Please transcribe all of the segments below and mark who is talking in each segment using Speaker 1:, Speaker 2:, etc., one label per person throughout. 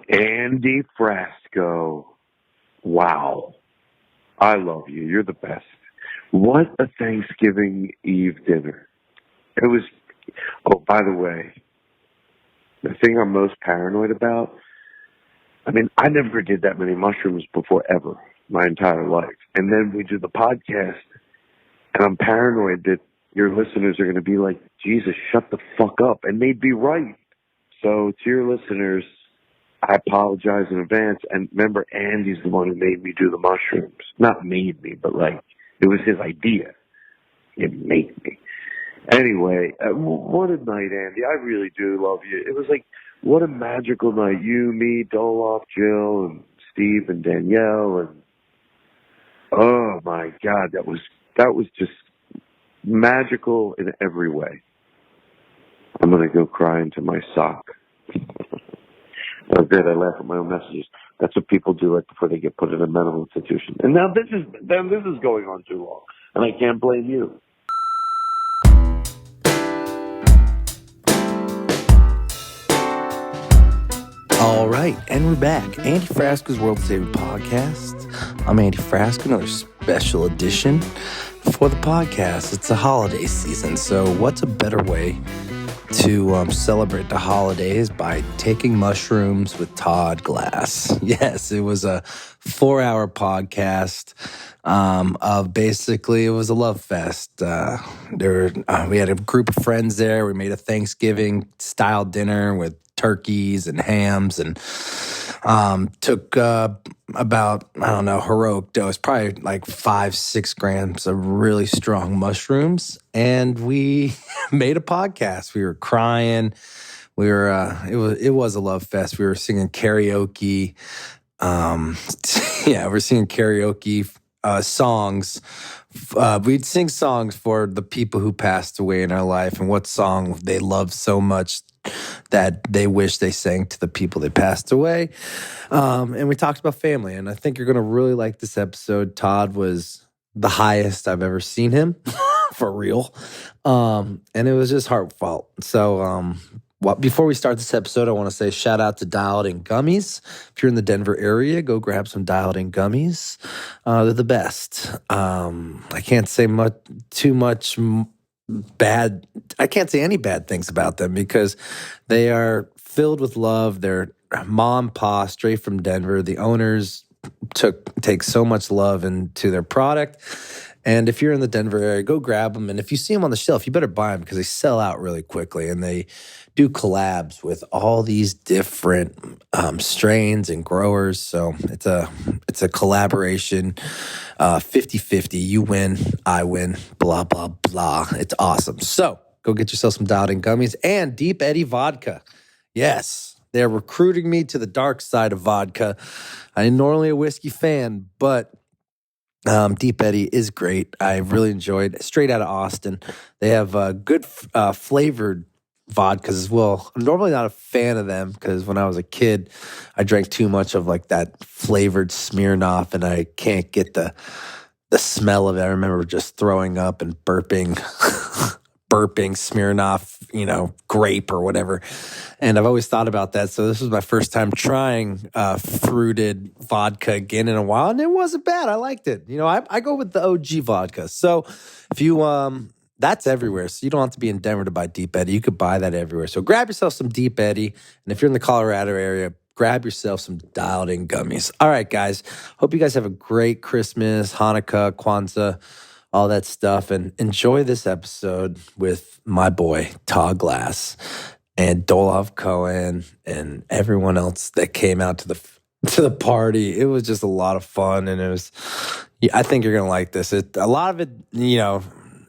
Speaker 1: Andy Frasco. Wow. I love you. You're the best. What a Thanksgiving Eve dinner. It was, oh, by the way, the thing I'm most paranoid about, I mean, I never did that many mushrooms before ever, my entire life. And then we do the podcast, and I'm paranoid that your listeners are going to be like, Jesus, shut the fuck up. And they'd be right. So to your listeners, I apologize in advance. And remember, Andy's the one who made me do the mushrooms. Not made me, but like, it was his idea. It made me. Anyway, what a night, Andy. I really do love you. It was like, what a magical night. You, me, Doloff, Jill, and Steve, and Danielle, and oh my God, that was just magical in every way. I'm going to go cry into my sock. Oh, good. I laugh at my own messages. That's what people do right before they get put in a mental institution. And now this is going on too long, and I can't blame you.
Speaker 2: All right, and we're back. Andy Frasco's World Saving Podcast. I'm Andy Frasco, another special edition for the podcast. It's a holiday season, so what's a better way to celebrate the holidays by taking mushrooms with Todd Glass? Yes, it was a 4-hour podcast of basically, it was a love fest. We had a group of friends there. We made a Thanksgiving-style dinner with turkeys and hams and took about, I don't know, heroic dose, probably like 5-6 grams of really strong mushrooms. And we made a podcast. We were crying. We were, it was a love fest. We were singing karaoke. We're singing karaoke songs. We'd sing songs for the people who passed away in our life and what song they loved so much that they wish they sang to the people they passed away. And we talked about family, and I think you're going to really like this episode. Todd was the highest I've ever seen him, for real. And it was just heartfelt. So before we start this episode, I want to say shout out to Dialed In Gummies. If you're in the Denver area, go grab some Dialed In Gummies. They're the best. I can't say too much bad. I can't say any bad things about them because they are filled with love. They're mom, pa, straight from Denver. The owners take so much love into their product. And if you're in the Denver area, go grab them. And if you see them on the shelf, you better buy them because they sell out really quickly. And they do collabs with all these different strains and growers. So it's a collaboration, 50-50. You win, I win, blah, blah, blah. It's awesome. So go get yourself some Dialed In Gummies and Deep Eddy Vodka. Yes, they're recruiting me to the dark side of vodka. I'm normally a whiskey fan, but Deep Eddy is great. I really enjoyed it. Straight out of Austin. They have good flavored vodkas as well. I'm normally not a fan of them because when I was a kid, I drank too much of like that flavored Smirnoff, and I can't get the smell of it. I remember just throwing up and burping Smirnoff, grape or whatever. And I've always thought about that. So this was my first time trying fruited vodka again in a while, and it wasn't bad. I liked it. I go with the OG vodka. So if you that's everywhere. So you don't have to be in Denver to buy Deep Eddy. You could buy that everywhere. So grab yourself some Deep Eddy. And if you're in the Colorado area, grab yourself some Dialed In Gummies. All right, guys. Hope you guys have a great Christmas, Hanukkah, Kwanzaa, all that stuff. And enjoy this episode with my boy, Todd Glass, and Doloff Cohen, and everyone else that came out to the party. It was just a lot of fun. And I think you're going to like this. A lot of it,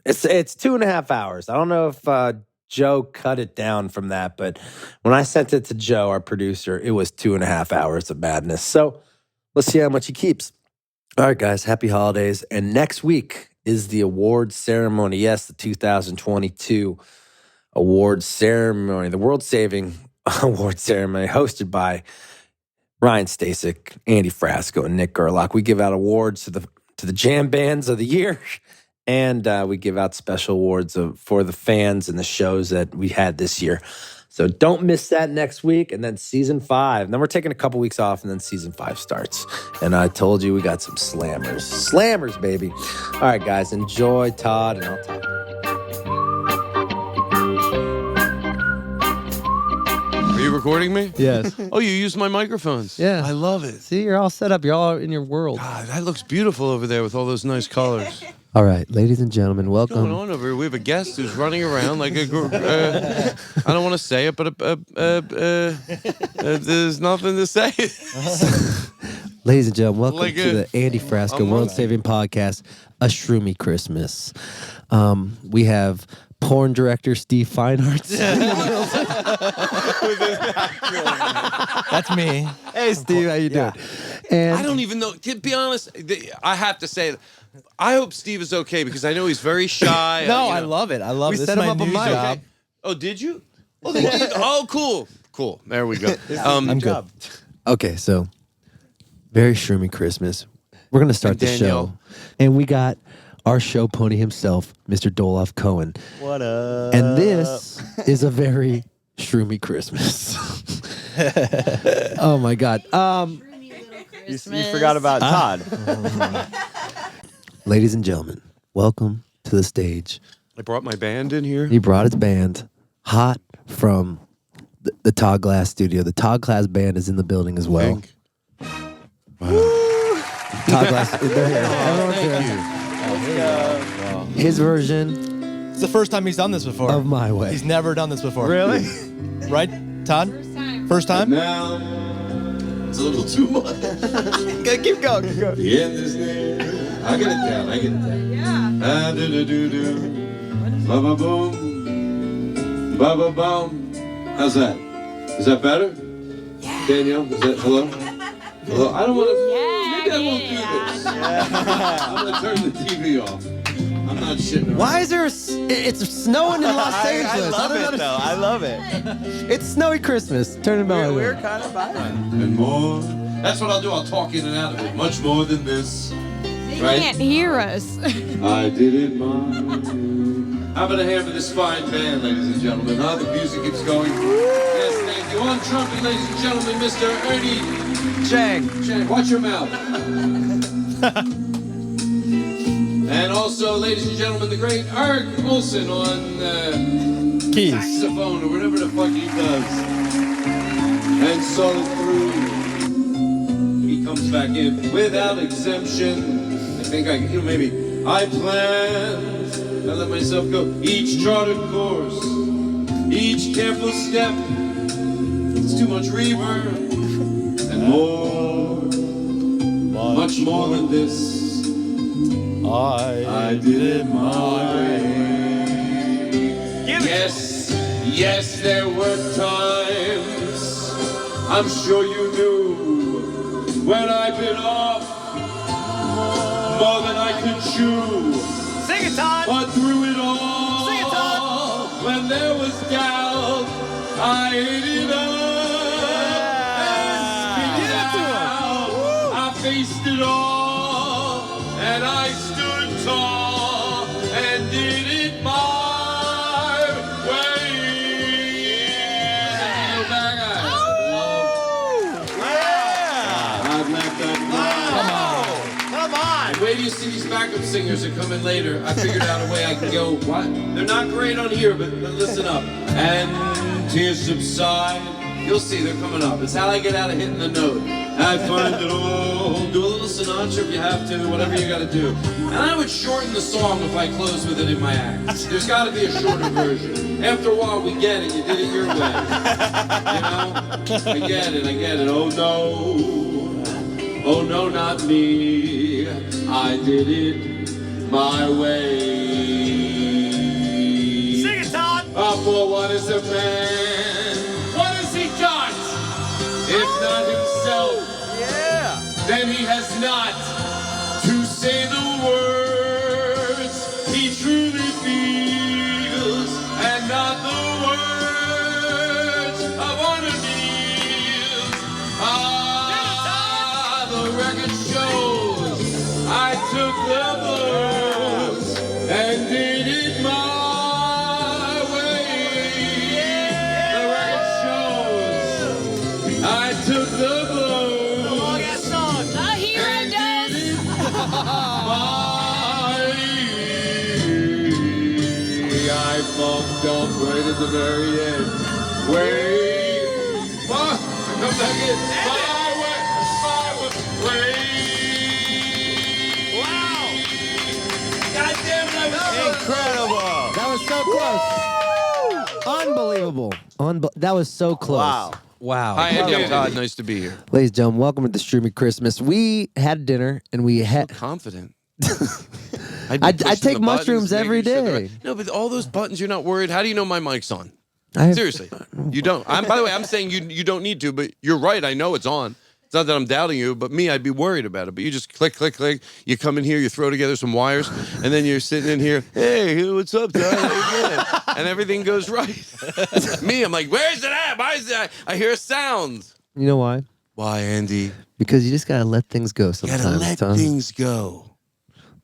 Speaker 2: it's 2.5 hours. I don't know if Joe cut it down from that, but when I sent it to Joe, our producer, it was 2.5 hours of madness. So let's see how much he keeps. All right, guys, happy holidays. And next week is the award ceremony. Yes, the 2022 award ceremony, the World Saving Award ceremony hosted by Ryan Stasek, Andy Frasco, and Nick Gerlach. We give out awards to the jam bands of the year. And we give out special awards for the fans and the shows that we had this year. So don't miss that next week. And then season 5. And then we're taking a couple weeks off and then season 5 starts. And I told you we got some slammers. Slammers, baby. All right, guys, enjoy Todd and I'll talk.
Speaker 3: Are you recording me?
Speaker 4: Yes.
Speaker 3: Oh, you used my microphones.
Speaker 4: Yeah.
Speaker 3: I love it.
Speaker 4: See, you're all set up. You're all in your world.
Speaker 3: God, that looks beautiful over there with all those nice colors.
Speaker 4: All right, ladies and gentlemen,
Speaker 3: What's going
Speaker 4: welcome.
Speaker 3: on over here? We have a guest who's running around like a I don't want to say it, but there's nothing to say.
Speaker 4: Ladies and gentlemen, welcome
Speaker 3: Like
Speaker 4: to the Andy Frasco World Saving Podcast, A Shroomy Christmas. We have porn director Steve Feinartz.
Speaker 5: That's me.
Speaker 4: Hey, Steve, how you doing? And
Speaker 3: I don't even know. To be honest, I have to say, I hope Steve is okay because I know he's very shy.
Speaker 5: No, I love it. I love
Speaker 4: We
Speaker 5: this.
Speaker 4: set
Speaker 5: This
Speaker 4: him
Speaker 5: is
Speaker 4: up
Speaker 5: my
Speaker 4: a
Speaker 5: new
Speaker 4: mic.
Speaker 5: job.
Speaker 3: Oh, did you? Oh, they did. Oh, cool. Cool. There we go.
Speaker 4: I'm good. Okay, so very Shroomy Christmas. We're going to start
Speaker 3: And
Speaker 4: the
Speaker 3: Danielle.
Speaker 4: show. And we got our show pony himself, Mr. Dolof Cohen.
Speaker 5: What up?
Speaker 4: And this is a very Shroomy Christmas. Oh, my God.
Speaker 5: You forgot about Todd.
Speaker 4: Ladies and gentlemen, welcome to the stage.
Speaker 3: I brought my band in here.
Speaker 4: He brought his band hot from the Todd Glass studio. The Todd Glass band is in the building as well.
Speaker 3: Thank-
Speaker 4: Todd Glass, they're here. Everyone's here. His version
Speaker 5: It's the first time he's done this before.
Speaker 4: of My Way.
Speaker 5: He's never done this before.
Speaker 4: Really?
Speaker 5: Right, Todd? First time?
Speaker 6: Now, it's a little too much.
Speaker 5: Keep going. Keep going.
Speaker 6: The end is near. I get it down. Yeah. Ah, do do do do. Ba ba boom. Ba ba boom. How's that? Is that better? Yeah. Danielle, is that hello? Hello. I don't want to. Maybe I won't do this. I'm gonna turn the TV off. I'm not shitting around.
Speaker 4: Why is there it's snowing in Los Angeles?
Speaker 5: I love
Speaker 4: don't
Speaker 5: it,
Speaker 4: understand.
Speaker 5: though. I love it.
Speaker 4: It's snowy Christmas. Turn it on.
Speaker 5: We're kind of vibing.
Speaker 6: And more. That's what I'll do. I'll talk in and out of it. Much more than this.
Speaker 7: They
Speaker 6: Right?
Speaker 7: can't hear us.
Speaker 6: I did it my way. How about a hand for this fine band, ladies and gentlemen? Huh? The music keeps going. Yes, thank you. On trumpet, ladies and gentlemen, Mr. Ernie
Speaker 5: Chang.
Speaker 6: Chang. Watch your mouth. And also, ladies and gentlemen, the great Arg Olsen on
Speaker 5: Keys.
Speaker 6: saxophone or whatever the fuck he does. And so through, he comes back in without exemption. I think maybe I planned, I let myself go. Each charted course, each careful step, it's too much reverb and more, much more than this. I did it my way. Yes, yes, there were times, I'm sure you knew, when I bit off more than I could chew.
Speaker 5: Sing it, Todd.
Speaker 6: But through it all,
Speaker 5: Sing it, Todd.
Speaker 6: when there was doubt, I ate it up and spit it out. I faced it all, and I stood tall and did it my way. I've left that
Speaker 5: Come on.
Speaker 6: Wait till you see these backup singers that come in later. I figured out a way I can go, what? They're not great on here, but listen up. And tears subside. You'll see they're coming up. It's how I get out of hitting the note. I find it all. Do a little Sinatra if you have to, whatever you gotta do. And I would shorten the song if I close with it in my act. There's gotta be a shorter version. After a while, we get it. You did it your way. You know? I get it. Oh no. Oh no, not me. I did it my way.
Speaker 5: Sing it, Todd.
Speaker 6: For what is a man? What has he got? If not himself,
Speaker 5: Yeah.
Speaker 6: then he has not to say the words he truly feels, and not the words of one of these. The record shows I took the blues and did it my way. The record
Speaker 5: Long ass song.
Speaker 7: A hero does.
Speaker 6: I fucked up right at the very end. Wait. Fuck. I come back in. Wait.
Speaker 5: Wow. God damn it, I was
Speaker 3: Incredible.
Speaker 4: That was so close. Unbelievable. That was so close.
Speaker 5: Wow.
Speaker 2: Wow.
Speaker 3: Hi, Andy. I'm Todd. Nice to be here.
Speaker 4: Ladies and gentlemen, welcome to the Shroomy Christmas. We had dinner and we had.
Speaker 3: Confident.
Speaker 4: I take mushrooms every day.
Speaker 3: No, but all those buttons, you're not worried. How do you know my mic's on?
Speaker 4: I have-
Speaker 3: Seriously, you don't. By the way, I'm saying you don't need to, but you're right. I know it's on. It's not that I'm doubting you, but me, I'd be worried about it. But you just click, click, click. You come in here, you throw together some wires, and then you're sitting in here. Hey, what's up, Todd? How you doing? And everything goes right. Me, I'm like, where's it at? Why is that? I hear sounds.
Speaker 4: You know why?
Speaker 3: Why, Andy?
Speaker 4: Because you just gotta let things go
Speaker 3: You
Speaker 4: sometimes.
Speaker 3: gotta let
Speaker 4: Tom.
Speaker 3: things go.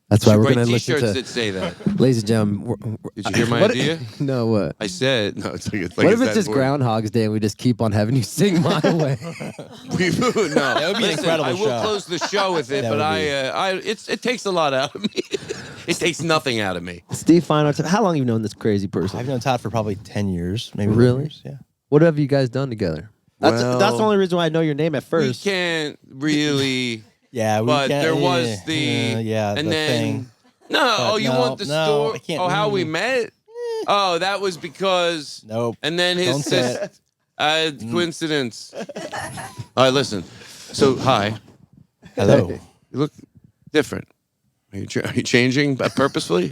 Speaker 4: That's why we're
Speaker 3: Write
Speaker 4: gonna listen
Speaker 3: T-shirts
Speaker 4: to.
Speaker 3: that say that.
Speaker 4: Ladies and gentlemen,
Speaker 3: Did you hear my
Speaker 4: what-
Speaker 3: idea?
Speaker 4: No, what?
Speaker 3: I said no. It's like
Speaker 4: What if
Speaker 3: that
Speaker 4: it's just
Speaker 3: important?
Speaker 4: Groundhog's Day and we just keep on having you sing My Way?
Speaker 3: No,
Speaker 5: That would be an incredible
Speaker 3: I will
Speaker 5: show.
Speaker 3: close the show with it,
Speaker 5: That
Speaker 3: but
Speaker 5: would be.
Speaker 3: it takes a lot out of me. It takes nothing out of me.
Speaker 4: Steve Feinarts, how long have you known this crazy person?
Speaker 5: I've known Todd for probably 10 years, maybe.
Speaker 4: Really?
Speaker 5: 11 years, yeah.
Speaker 4: What have you guys done together? That's
Speaker 3: Well,
Speaker 4: the only reason why I know your name at first.
Speaker 3: We can't really,
Speaker 5: Yeah, we
Speaker 3: but
Speaker 5: can't-
Speaker 3: there was the
Speaker 5: yeah,
Speaker 3: and
Speaker 5: the
Speaker 3: then
Speaker 5: thing.
Speaker 3: no.
Speaker 5: But
Speaker 3: Oh, you
Speaker 5: no,
Speaker 3: want the
Speaker 5: no,
Speaker 3: story?
Speaker 5: I can't
Speaker 3: Oh, how we
Speaker 5: really.
Speaker 3: met? Oh, that was because.
Speaker 5: Nope.
Speaker 3: And then
Speaker 5: Don't
Speaker 3: his
Speaker 5: say
Speaker 3: sister.
Speaker 5: it.
Speaker 3: Coincidence. All right, listen. So, hi.
Speaker 5: Hello.
Speaker 3: You look different. Are you changing purposefully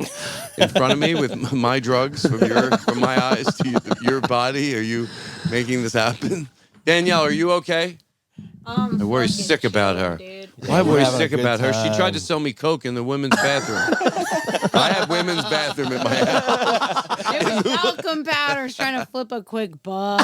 Speaker 3: in front of me with my drugs from my eyes to your body? Are you making this happen? Danielle, are you okay? I worry
Speaker 7: Fucking
Speaker 3: sick about her.
Speaker 7: dude.
Speaker 3: Why worry
Speaker 5: having a
Speaker 3: sick
Speaker 5: good
Speaker 3: about her? She
Speaker 5: time.
Speaker 3: tried to sell me coke in the women's bathroom. I have women's bathroom in my house.
Speaker 7: It was talcum powders trying to flip a quick buck.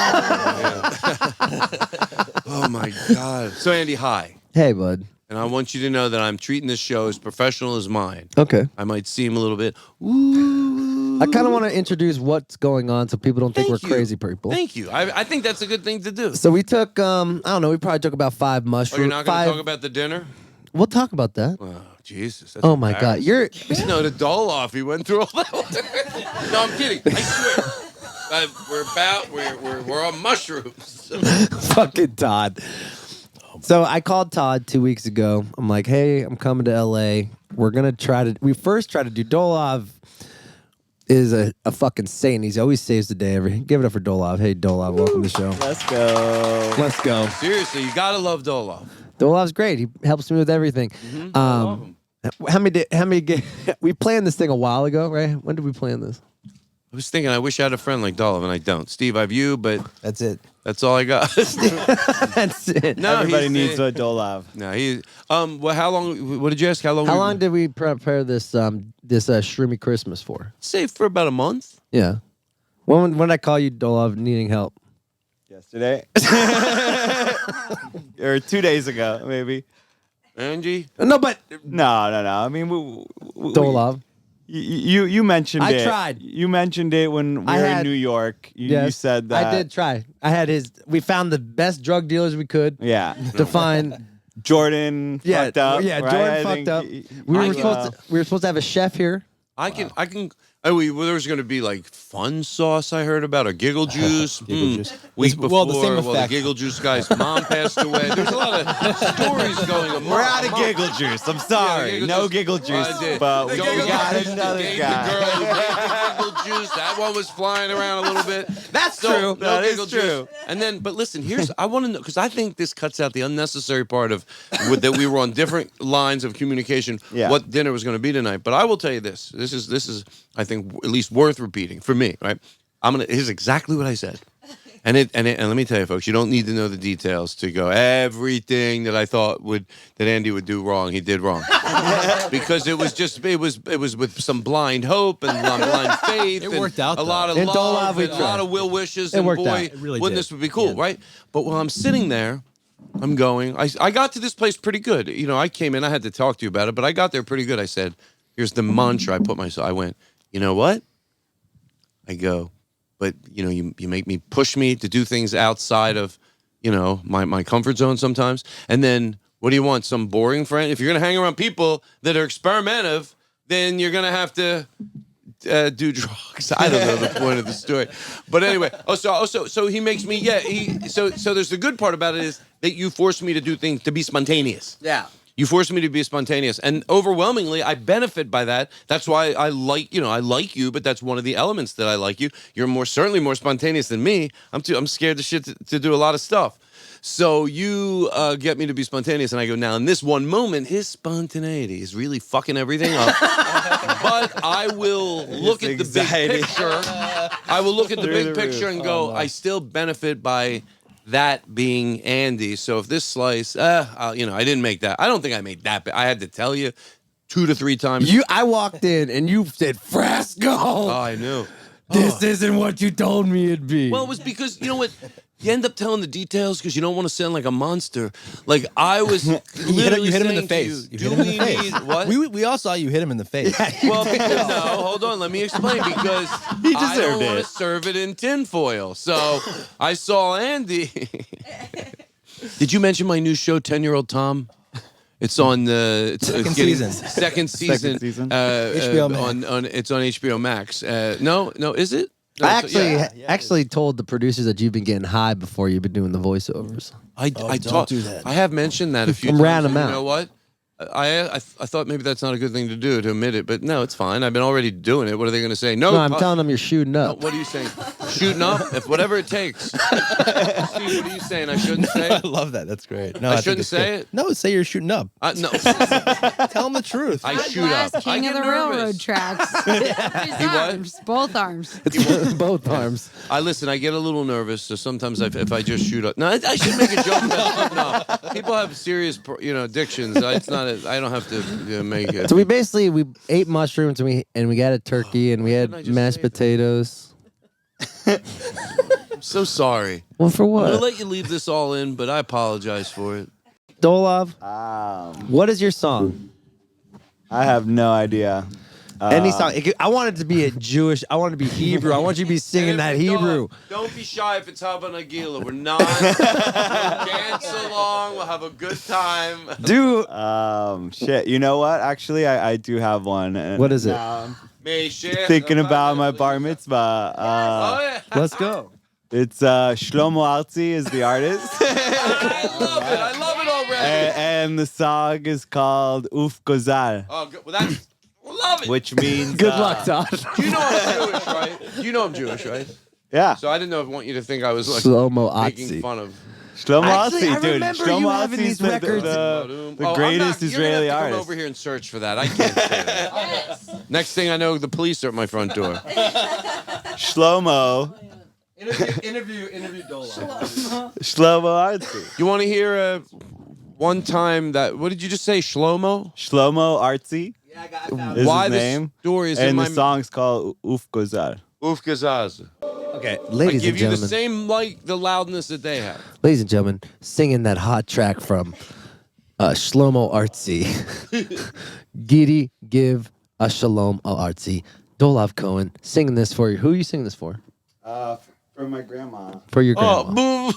Speaker 3: Oh my God. So Andy, hi.
Speaker 4: Hey, bud.
Speaker 3: And I want you to know that I'm treating this show as professional as mine.
Speaker 4: Okay.
Speaker 3: I might seem a little bit, ooh.
Speaker 4: I kind of want to introduce what's going on so people don't think
Speaker 3: Thank
Speaker 4: we're
Speaker 3: you.
Speaker 4: crazy people.
Speaker 3: Thank you. I think that's a good thing to do.
Speaker 4: So we took, I don't know, we probably took about 5
Speaker 3: Oh,
Speaker 4: mushrooms.
Speaker 3: you're not going to talk about the dinner?
Speaker 4: We'll talk about that.
Speaker 3: Oh, Jesus. That's
Speaker 4: Oh my God,
Speaker 3: embarrassing. No, the Doloff. He went through all that. No, I'm kidding. I swear. We're on mushrooms.
Speaker 4: Fucking Todd. So I called Todd 2 weeks ago. I'm like, hey, I'm coming to LA. We're gonna we first tried to do Dolov is a fucking saint. He always saves the day. Give it up for Dolov. Hey Dolov, welcome to the show.
Speaker 5: Let's go.
Speaker 4: Let's go.
Speaker 3: Seriously, you gotta love Doloff.
Speaker 4: Dolov's great. He helps me with everything.
Speaker 3: I love him.
Speaker 4: How many we planned this thing a while ago, right? When did we plan this?
Speaker 3: I was thinking I wish I had a friend like Doloff, and I don't. Steve, I have you, but
Speaker 5: That's it.
Speaker 3: that's all I got.
Speaker 4: That's it.
Speaker 3: No,
Speaker 5: Everybody
Speaker 3: he's
Speaker 5: needs
Speaker 3: the-
Speaker 5: a Dolov.
Speaker 3: No, he. Well, how long? What did you ask? How long?
Speaker 4: How long did we prepare this Shroomy Christmas for?
Speaker 3: Say for about a month.
Speaker 4: Yeah. When did I call you, Dolov, needing help?
Speaker 5: Yesterday. Or 2 days ago, maybe.
Speaker 3: Angie.
Speaker 4: No, but
Speaker 5: No. I mean,
Speaker 4: Dolov.
Speaker 5: You mentioned
Speaker 4: I
Speaker 5: it.
Speaker 4: tried.
Speaker 5: You mentioned it when we
Speaker 4: I
Speaker 5: were
Speaker 4: had-
Speaker 5: in New York. You
Speaker 4: Yes,
Speaker 5: said that.
Speaker 4: I did try. I had we found the best drug dealers we could
Speaker 5: Yeah.
Speaker 4: to find.
Speaker 5: Jordan
Speaker 4: Yeah,
Speaker 5: fucked up.
Speaker 4: yeah,
Speaker 5: right?
Speaker 4: Jordan
Speaker 5: I
Speaker 4: fucked
Speaker 5: think
Speaker 4: up.
Speaker 5: he-
Speaker 4: We
Speaker 3: I
Speaker 4: were
Speaker 3: can-
Speaker 4: supposed to have a chef here.
Speaker 3: I can. Oh, there was going to be like fun sauce I heard about, or giggle juice.
Speaker 5: Giggle juice.
Speaker 3: Week before,
Speaker 5: Well, the same
Speaker 3: the
Speaker 5: effect.
Speaker 3: giggle juice guy's mom passed away. There's a lot of stories going on.
Speaker 5: We're out of giggle juice. I'm sorry.
Speaker 3: giggle
Speaker 5: no
Speaker 3: juice.
Speaker 5: giggle juice.
Speaker 3: I did.
Speaker 5: But we
Speaker 3: Giggle
Speaker 5: got
Speaker 3: juice,
Speaker 5: another
Speaker 3: gave
Speaker 5: guy.
Speaker 3: The girl who made the giggle juice. That one was flying around a little bit.
Speaker 4: That's
Speaker 3: So,
Speaker 4: true.
Speaker 3: No
Speaker 5: That is
Speaker 3: giggle juice.
Speaker 5: true.
Speaker 3: And then, but listen, I want to know, because I think this cuts out the unnecessary part of that we were on different lines of communication.
Speaker 5: Yeah.
Speaker 3: What dinner was going to be tonight. But I will tell you this. This is I think at least worth repeating for me. Right. Here's exactly what I said. And let me tell you, folks, you don't need to know the details to go everything that I thought that Andy would do wrong. He did wrong because it was with some blind hope and blind faith.
Speaker 8: It worked out,
Speaker 3: a lot of
Speaker 4: In
Speaker 3: love
Speaker 4: Dolov, we
Speaker 3: and a lot
Speaker 4: tried.
Speaker 3: of will wishes.
Speaker 4: It
Speaker 3: And
Speaker 4: worked
Speaker 3: boy,
Speaker 4: out.
Speaker 8: It really
Speaker 3: wouldn't
Speaker 8: did.
Speaker 3: this would be cool, right? But while I'm sitting there, I'm going. I got to this place pretty good. You know, I came in. I had to talk to you about it, but I got there pretty good. I said, "Here's the mantra." I went. You know what? I go. But you know, you make me push me to do things outside of, my comfort zone sometimes. And then what do you want? Some boring friend? If you're going to hang around people that are experimentative, then you're going to have to do drugs. I don't know the point of the story. But anyway, so he makes me, so there's the good part about it is that you force me to do things, to be spontaneous.
Speaker 4: Yeah.
Speaker 3: You force me to be spontaneous, and overwhelmingly, I benefit by that. That's why I like you, but that's one of the elements that I like you. You're certainly more spontaneous than me. I'm scared to do a lot of stuff. So you get me to be spontaneous, and I go, now in this one moment, his spontaneity is really fucking everything up. But I will look at the big picture. I will look at the big picture and go, I still benefit by that being Andy. So if this slice, I didn't make that. I don't think I made that. I had to tell you 2 to 3 times.
Speaker 4: I walked in and you said, Frasco.
Speaker 3: Oh, I knew.
Speaker 4: This isn't what you told me it'd be.
Speaker 3: Well, it was because, you know what? You end up telling the details because you don't want to sound like a monster. Like I was literally
Speaker 8: you hit him in the
Speaker 3: saying
Speaker 8: face.
Speaker 3: to you, do we need what?
Speaker 8: We all saw you hit him in the face.
Speaker 3: Well, because, no, hold on. Let me explain. Because I don't want to serve it in tinfoil. So I saw Andy. Did you mention my new show, 10-Year-Old Tom? It's on the
Speaker 8: Second season.
Speaker 3: Second season.
Speaker 8: HBO Max.
Speaker 3: It's on HBO Max. No, is it? No,
Speaker 4: I actually told the producers that you've been getting high before you've been doing the voiceovers.
Speaker 3: I
Speaker 8: don't do that.
Speaker 3: I have mentioned that a few
Speaker 4: I'm
Speaker 3: times.
Speaker 4: ran them
Speaker 3: and
Speaker 4: out.
Speaker 3: You know what? I thought maybe that's not a good thing to do, to admit it, but no, it's fine. I've been already doing it. What are they going to say?
Speaker 4: No, I'm telling them you're shooting up.
Speaker 3: What are you saying? Shooting up? If whatever it takes. Steve, what are you saying? I shouldn't say
Speaker 8: I
Speaker 3: it?
Speaker 8: love that. That's great. No,
Speaker 3: I
Speaker 8: think
Speaker 3: shouldn't
Speaker 8: it's
Speaker 3: say
Speaker 8: good.
Speaker 3: it?
Speaker 8: No, say you're shooting up.
Speaker 3: No.
Speaker 8: Tell them the truth.
Speaker 3: I
Speaker 7: Todd
Speaker 3: shoot
Speaker 7: Glass,
Speaker 3: up. I
Speaker 7: king
Speaker 3: get
Speaker 7: of the
Speaker 3: nervous.
Speaker 7: railroad tracks. His arms, both arms.
Speaker 4: Both arms.
Speaker 3: I get a little nervous, so sometimes if I just shoot up. No, I should make a joke about it. No, people have serious, addictions. It's not. I don't have to make it.
Speaker 4: So we ate mushrooms and we got a turkey and we
Speaker 3: didn't I
Speaker 4: had
Speaker 3: just
Speaker 4: mashed
Speaker 3: say that?
Speaker 4: potatoes.
Speaker 3: I'm so sorry.
Speaker 4: Well, for
Speaker 3: I'm gonna
Speaker 4: what?
Speaker 3: let you leave this all in, but I apologize for it.
Speaker 4: Dolov, what is your song?
Speaker 9: I have no idea.
Speaker 4: Any song. I want it to be Jewish. I want it to be Hebrew. I want you to be singing that Hebrew.
Speaker 3: Don't be shy if it's Haba Nagila. We're not. We'll dance along. We'll have a good time.
Speaker 4: Dude.
Speaker 9: Shit. You know what? Actually, I do have one.
Speaker 4: What is it?
Speaker 9: Now I'm thinking about my bar mitzvah.
Speaker 3: yeah.
Speaker 4: Let's go.
Speaker 9: It's Shlomo Artzi is the artist.
Speaker 3: I love it already.
Speaker 9: And the song is called Uf Gozal,
Speaker 3: Oh, good. Well, that's. Love it.
Speaker 9: which means
Speaker 4: Good luck, Todd.
Speaker 3: You know I'm Jewish, right? You know I'm Jewish, right?
Speaker 9: Yeah,
Speaker 3: So I didn't know if I want you to think I was like
Speaker 4: Slow-mo
Speaker 3: making
Speaker 4: Otzi.
Speaker 3: fun of.
Speaker 9: Shlomo
Speaker 4: Actually, I
Speaker 9: Artzi, dude.
Speaker 4: remember
Speaker 9: Shlomo
Speaker 4: you
Speaker 9: Artzi
Speaker 4: having
Speaker 9: is
Speaker 4: these
Speaker 9: the
Speaker 4: records.
Speaker 9: the greatest Israeli
Speaker 3: You're gonna have to come
Speaker 9: artist.
Speaker 3: over here and search for that. I can't say that. Next thing I know, the police are at my front door.
Speaker 9: Shlomo
Speaker 8: Interview Dolov.
Speaker 9: Shlomo Artzi.
Speaker 3: You want to hear one time that? What did you just say, Shlomo?
Speaker 9: Shlomo Artzi is
Speaker 3: Why
Speaker 9: his name,
Speaker 3: the story is in
Speaker 9: and
Speaker 3: my
Speaker 9: the song's called Uf Gozal.
Speaker 3: Uf Gazaz.
Speaker 4: Okay,
Speaker 3: I
Speaker 4: ladies
Speaker 3: give
Speaker 4: and
Speaker 3: you the
Speaker 4: gentlemen.
Speaker 3: same the loudness that they have.
Speaker 4: Ladies and gentlemen, singing that hot track from Shlomo Artzi. Giddy give a shalom al Artzi. Dolov Cohen singing this for you. Who are you singing this for?
Speaker 9: For my grandma,
Speaker 4: For your grandma.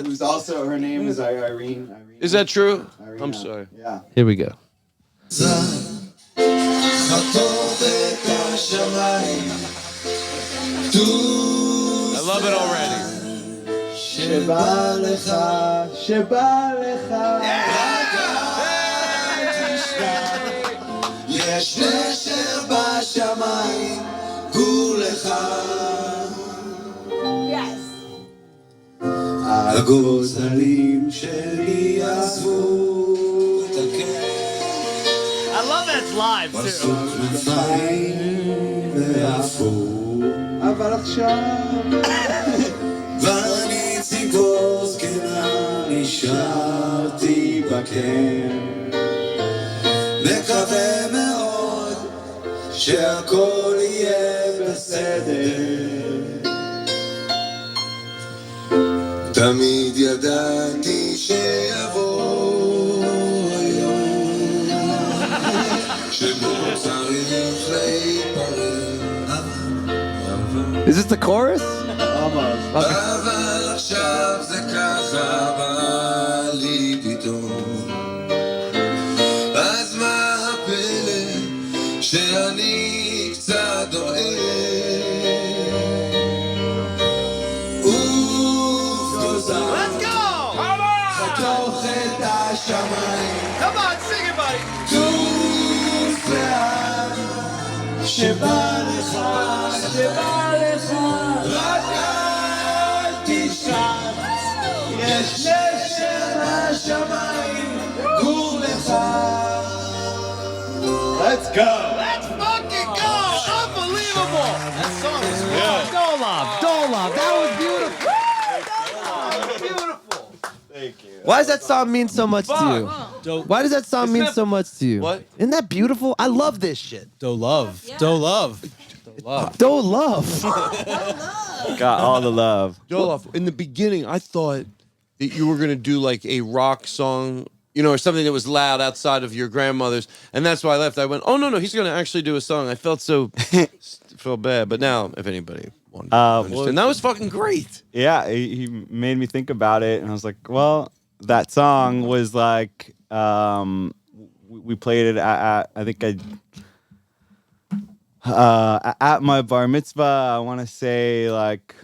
Speaker 9: who's also, her name is Irene.
Speaker 3: Is that true?
Speaker 9: Irina.
Speaker 3: I'm sorry.
Speaker 9: Yeah.
Speaker 4: Here we go.
Speaker 3: I love it already.
Speaker 9: Sheba lecha, sheba lecha.
Speaker 6: יש נשר בשמיים, הוא לך. הגוזלים שלי עזבו את
Speaker 8: I love that it's live too.
Speaker 6: פרסו כנפיים ועפו.
Speaker 9: אבל עכשיו
Speaker 6: ואני ציפור זקנה נשארתי בקן. מקווה מאוד שהכל יהיה בסדר. תמיד ידעתי שיבוא היום שבו צריך להיפרד.
Speaker 4: Is this the chorus?
Speaker 6: אבל עכשיו
Speaker 8: Come on, sing it, buddy.
Speaker 9: Let's go.
Speaker 8: Let's fucking go. Unbelievable. That song is good.
Speaker 4: Dolov, that was beautiful.
Speaker 9: Thank you.
Speaker 4: Why does that song mean so much to you? Why does that song mean so much to you?
Speaker 3: What?
Speaker 4: Isn't that beautiful? I love this shit.
Speaker 8: Do love. Do love.
Speaker 4: Don't love.
Speaker 9: Got all the love.
Speaker 3: Doloff, in the beginning, I thought that you were going to do like a rock song, you know, or something that was loud outside of your grandmother's. And that's why I left. I went, oh, no, he's going to actually do a song. I felt felt bad. But now, if anybody wanted to understand, that was fucking great.
Speaker 9: Yeah, he made me think about it, and I was like, well, that song was like, we played it at I think at my bar mitzvah. I want to say like,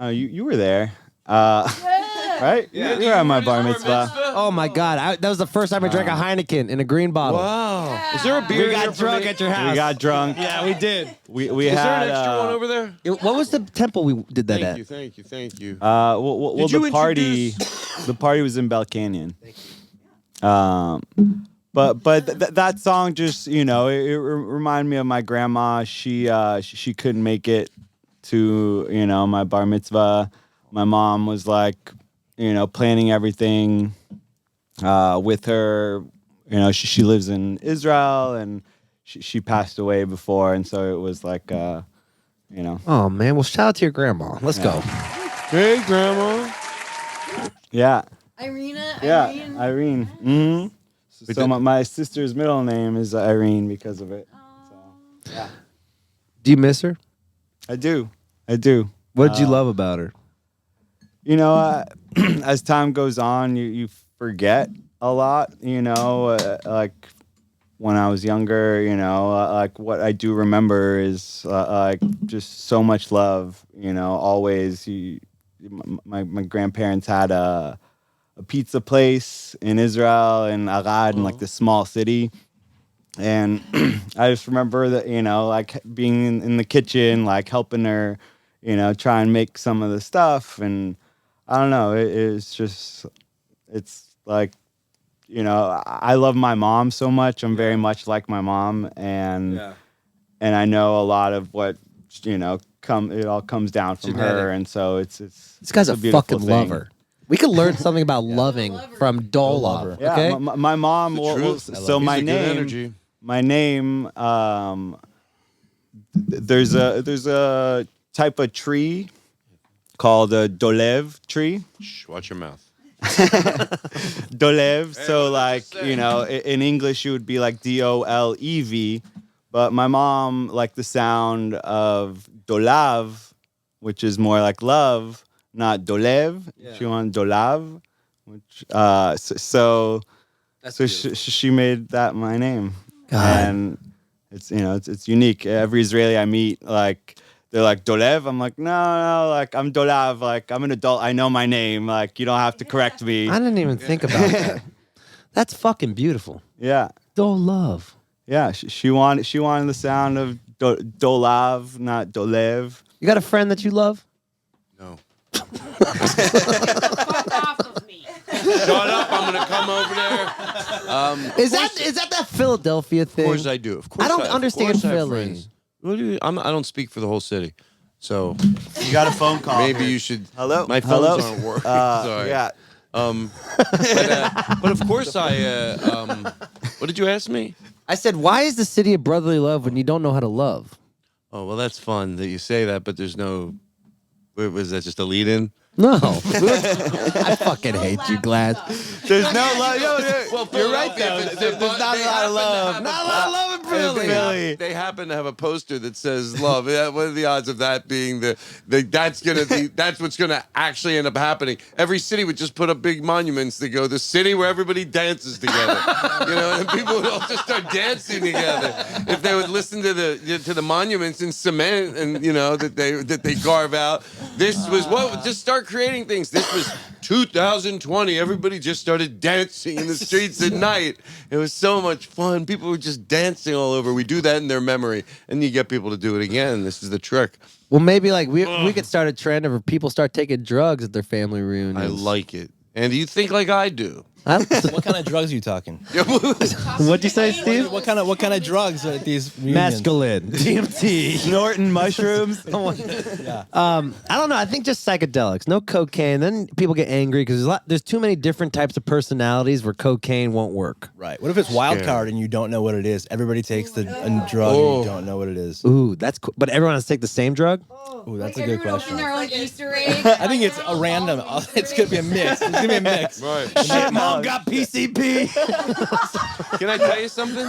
Speaker 9: you were there, right? Yeah, you were at my bar mitzvah.
Speaker 4: Oh my God, that was the first time I drank a Heineken in a green bottle.
Speaker 3: Wow. Is there a beer?
Speaker 4: We got drunk at your house.
Speaker 9: We got drunk.
Speaker 8: Yeah, we did.
Speaker 9: We
Speaker 3: Is
Speaker 9: had
Speaker 3: there an extra one over there?
Speaker 4: What was the temple we did that at?
Speaker 3: Thank you.
Speaker 9: Well,
Speaker 3: Did you
Speaker 9: the party,
Speaker 3: introduce-
Speaker 9: the party was in Bell Canyon. But that song just, you know, it reminded me of my grandma. She couldn't make it to, you know, my bar mitzvah. My mom was like, you know, planning everything with her. You know, she lives in Israel, and she passed away before, and so it was like, you know.
Speaker 4: Oh man, well shout out to your grandma. Let's go.
Speaker 3: Hey, Grandma.
Speaker 9: Yeah.
Speaker 7: Irina.
Speaker 9: Irene. Mm-hmm. So my sister's middle name is Irene because of it. So, yeah.
Speaker 4: Do you miss her?
Speaker 9: I do.
Speaker 4: What did you love about her?
Speaker 9: You know, as time goes on, you forget a lot, you know, like when I was younger, you know, like what I do remember is like just so much love, you know, always. My grandparents had a pizza place in Israel, in Arad, in like this small city. And I just remember that, you know, like being in the kitchen, like helping her, you know, try and make some of the stuff. And I don't know, it's like, you know, I love my mom so much. I'm very much like my mom. And I know a lot of what, you know, it all comes down from her. And so it's
Speaker 4: This guy's a
Speaker 9: beautiful
Speaker 4: fucking
Speaker 9: thing.
Speaker 4: lover. We could learn something about loving from Dolov.
Speaker 9: Yeah,
Speaker 4: Okay.
Speaker 9: my mom. So my name. My name. There's a type of tree called a dolev tree.
Speaker 3: Shh, watch your mouth.
Speaker 9: Dolev. So like, you know, in English it would be like Dolev, but my mom liked the sound of dolav, which is more like love, not dolev. Yeah. She wanted dolav, which so she made that my name. God. And it's, you know, it's unique. Every Israeli I meet, like, they're like, Dolev? I'm like, no, like, I'm Dolav. Like, I'm an adult. I know my name. Like, you don't have to correct me.
Speaker 4: I didn't even think about that. That's fucking beautiful.
Speaker 9: Yeah.
Speaker 4: Dolov.
Speaker 9: Yeah, she wanted the sound of Dolav, not Dolev.
Speaker 4: You got a friend that you love?
Speaker 3: No.
Speaker 7: Fuck off of me.
Speaker 3: Shut up! I'm gonna come over there.
Speaker 4: Is that Philadelphia thing?
Speaker 3: Of course I do. Of course
Speaker 4: I don't
Speaker 3: of
Speaker 4: understand
Speaker 3: course I have
Speaker 4: Philly.
Speaker 3: friends. What do you, I don't speak for the whole city, so
Speaker 9: You got a phone call.
Speaker 3: maybe you should.
Speaker 9: Hello?
Speaker 3: My phones aren't working. Sorry.
Speaker 9: Yeah.
Speaker 3: But of course I. What did you ask me?
Speaker 4: I said, why is the city of brotherly love when you don't know how to love?
Speaker 3: Oh well, that's fun that you say that, but there's no. Was that just a lead-in?
Speaker 4: No. I fucking hate you, Glass.
Speaker 9: There's no love.
Speaker 3: Well,
Speaker 9: you're right, though. There's not a lot of love.
Speaker 4: Not a lot of love in Philly.
Speaker 3: They happen to have a poster that says love. What are the odds of that being that's what's gonna actually end up happening? Every city would just put up big monuments that go the city where everybody dances together. You know, and people would all just start dancing together if they would listen to the monuments in cement and, you know, that they carve out. This was what just start creating things. This was 2020, everybody just started dancing in the streets at night. It was so much fun. People were just dancing all over. We do that in their memory, and you get people to do it again. This is the trick.
Speaker 4: Well, maybe like we could start a trend of people start taking drugs at their family reunions.
Speaker 3: I like it. And you think like I do.
Speaker 10: What kind of drugs are you talking?
Speaker 4: What'd you say, Steve?
Speaker 10: What kind of drugs are at these reunions?
Speaker 4: Mescaline, DMT,
Speaker 9: Snorting mushrooms.
Speaker 10: Yeah.
Speaker 4: I don't know. I think just psychedelics. No cocaine. Then people get angry because there's too many different types of personalities where cocaine won't work.
Speaker 10: Right. What if it's wild card and you don't know what it is? Everybody takes the drug and you don't know what it is.
Speaker 4: Ooh, that's cool. But everyone has to take the same drug?
Speaker 10: Ooh, that's a good question.
Speaker 7: Their like Easter egg.
Speaker 10: I think it's a random. It's gonna be a mix. It's gonna be a mix.
Speaker 3: Right.
Speaker 4: Shit, mom got PCP.
Speaker 3: Can I tell you something?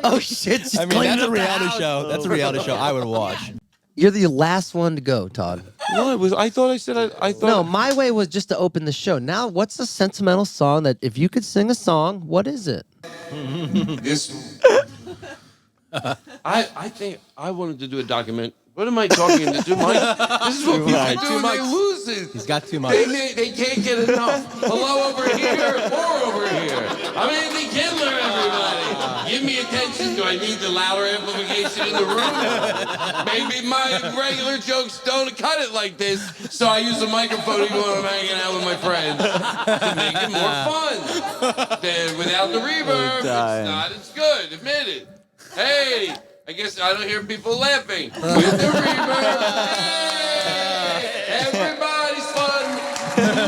Speaker 4: Oh shit!
Speaker 10: I mean, that's a reality show. That's a reality show I would watch.
Speaker 4: You're the last one to go, Todd.
Speaker 3: What? I thought I said I thought.
Speaker 4: No, my way was just to open the show. Now, what's a sentimental song that if you could sing a song, what is it?
Speaker 3: This. I think I wanted to do a document. What am I talking to do, Mike? This is what people do when they lose it.
Speaker 10: He's got too much.
Speaker 3: They can't get enough. Hello over here or over here. I'm Andy Kindler, everybody. Give me attention. Do I need the louder amplification in the room? Maybe my regular jokes don't cut it like this, so I use a microphone even when I'm hanging out with my friends to make it more fun. Then without the reverb, it's not as good. Admit it. Hey. I guess I don't hear people laughing. With the reverb. Hey, everybody's fun.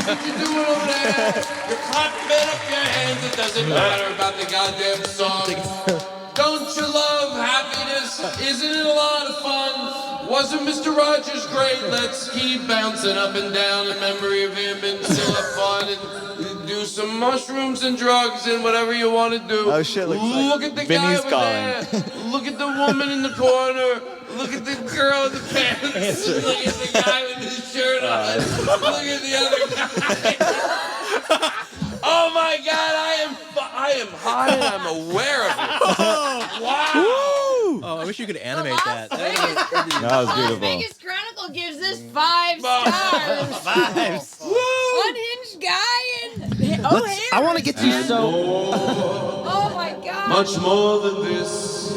Speaker 3: What you doing over there? You're clapping up your hands. It doesn't matter about the goddamn song. Don't you love happiness? Isn't it a lot of fun? Wasn't Mr. Rogers great? Let's keep bouncing up and down in memory of him and still have fun and do some mushrooms and drugs and whatever you want to do.
Speaker 9: Oh shit!
Speaker 3: Look at the guy over there. Look at the woman in the corner. Look at the girl in the pants. Look at the guy with his shirt on. Look at the other guy. Oh my God! I am high and I'm aware of it. Wow!
Speaker 10: Oh, I wish you could animate that.
Speaker 9: That was beautiful.
Speaker 7: Vegas Chronicle gives this 5 stars.
Speaker 10: 5.
Speaker 7: Unhinged guy and
Speaker 4: I want to get you so.
Speaker 7: Oh my God.
Speaker 6: Much more than this,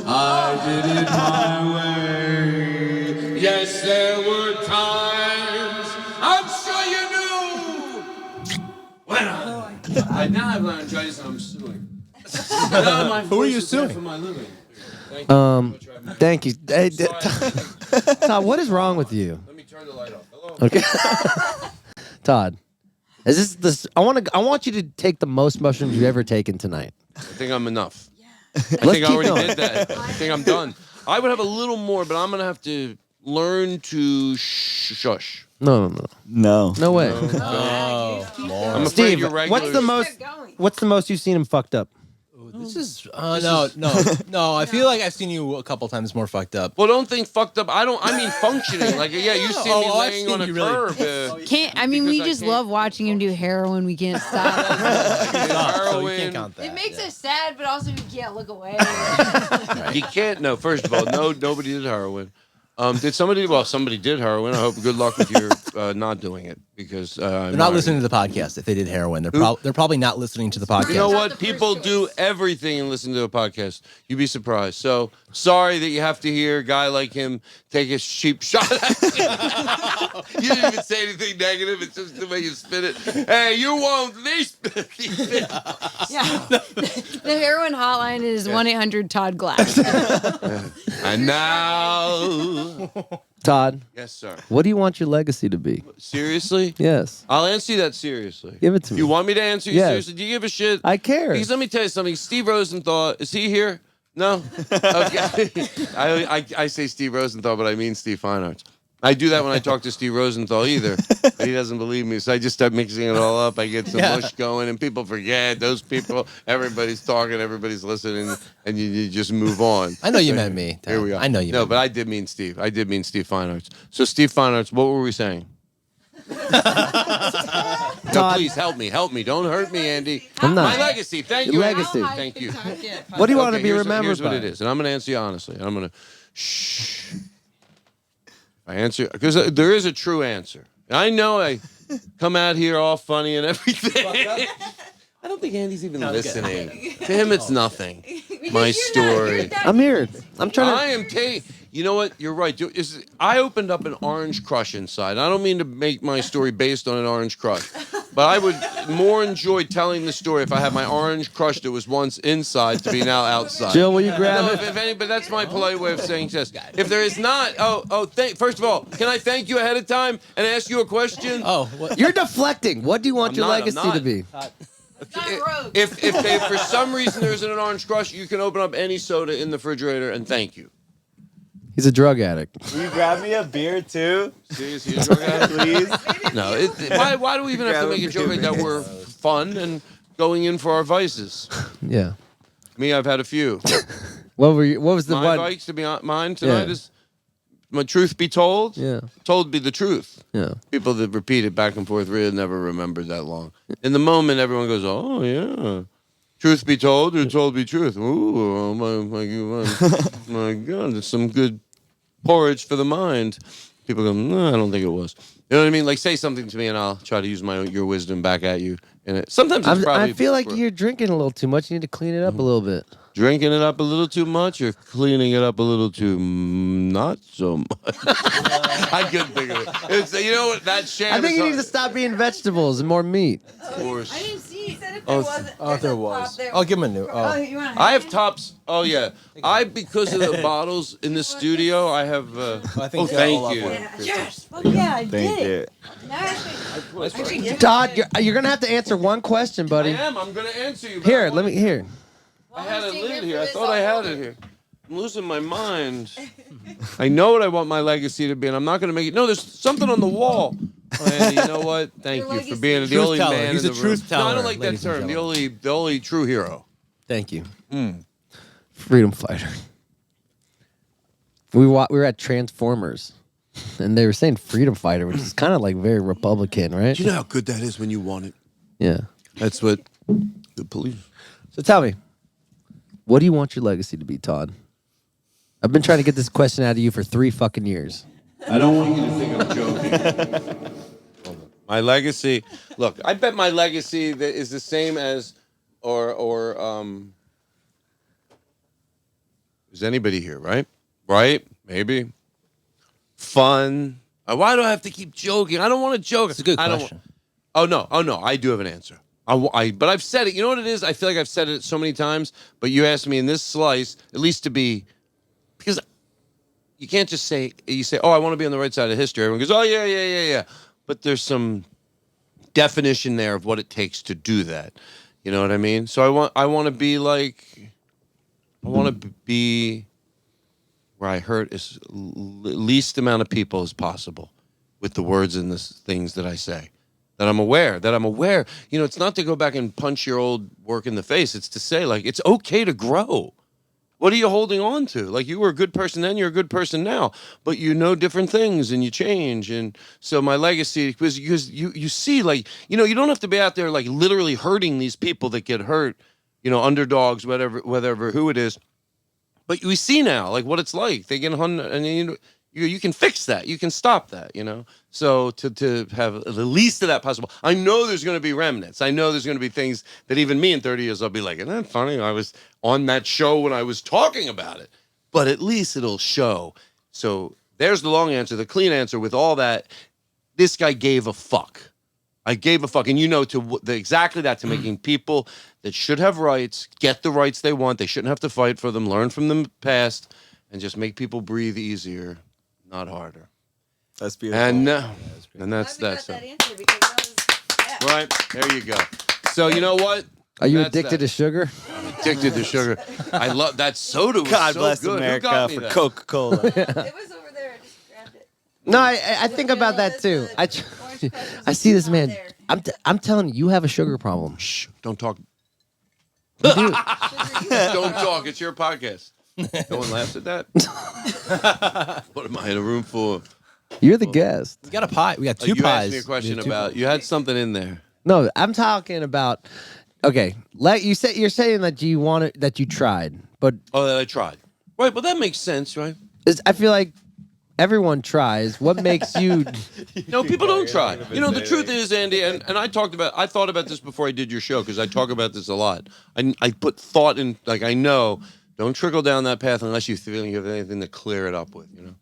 Speaker 6: I did it my way. Yes, there were times, I'm sure you knew. When now I've learned to and I'm suing. Now my
Speaker 10: Who are you
Speaker 6: voice is there
Speaker 10: suing?
Speaker 6: for my living.
Speaker 4: Thank you. Hey, Todd, what is wrong with you?
Speaker 6: Let me turn the light off. Hello?
Speaker 4: Okay. Todd, is this? I want you to take the most mushrooms you've ever taken tonight.
Speaker 3: I think I'm enough. I
Speaker 4: Let's
Speaker 3: think I
Speaker 4: keep
Speaker 3: already
Speaker 4: going.
Speaker 3: did that. I think I'm done. I would have a little more, but I'm going to have to learn to shush.
Speaker 4: No way.
Speaker 3: I'm afraid
Speaker 4: Steve,
Speaker 3: your regulars...
Speaker 4: what's the most you've seen him fucked up?
Speaker 10: This is no. I feel like I've seen you a couple times more fucked up.
Speaker 3: Well, don't think fucked up. I mean functioning. Like, yeah, you see me
Speaker 10: I've
Speaker 3: laying
Speaker 10: seen
Speaker 3: on a
Speaker 10: you really-
Speaker 3: curb.
Speaker 7: Can't. I mean, we just love watching him do heroin. We can't stop.
Speaker 10: So you
Speaker 3: Heroin.
Speaker 10: can't count that.
Speaker 7: It makes us sad, but also we can't look away.
Speaker 3: You can't. No, first of all, nobody did heroin. Did somebody? Well, somebody did heroin. I hope good luck with your not doing it because
Speaker 10: They're not listening to the podcast. If they did heroin, they're probably not listening to the podcast.
Speaker 3: You know what? People do everything and listen to a podcast. You'd be surprised. So sorry that you have to hear a guy like him take a cheap shot at you. You didn't even say anything negative. It's just the way you spin it. Hey, you won't.
Speaker 7: Yeah. The heroin hotline is 1-800 Glass.
Speaker 3: And now,
Speaker 4: Todd,
Speaker 3: yes, sir.
Speaker 4: what do you want your legacy to be?
Speaker 3: Seriously?
Speaker 4: Yes.
Speaker 3: I'll answer you that seriously.
Speaker 4: Give it to me.
Speaker 3: You want me to answer you
Speaker 4: Yes.
Speaker 3: seriously? Do you give a shit?
Speaker 4: I care.
Speaker 3: Because let me tell you something. Steve Rosenthal, is he here? No? Okay. I say Steve Rosenthal, but I mean Steve Fine Arts. I do that when I talk to Steve Rosenthal either. But he doesn't believe me, so I just start mixing it all up. I get some mush going, and people forget. Those people, everybody's talking, everybody's listening, and you just move on.
Speaker 10: I know you meant me.
Speaker 3: Here we are.
Speaker 10: I know you.
Speaker 3: No, but I did mean Steve. I did mean Steve Fine Arts. So Steve Fine Arts, what were we saying? No, please help me. Don't hurt me, Andy.
Speaker 4: I'm not.
Speaker 3: My legacy. Thank
Speaker 4: Your
Speaker 3: you.
Speaker 4: legacy.
Speaker 3: Andy. Thank you.
Speaker 4: What do you want to be
Speaker 3: here's
Speaker 4: remembered
Speaker 3: Here's what
Speaker 4: by?
Speaker 3: it is, and I'm going to answer you honestly. I'm going to shh. I answer because there is a true answer. I know come out here all funny and everything. I don't think Andy's even listening. To him, it's nothing. My story.
Speaker 4: I'm here. I'm trying to.
Speaker 3: I am You know what? You're right. I opened up an orange crush inside. I don't mean to make my story based on an orange crush, but I would more enjoy telling the story if I had my orange crush that was once inside to be now outside.
Speaker 4: Jill, will you grab it?
Speaker 3: If any, but that's my polite way of saying this. If there is not, first of all, can I thank you ahead of time and ask you a question?
Speaker 4: You're deflecting. What do you want your legacy to be?
Speaker 3: If for some reason there isn't an orange crush, you can open up any soda in the refrigerator and thank you.
Speaker 4: He's a drug addict.
Speaker 9: Will you grab me a beer too?
Speaker 3: Seriously, a drug addict,
Speaker 9: please?
Speaker 3: No. Why do we even have to make a joke like that? We're fun and going in for our vices.
Speaker 4: Yeah.
Speaker 3: Me, I've had a few.
Speaker 4: What was the
Speaker 3: my
Speaker 4: one?
Speaker 3: bikes to be mine tonight is my truth be told.
Speaker 4: Yeah.
Speaker 3: Told be the truth.
Speaker 4: Yeah.
Speaker 3: People that repeat it back and forth really never remembered that long. In the moment, everyone goes, "Oh yeah." Truth be told, or told be truth. Ooh, oh my God, there's some good porridge for the mind. People go, no, I don't think it was. You know what I mean? Like, say something to me, and I'll try to use your wisdom back at you. And sometimes it's probably.
Speaker 4: I feel like you're drinking a little too much. You need to clean it up a little bit.
Speaker 3: Drinking it up a little too much, or cleaning it up a little too not so much. I couldn't think of it. You know what? That sham.
Speaker 4: I think you need to stop eating vegetables and more meat.
Speaker 3: Of course.
Speaker 7: I didn't see. He said if
Speaker 10: Oh,
Speaker 7: there wasn't.
Speaker 10: oh, there was. I'll give him a new.
Speaker 7: Oh, you want
Speaker 3: I have tops. Oh yeah, because of the bottles in the studio, I have.
Speaker 10: I think
Speaker 3: thank you.
Speaker 7: Yes. Oh yeah, I
Speaker 9: Thank
Speaker 7: did
Speaker 9: you.
Speaker 7: it. Now I actually
Speaker 4: Todd, you're gonna have to answer one question,
Speaker 3: I
Speaker 4: buddy.
Speaker 3: am. I'm gonna answer you.
Speaker 4: Here, let me here.
Speaker 3: I had a lid here. I thought I had it here. I'm losing my mind. I know what I want my legacy to be, and I'm not going to make it. No, there's something on the wall. Oh, Andy, you know what? Thank you for being the
Speaker 10: Truth
Speaker 3: only
Speaker 10: teller.
Speaker 3: man
Speaker 10: He's
Speaker 3: in
Speaker 10: a
Speaker 3: the
Speaker 10: truth
Speaker 3: room.
Speaker 10: teller,
Speaker 3: No, I don't like that
Speaker 10: ladies and
Speaker 3: term.
Speaker 10: gentlemen.
Speaker 3: The only true hero.
Speaker 4: Thank you. Freedom fighter. We were at Transformers, and they were saying freedom fighter, which is kind of like very Republican, right?
Speaker 3: Do you know how good that is when you want it?
Speaker 4: Yeah.
Speaker 3: That's what the police.
Speaker 4: So tell me, what do you want your legacy to be, Todd? I've been trying to get this question out of you for 3 fucking years.
Speaker 3: I don't want you to think I'm joking. My legacy. Look, I bet my legacy is the same as, is anybody here, right? Right? Maybe. Fun. Why do I have to keep joking? I don't want to joke.
Speaker 10: It's a good question.
Speaker 3: Oh no. I do have an answer. But I've said it. You know what it is? I feel like I've said it so many times. But you asked me in this slice, at least to be, because you can't just say, oh, I want to be on the right side of history. Everyone goes, oh, yeah. But there's some definition there of what it takes to do that. You know what I mean? So I want to be like, I want to be where I hurt as least amount of people as possible with the words and the things that I say. That I'm aware. You know, it's not to go back and punch your old work in the face. It's to say, like, it's okay to grow. What are you holding on to? Like, you were a good person then, you're a good person now. But you know different things and you change. And so my legacy, because you see, like, you know, you don't have to be out there, like, literally hurting these people that get hurt, you know, underdogs, whatever, who it is. But we see now, like, what it's like. They get hung, and you can fix that. You can stop that, you know? So to have the least of that possible. I know there's going to be remnants. I know there's going to be things that even me in 30 years, I'll be like, isn't that funny? I was on that show when I was talking about it. But at least it'll show. So there's the long answer. The clean answer with all that, this guy gave a fuck. I gave a fuck. And you know, exactly that, to making people that should have rights, get the rights they want. They shouldn't have to fight for them, learn from the past, and just make people breathe easier. Not harder.
Speaker 9: That's beautiful.
Speaker 3: And that's that.
Speaker 7: answer because that was,
Speaker 3: Right there, you go. So you know what?
Speaker 4: Are you
Speaker 3: That's
Speaker 4: addicted to sugar?
Speaker 3: I'm addicted to sugar. I love that soda. Was
Speaker 9: God
Speaker 3: so
Speaker 9: bless
Speaker 3: good. Who
Speaker 9: America
Speaker 3: got me
Speaker 9: for
Speaker 3: that?
Speaker 9: Coca-Cola.
Speaker 7: It was over there. I just grabbed it.
Speaker 4: No, I think about that too. I see this man. I'm telling you, you have a sugar problem.
Speaker 3: Shh! Don't talk.
Speaker 4: You do.
Speaker 3: Don't talk. It's your podcast. No one laughs at that. What am I in a room for?
Speaker 4: You're the guest.
Speaker 10: We got a pie. We got two
Speaker 3: You
Speaker 10: pies.
Speaker 3: asked me a question
Speaker 10: We have two
Speaker 3: about.
Speaker 10: pies.
Speaker 3: You had something in there.
Speaker 4: No, I'm talking about. Okay, you're saying that you wanted, that you tried, but
Speaker 3: Oh, that I tried. Right, but that makes sense, right?
Speaker 4: I feel like everyone tries. What makes you?
Speaker 3: No, people don't try. You know, the truth is, Andy, and I thought about this before I did your show because I talk about this a lot. I put thought in, like, I know, don't trickle down that path unless you feel you have anything to clear it up with, you know.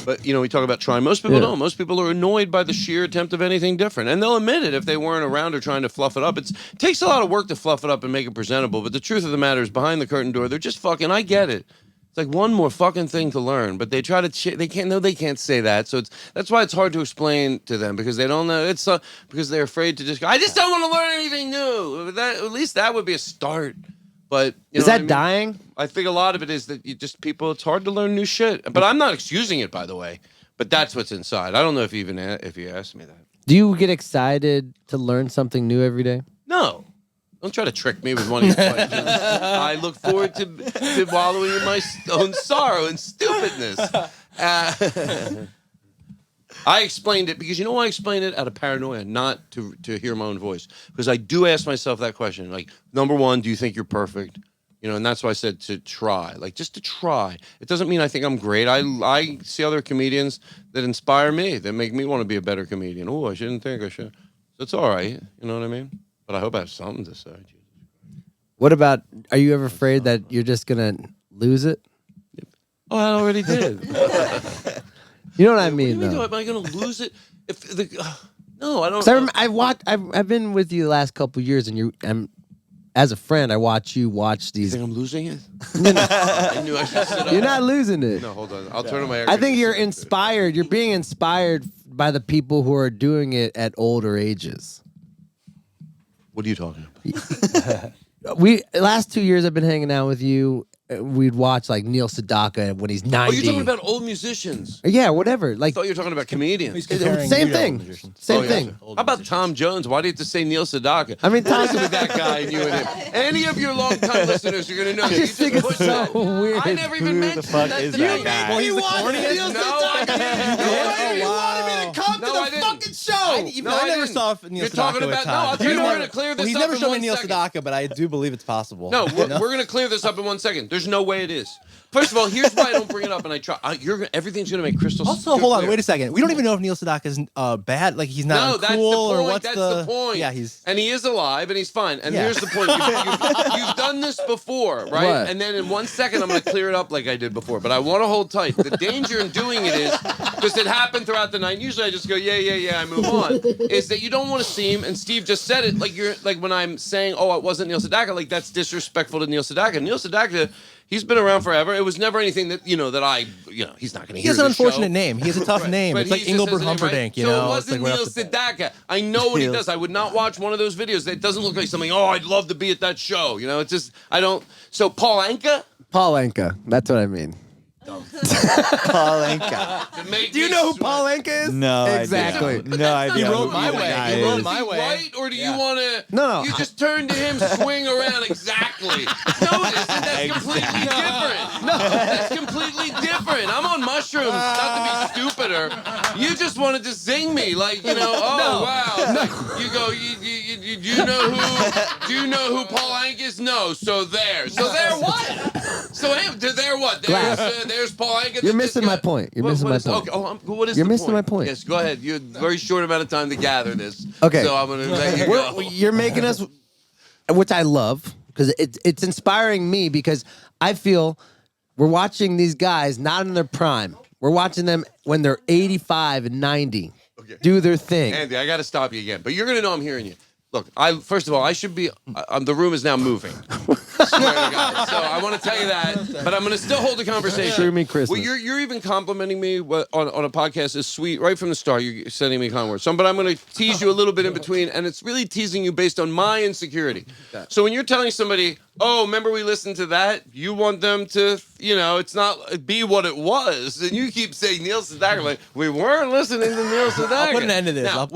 Speaker 3: But, you know, we talk about trying. Most people don't. Most people are annoyed by the sheer attempt of anything different. And they'll admit it if they weren't around or trying to fluff it up. It takes a lot of work to fluff it up and make it presentable. But the truth of the matter is, behind the curtain door, they're just fucking, I get it. It's like one more fucking thing to learn. But they try to, they can't say that. So that's why it's hard to explain to them because they don't know. It's because they're afraid to just go, I just don't want to learn anything new. At least that would be a start. But
Speaker 4: is that dying?
Speaker 3: I think a lot of it is that it's hard to learn new shit. But I'm not excusing it, by the way. But that's what's inside. I don't know if you asked me that.
Speaker 4: Do you get excited to learn something new every day?
Speaker 3: No. Don't try to trick me with one of your questions. I look forward to wallowing in my own sorrow and stupidness. I explained it because you know why I explained it? Out of paranoia, not to hear my own voice. Because I do ask myself that question. Like, number one, do you think you're perfect? You know, and that's why I said to try. Like, just to try. It doesn't mean I think I'm great. I see other comedians that inspire me, that make me want to be a better comedian. Oh, I shouldn't think I should. So it's all right. You know what I mean? But I hope I have something to say.
Speaker 4: What about, are you ever afraid that you're just going to lose it?
Speaker 3: Oh, I already did.
Speaker 4: You know what I mean, though?
Speaker 3: Am I going to lose it? No, I don't.
Speaker 4: I've been with you the last couple of years, and as a friend, I watch you watch these.
Speaker 3: You think I'm losing it? I knew I should sit up.
Speaker 4: You're not losing it.
Speaker 3: No, hold on. I'll turn on my air.
Speaker 4: I think you're inspired. You're being inspired by the people who are doing it at older ages.
Speaker 3: What are you talking about?
Speaker 4: Last 2 years I've been hanging out with you. We'd watch like Neil Sedaka when he's 90.
Speaker 3: Oh, you're talking about old musicians.
Speaker 4: Yeah, whatever.
Speaker 3: I
Speaker 4: Like,
Speaker 3: thought you were talking about comedians.
Speaker 4: same thing. Same thing.
Speaker 3: How about Tom Jones? Why do you have to say Neil Sedaka?
Speaker 4: I mean, Tom-
Speaker 3: Listen to that guy and you and him. Any of your longtime listeners are going to know.
Speaker 4: I just think it's
Speaker 3: push
Speaker 4: so
Speaker 3: that.
Speaker 4: weird.
Speaker 3: I never even mentioned that.
Speaker 9: is
Speaker 3: to you.
Speaker 9: that guy?
Speaker 10: Well, he's the corniest.
Speaker 8: You wanted me to come to
Speaker 3: No, I
Speaker 8: the
Speaker 3: didn't.
Speaker 8: fucking show.
Speaker 10: I never saw Neil
Speaker 3: You're
Speaker 10: Sedaka
Speaker 3: talking
Speaker 10: with
Speaker 3: about. No,
Speaker 10: Todd.
Speaker 3: I'll tell you, we're going to clear this
Speaker 10: He's
Speaker 3: up
Speaker 10: never
Speaker 3: in
Speaker 10: shown me
Speaker 3: 1
Speaker 10: Neil
Speaker 3: second.
Speaker 10: Sedaka, but I do believe it's possible.
Speaker 3: No, we're going to clear this up in 1 second. There's no way it is. First of all, here's why I don't bring it up, and I try. Everything's going to make crystal.
Speaker 10: Also, hold on, wait a second. We don't even know if Neil Sedaka is bad. Like he's not
Speaker 3: No, that's
Speaker 10: cool
Speaker 3: the point.
Speaker 10: or what's
Speaker 3: That's the point.
Speaker 10: Yeah,
Speaker 3: and he is alive and he's fine. And
Speaker 10: Yeah.
Speaker 3: here's the point: you've done this before, right?
Speaker 4: What?
Speaker 3: And then in 1 second, I'm going to clear it up like I did before. But I want to hold tight. The danger in doing it is because it happened throughout the night. Usually, I just go, yeah, I move on. Is that you don't want to seem, and Steve just said it, like you're like when I'm saying, oh, it wasn't Neil Sedaka, like that's disrespectful to Neil Sedaka. Neil Sedaka. He's been around forever. It was never anything that, he's not going to hear
Speaker 10: He has an unfortunate name. He has a tough name.
Speaker 3: But
Speaker 10: It's like
Speaker 3: he just
Speaker 10: Engelbert
Speaker 3: has a name, right?
Speaker 10: Humperdinck, you
Speaker 3: so
Speaker 10: know?
Speaker 3: it wasn't Neil Sedaka. I know what he does. I would not watch one of those videos. That doesn't look like something, I'd love to be at that show. You know, it's just, I don't. So Paul Anka?
Speaker 4: Paul Anka. That's what I mean.
Speaker 9: Paul Anka.
Speaker 3: Do
Speaker 4: you know who Paul Anka is?
Speaker 9: No,
Speaker 4: Exactly.
Speaker 9: idea. No idea.
Speaker 10: He wrote
Speaker 9: who
Speaker 10: My
Speaker 9: either
Speaker 10: Way.
Speaker 9: guy
Speaker 10: He wrote
Speaker 9: is.
Speaker 10: My Way.
Speaker 3: Right? Or do you want to?
Speaker 4: No.
Speaker 3: You just turn to him, swing around exactly. No, it isn't. That's completely different. No, that's completely different. I'm on mushrooms, not to be stupider. You just wanted to zing me, like, wow. No. You go, do you know who Paul Anka is? No. So there what? So there what? There's Paul Anka.
Speaker 4: You're missing my point. You're missing my point.
Speaker 3: Okay. What is
Speaker 4: You're
Speaker 3: the
Speaker 4: missing
Speaker 3: point?
Speaker 4: my point.
Speaker 3: Yes, go ahead. You had a very short amount of time to gather this.
Speaker 4: Okay.
Speaker 3: So I'm going to let you go.
Speaker 4: You're making us, which I love, because it's inspiring me because I feel we're watching these guys not in their prime. We're watching them when they're 85 and 90 do their thing.
Speaker 3: Andy, I got to stop you again, but you're going to know I'm hearing you. Look, first of all, I should be. The room is now moving. Swear to God. So I want to tell you that, but I'm going to still hold the conversation.
Speaker 4: Shroomy Christmas.
Speaker 3: Well, you're even complimenting me on a podcast is sweet right from the start. You're sending me kind words. But I'm going to tease you a little bit in between, and it's really teasing you based on my insecurity. So when you're telling somebody, oh, remember we listened to that, you want them to, it's not be what it was, and you keep saying Neil Sedaka, like we weren't listening to Neil Sedaka.
Speaker 10: I'll put an end to this.
Speaker 3: Now,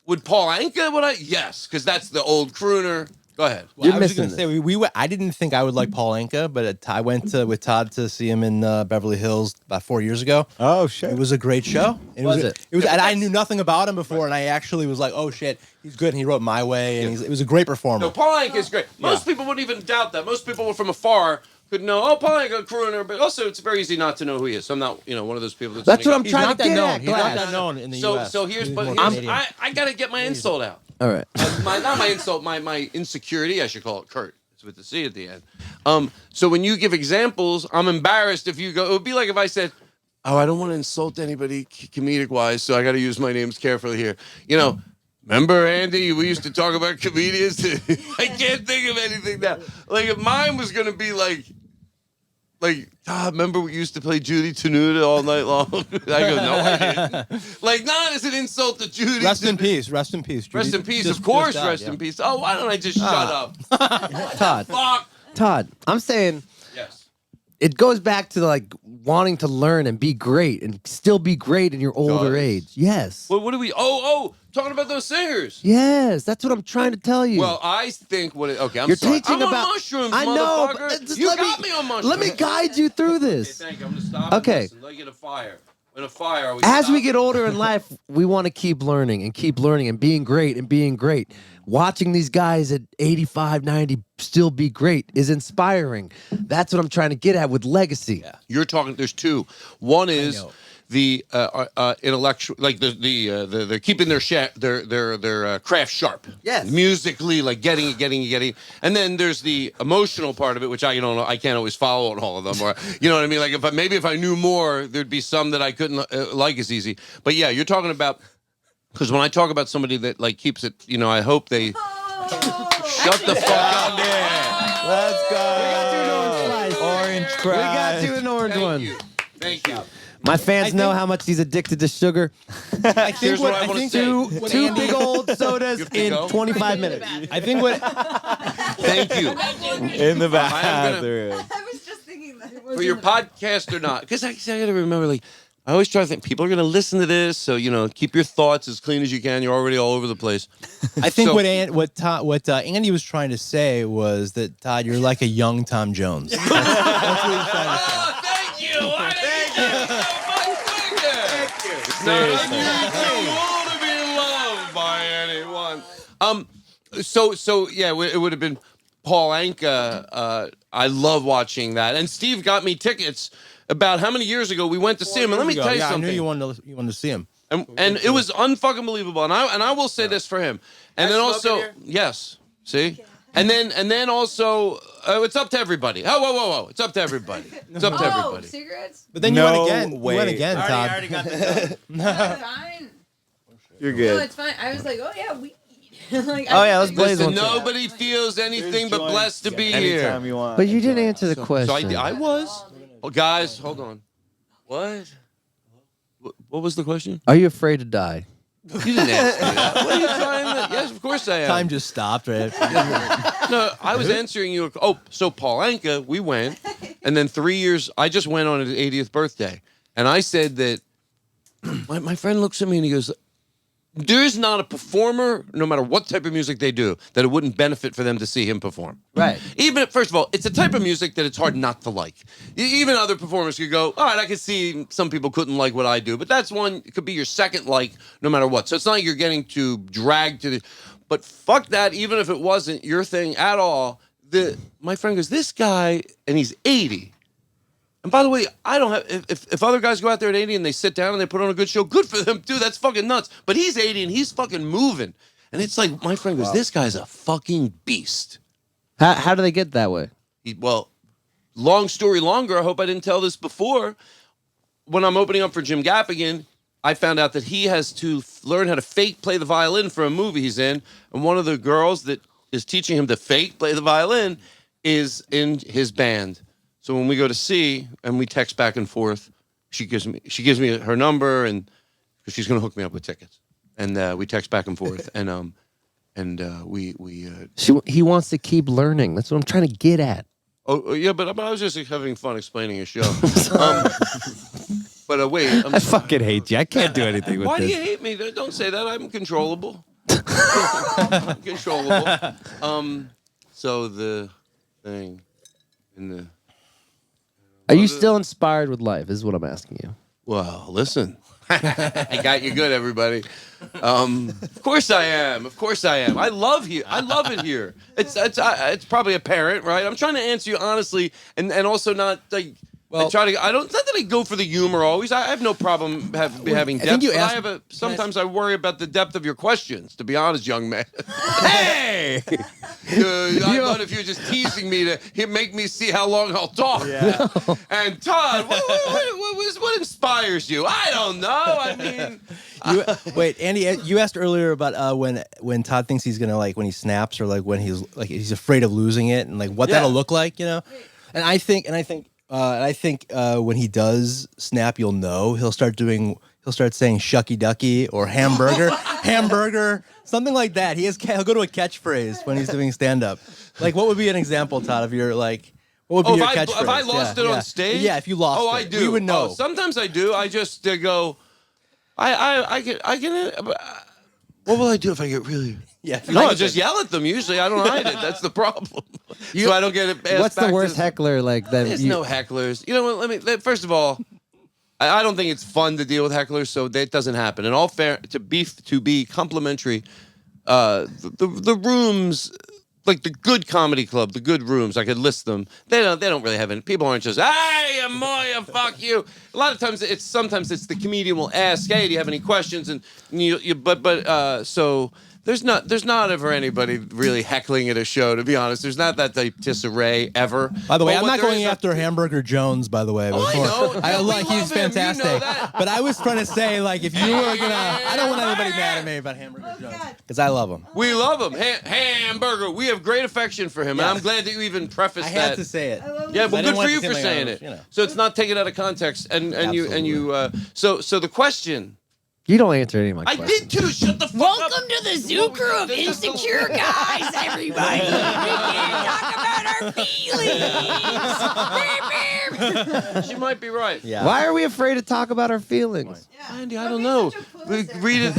Speaker 3: would Paul Anka? Yes, because that's the old crooner. Go ahead.
Speaker 10: Well, I was going to say I didn't think I would like Paul Anka, but I went with Todd to see him in Beverly Hills about 4 years ago.
Speaker 9: Oh shit!
Speaker 10: It was a great show. It was. And I knew nothing about him before, and I actually was like, oh shit, he's good. And he wrote My Way, and it was a great performer.
Speaker 3: No, Paul Anka is great. Most people wouldn't even doubt that. Most people from afar could know. Oh, Paul Anka, crooner, but also it's very easy not to know who he is. So I'm not, one of those people that's.
Speaker 4: That's what I'm
Speaker 10: He's
Speaker 4: trying
Speaker 10: not
Speaker 4: to
Speaker 10: that
Speaker 4: get
Speaker 10: known.
Speaker 4: at.
Speaker 10: He's not
Speaker 4: Glass.
Speaker 10: that known in the
Speaker 3: So
Speaker 10: U.S.
Speaker 3: so here's
Speaker 10: He's
Speaker 3: but
Speaker 10: more
Speaker 3: here's,
Speaker 10: Canadian.
Speaker 3: I gotta get my insult out.
Speaker 4: All right.
Speaker 3: Not my insult, my insecurity. I should call it Kurt. It's with the C at the end. So when you give examples, I'm embarrassed if you go. It would be like if I said, "Oh, I don't want to insult anybody comedic wise, so I got to use my names carefully here." Remember Andy? We used to talk about comedians. I can't think of anything now. Like if mine was gonna be like, remember we used to play Judy Tenuta all night long? I go, no, I didn't. Like, not as an insult to Judy.
Speaker 10: Rest in peace. Rest in peace. Judy.
Speaker 3: Rest in peace,
Speaker 10: Just-
Speaker 3: of course.
Speaker 10: just died,
Speaker 3: Rest
Speaker 10: yeah.
Speaker 3: in peace. Oh, why don't I just shut up?
Speaker 4: Todd.
Speaker 3: Fuck.
Speaker 4: Todd, I'm saying
Speaker 3: Yes.
Speaker 4: it goes back to like wanting to learn and be great and still be great in your older
Speaker 3: Does.
Speaker 4: age. Yes.
Speaker 3: What do we? Talking about those singers.
Speaker 4: Yes, that's what I'm trying to tell you.
Speaker 3: Well, I think okay. I'm
Speaker 4: You're
Speaker 3: sorry.
Speaker 4: teaching
Speaker 3: I'm
Speaker 4: about
Speaker 3: on mushrooms,
Speaker 4: I know,
Speaker 3: motherfucker.
Speaker 4: but just
Speaker 3: You
Speaker 4: let
Speaker 3: got me on mushrooms.
Speaker 4: Let me guide you through
Speaker 3: Okay,
Speaker 4: this.
Speaker 3: thank you. I'm gonna stop.
Speaker 4: Okay.
Speaker 3: And listen. Let me get a fire. When a fire.
Speaker 4: As we get older in life, we want to keep learning and being great and being great. Watching these guys at 85, 90 still be great is inspiring. That's what I'm trying to get at with legacy.
Speaker 10: Yeah.
Speaker 3: You're talking. There's two. One is the intellectual, like they're keeping their craft sharp.
Speaker 4: Yes.
Speaker 3: Musically, like getting it. And then there's the emotional part of it, which I can't always follow on all of them. Or you know what I mean? Like if I knew more, there'd be some that I couldn't like as easy. But yeah, you're talking about. Because when I talk about somebody that like keeps it, I hope they shut the fuck up.
Speaker 9: Yeah. Let's go. Orange
Speaker 4: We
Speaker 9: cry.
Speaker 4: got you an orange one.
Speaker 3: Thank you.
Speaker 4: My fans know how much he's addicted to sugar.
Speaker 10: I think
Speaker 3: Here's what I
Speaker 10: I
Speaker 3: wanna
Speaker 10: think
Speaker 3: say.
Speaker 4: Two big old sodas
Speaker 3: You have to
Speaker 4: in
Speaker 3: go?
Speaker 4: 25 minutes.
Speaker 10: I think what
Speaker 3: Thank you.
Speaker 9: In the
Speaker 3: I am
Speaker 9: bathroom.
Speaker 11: I was just thinking that.
Speaker 3: For your podcast or not. Because I got to remember, like, I always try to think people are going to listen to this. So, keep your thoughts as clean as you can. You're already all over the place.
Speaker 10: I think
Speaker 3: So-
Speaker 10: what Andy was trying to say was that Todd, you're like a young Tom Jones. That's what he's trying to say.
Speaker 3: Oh, thank you. Thank you so much. Thank you. It's not unusual to be loved by anyone. So yeah, it would have been Paul Anka. I love watching that. And Steve got me tickets about how many years ago we went to see him. And let me tell you
Speaker 10: I
Speaker 3: something.
Speaker 10: knew you wanted to see him.
Speaker 3: And it was unfucking believable. And I will say this for him. And then also, yes, see? And then also, it's up to everybody. Oh, whoa. It's up to everybody. It's up to everybody.
Speaker 11: Cigarettes?
Speaker 10: But then you
Speaker 9: No
Speaker 10: went again. You went
Speaker 9: way.
Speaker 10: again, Todd.
Speaker 8: already got this done.
Speaker 11: Fine.
Speaker 9: You're
Speaker 11: No,
Speaker 9: good.
Speaker 11: it's fine. I was like, oh yeah, weed. Like,
Speaker 4: Oh, yeah, let's blaze
Speaker 3: Listen,
Speaker 4: one.
Speaker 3: nobody feels anything but blessed to be
Speaker 9: Anytime
Speaker 3: here.
Speaker 9: you want.
Speaker 4: But you didn't answer the question.
Speaker 3: So I was. Oh, guys, hold on. What? What was the question?
Speaker 4: Are you afraid to die?
Speaker 3: You didn't ask me that. What are you trying to? Yes, of course I am.
Speaker 10: Time just stopped, right?
Speaker 3: No, I was answering you. Oh, so Paul Anka, we went, and then 3 years. I just went on his 80th birthday, and I said that. My friend looks at me and he goes, "There is not a performer, no matter what type of music they do, that it wouldn't benefit for them to see him perform."
Speaker 4: Right.
Speaker 3: Even first of all, it's a type of music that it's hard not to like. Even other performers could go, "All right, I could see some people couldn't like what I do," but that's one. It could be your second like, no matter what. So it's not like you're getting to drag to the. But fuck that. Even if it wasn't your thing at all, my friend goes, "This guy," and he's 80. And by the way, I don't have. If other guys go out there at 80 and they sit down and they put on a good show, good for them too. That's fucking nuts. But he's 80 and he's fucking moving. And it's like my friend goes, "This guy's a fucking beast."
Speaker 4: How do they get that way?
Speaker 3: Well, long story longer. I hope I didn't tell this before. When I'm opening up for Jim Gaffigan, I found out that he has to learn how to fake play the violin for a movie he's in, and one of the girls that is teaching him to fake play the violin is in his band. So when we go to see and we text back and forth, she gives me her number, and because she's going to hook me up with tickets, and we text back and forth, and
Speaker 4: He wants to keep learning. That's what I'm trying to get at.
Speaker 3: Oh yeah, but I was just having fun explaining a show. But wait,
Speaker 4: I fucking hate you. I can't do anything with
Speaker 3: why do
Speaker 4: this.
Speaker 3: you hate me? Don't say that. I'm controllable. I'm controllable. So the thing in the.
Speaker 4: Are you still inspired with life? Is what I'm asking you.
Speaker 3: Well, listen. I got you good, everybody. Of course I am. Of course I am. I love it here. It's probably apparent, right? I'm trying to answer you honestly, and also not like. Well, I don't. Not that I go for the humor always. I have no problem having depth. Sometimes I worry about the depth of your questions. To be honest, young man. Hey, I thought if you're just teasing me to make me see how long I'll talk. Yeah. And Todd, what inspires you? I don't know. I mean.
Speaker 10: Wait, Andy, you asked earlier about when Todd thinks he's gonna when he snaps or when he's afraid of losing it and what that'll look like, And I think when he does snap, you'll know. He'll start saying shucky ducky or hamburger, something like that. He'll go to a catchphrase when he's doing stand up. What would be an example, Todd, of your what would be your catchphrase?
Speaker 3: If I lost it on stage?
Speaker 10: Yeah, if you lost it.
Speaker 3: I do.
Speaker 10: We would know.
Speaker 3: Sometimes I do. I just go, I can, what will I do if I get really...
Speaker 10: Yeah,
Speaker 3: I just yell at them. Usually, I don't hide it. That's the problem. So I don't get it.
Speaker 4: What's the worst heckler that?
Speaker 3: There's no hecklers. You know what? First of all, I don't think it's fun to deal with hecklers, so that doesn't happen. And all fair to be complimentary, the rooms. Like the good comedy club, the good rooms, I could list them. They don't really have any. People aren't just, hey, Amoya, fuck you. A lot of times it's the comedian will ask, hey, do you have any questions? And so there's not ever anybody really heckling at a show. To be honest, there's not that type disarray ever.
Speaker 10: By the way, I'm not going after Hamburger Jones. By the way,
Speaker 3: I know.
Speaker 10: He's fantastic. You know but I was trying to say, if you were gonna, I don't want anybody mad at me about Hamburger Jones because I love him.
Speaker 3: We love him, Hamburger. We have great affection for him, and I'm glad that you even prefaced that.
Speaker 10: I had to say it.
Speaker 3: Yeah, well, good for you for saying it. So it's not taken out of context, and you. So the question.
Speaker 4: You don't answer any of my questions.
Speaker 3: I did too. Shut the fuck
Speaker 7: Welcome
Speaker 3: up.
Speaker 7: Welcome to the zoo crew of insecure guys, everybody. We can't talk about our feelings.
Speaker 3: She might be right.
Speaker 4: Yeah. Why are we afraid to talk about our feelings?
Speaker 3: Yeah. Andy, I don't know. Read it.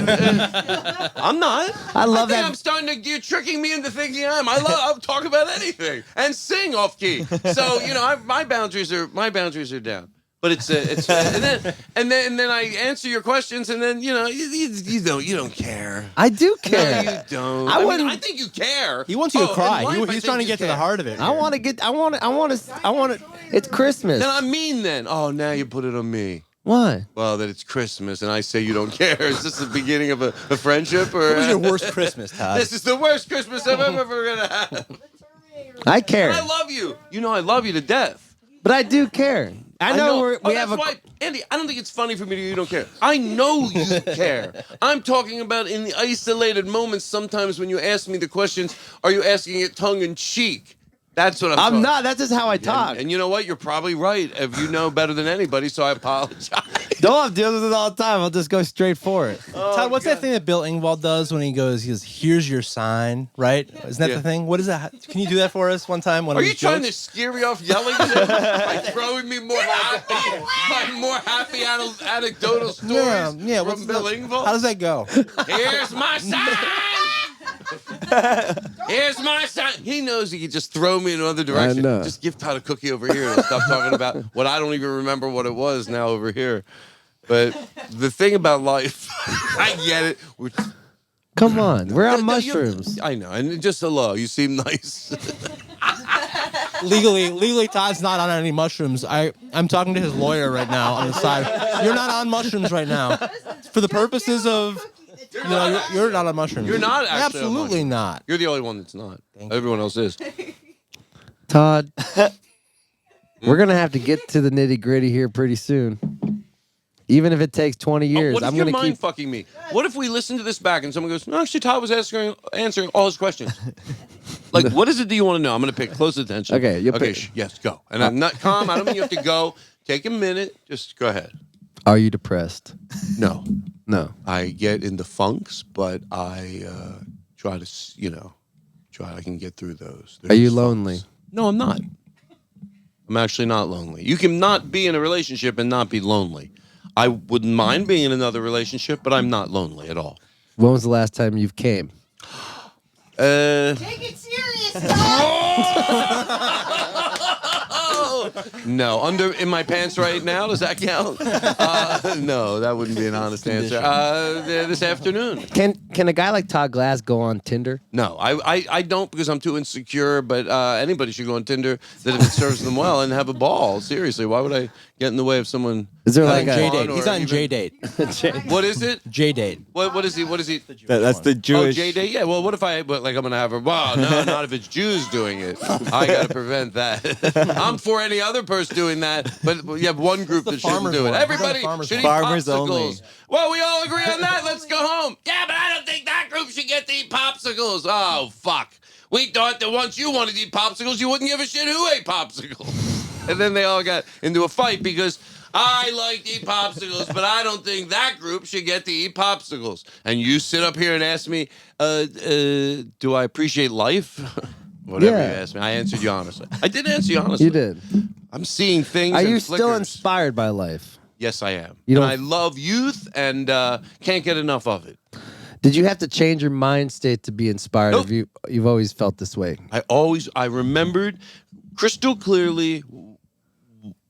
Speaker 3: I'm not.
Speaker 4: I love that.
Speaker 3: I'm starting to. You're tricking me into thinking I'll talk about anything and sing off key. So my boundaries are down. But it's and then I answer your questions and then you don't care.
Speaker 4: I do care.
Speaker 3: No, you don't. I think you care.
Speaker 10: He wants you to cry. He's trying to get to the heart of it.
Speaker 4: I want to. It's Christmas.
Speaker 3: Then I'm mean. Then now you put it on me.
Speaker 4: Why?
Speaker 3: Well, that it's Christmas and I say you don't care. Is this the beginning of a friendship or?
Speaker 10: What was your worst Christmas, Todd?
Speaker 3: This is the worst Christmas I'm ever gonna have.
Speaker 4: I care.
Speaker 3: And I love you. I love you to death.
Speaker 4: But I do care. I know. We have
Speaker 3: why, Andy, I don't think it's funny for me you don't care. I know you care. I'm talking about in the isolated moments sometimes when you ask me the questions, are you asking it tongue-in-cheek? That's what I'm talking.
Speaker 4: Not. That's just how I talk.
Speaker 3: And you know what? You're probably right. If you know better than anybody, so I apologize.
Speaker 4: Don't have to deal with it all the time. I'll just go straight for it.
Speaker 10: Todd, what's that thing that Bill Engvall does when he goes, here's your sign, right? Isn't that the thing? What is that? Can you do that for us one time?
Speaker 3: Are you trying to scare me off yelling at him? By throwing me more happy anecdotal stories from Bill Engvall?
Speaker 10: How does that go?
Speaker 3: Here's my sign! Here's my sign. He knows he can just throw me in another direction. Just give Todd a cookie over here and stop talking about what I don't even remember what it was now over here. But the thing about life, I get it.
Speaker 4: Come on, we're on mushrooms.
Speaker 3: I know, and just hello. You seem nice.
Speaker 10: Legally, Todd's not on any mushrooms. I'm talking to his lawyer right now on the side. You're not on mushrooms right now. For the purposes of. You're not on mushrooms.
Speaker 3: You're not actually
Speaker 10: absolutely not.
Speaker 3: You're the only one that's not. Everyone else is.
Speaker 4: Todd, we're gonna have to get to the nitty gritty here pretty soon. Even if it takes 20 years,
Speaker 3: what if
Speaker 4: I'm
Speaker 3: you're
Speaker 4: gonna
Speaker 3: mind fucking me? What if we listen to this back and someone goes, "No, actually, Todd was answering all his questions." What is it do you want to know? I'm gonna pay close attention.
Speaker 4: Okay,
Speaker 3: yes, go. And I'm not calm. I don't mean you have to go. Take a minute. Just go ahead.
Speaker 4: Are you depressed?
Speaker 3: No.
Speaker 4: I
Speaker 3: get into funks, but I try to, I can get through those.
Speaker 4: Are you lonely?
Speaker 3: No, I'm not. I'm actually not lonely. You can not be in a relationship and not be lonely. I wouldn't mind being in another relationship, but I'm not lonely at all.
Speaker 4: When was the last time you came?
Speaker 7: Take it serious,
Speaker 3: No. In my pants right now, does that count? No, that wouldn't be an honest answer. This afternoon.
Speaker 4: Can a guy like Todd Glass go on Tinder?
Speaker 3: No, I don't because I'm too insecure, but anybody should go on Tinder that if it serves them well and have a ball. Seriously, why would I get in the way of someone?
Speaker 4: Is there like a
Speaker 10: J-Date. He's on J-Date.
Speaker 3: What is it?
Speaker 10: J-Date.
Speaker 3: What is he?
Speaker 9: That's the Jewish.
Speaker 3: Oh, J-Date? Yeah, well, what if I'm going to have her? Well, no, not if it's Jews doing it. I got to prevent that. I'm for any other person doing that, but you have one group that shouldn't do it.
Speaker 10: one?
Speaker 3: Everybody should eat
Speaker 9: Farmers
Speaker 3: popsicles.
Speaker 9: only.
Speaker 3: Well, we all agree on that. Let's go home. Yeah, but I don't think that group should get to eat popsicles. Oh, fuck. We thought that once you wanted to eat popsicles, you wouldn't give a shit who ate popsicles. And then they all got into a fight because I like to eat popsicles, but I don't think that group should get to eat popsicles. And you sit up here and ask me, do I appreciate life? Whatever you asked me. I answered you honestly. I did answer you honestly.
Speaker 4: You did.
Speaker 3: I'm seeing things.
Speaker 4: Are
Speaker 3: and
Speaker 4: you
Speaker 3: flickers.
Speaker 4: still inspired by life?
Speaker 3: Yes, I am.
Speaker 4: You
Speaker 3: And
Speaker 4: don't-
Speaker 3: I love youth and can't get enough of it.
Speaker 4: Did you have to change your mind state to be inspired?
Speaker 3: Nope.
Speaker 4: Or you've always felt this way?
Speaker 3: I remembered crystal clearly.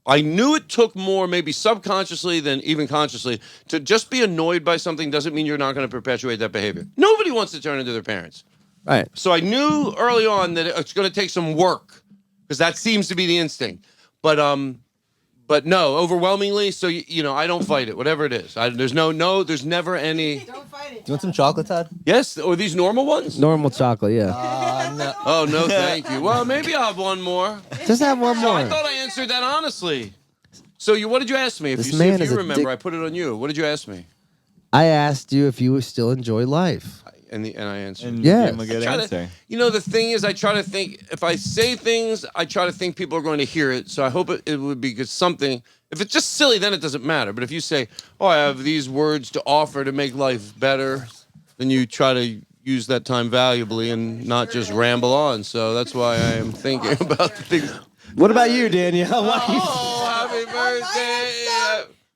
Speaker 3: I knew it took more, maybe subconsciously than even consciously, to just be annoyed by something doesn't mean you're not going to perpetuate that behavior. Nobody wants to turn into their parents.
Speaker 4: Right.
Speaker 3: So I knew early on that it's going to take some work because that seems to be the instinct. But no, overwhelmingly. So I don't fight it, whatever it is. There's never any.
Speaker 11: Don't fight it.
Speaker 10: Do you want some chocolate, Todd?
Speaker 3: Yes, or these normal ones?
Speaker 4: Normal chocolate, yeah.
Speaker 10: No.
Speaker 3: Oh no, thank you. Well, maybe I'll have one more.
Speaker 4: Just have one
Speaker 3: So I
Speaker 4: more.
Speaker 3: thought I answered that honestly. So what did you ask me? If
Speaker 4: This
Speaker 3: you
Speaker 4: man
Speaker 3: if
Speaker 4: is
Speaker 3: you
Speaker 4: a
Speaker 3: remember,
Speaker 4: dick.
Speaker 3: I put it on you. What did you ask me?
Speaker 4: I asked you if you still enjoy life.
Speaker 3: And I answered.
Speaker 9: And
Speaker 4: Yes.
Speaker 9: you gave him a good
Speaker 3: Try to-
Speaker 9: answer.
Speaker 3: the thing is, I try to think, if I say things, I try to think people are going to hear it. So I hope it would be good something. If it's just silly, then it doesn't matter. But if you say, oh, I have these words to offer to make life better, then you try to use that time valuably and not just ramble on. So that's why I am thinking about the things.
Speaker 4: What about you, Danielle? Why you-
Speaker 3: Oh, happy birthday.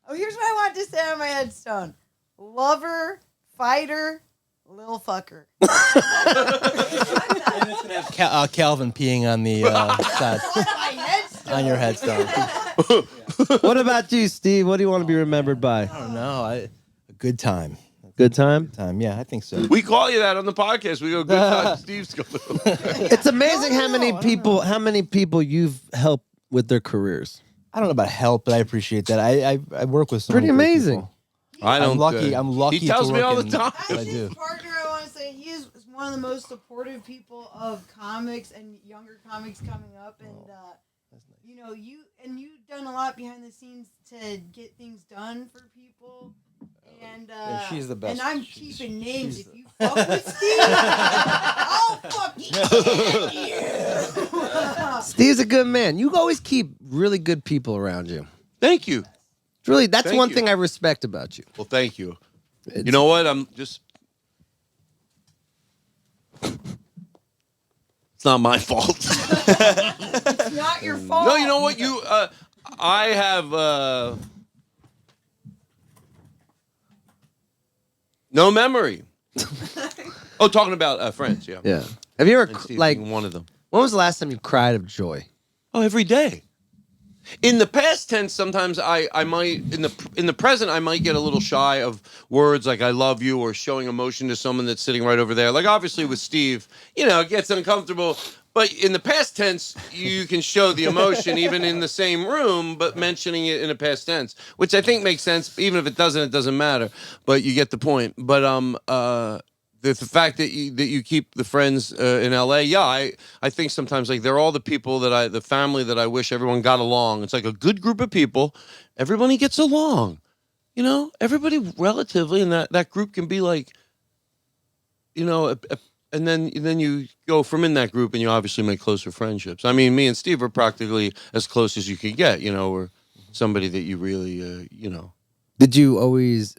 Speaker 11: Oh, here's what I want to say on my headstone: lover, fighter, little fucker.
Speaker 10: Calvin peeing on the side,
Speaker 11: My headstone.
Speaker 10: on your headstone.
Speaker 4: What about you, Steve? What do you want to be remembered by?
Speaker 10: I don't know. A good time.
Speaker 4: Good time?
Speaker 10: Yeah, I think so.
Speaker 3: We call you that on the podcast. We go, good time, Steve's coming.
Speaker 4: It's amazing how many people you've helped with their careers.
Speaker 10: I don't know about help, but I appreciate that. I work with some
Speaker 4: Pretty
Speaker 10: great
Speaker 4: amazing.
Speaker 10: people.
Speaker 3: I don't.
Speaker 10: I'm lucky.
Speaker 3: He tells
Speaker 10: to
Speaker 3: me
Speaker 10: work
Speaker 3: all
Speaker 10: in
Speaker 3: the time.
Speaker 10: what I do.
Speaker 11: His partner, I want to say, he is one of the most supportive people of comics and younger comics coming up, and you've done a lot behind the scenes to get things done for people. And
Speaker 10: she's the best.
Speaker 11: And I'm keeping names. If you fuck with Steve, I'll fucking kill you.
Speaker 4: Steve's a good man. You always keep really good people around you.
Speaker 3: Thank you.
Speaker 4: It's really, that's
Speaker 3: Thank
Speaker 4: one
Speaker 3: you.
Speaker 4: thing I respect about you.
Speaker 3: Well, thank you. You know what? I'm just. It's not my fault.
Speaker 11: It's not your fault.
Speaker 3: No, you know what? I have no memory. Oh, talking about friends, yeah.
Speaker 4: Yeah. Have you ever,
Speaker 3: And Steve
Speaker 4: like,
Speaker 3: being one of them.
Speaker 4: when was the last time you cried of joy?
Speaker 3: Oh, every day. In the past tense, sometimes I might in the present I might get a little shy of words like "I love you" or showing emotion to someone that's sitting right over there. Like obviously with Steve, it gets uncomfortable. But in the past tense, you can show the emotion even in the same room, but mentioning it in a past tense, which I think makes sense. Even if it doesn't matter. But you get the point. But the fact that you keep the friends in LA, I think sometimes like they're all the people the family that I wish everyone got along. It's like a good group of people. Everybody gets along, everybody relatively, and that group can be like, and then you go from in that group and you obviously make closer friendships. I mean, me and Steve are practically as close as you can get, we're somebody that you really,
Speaker 4: Did you always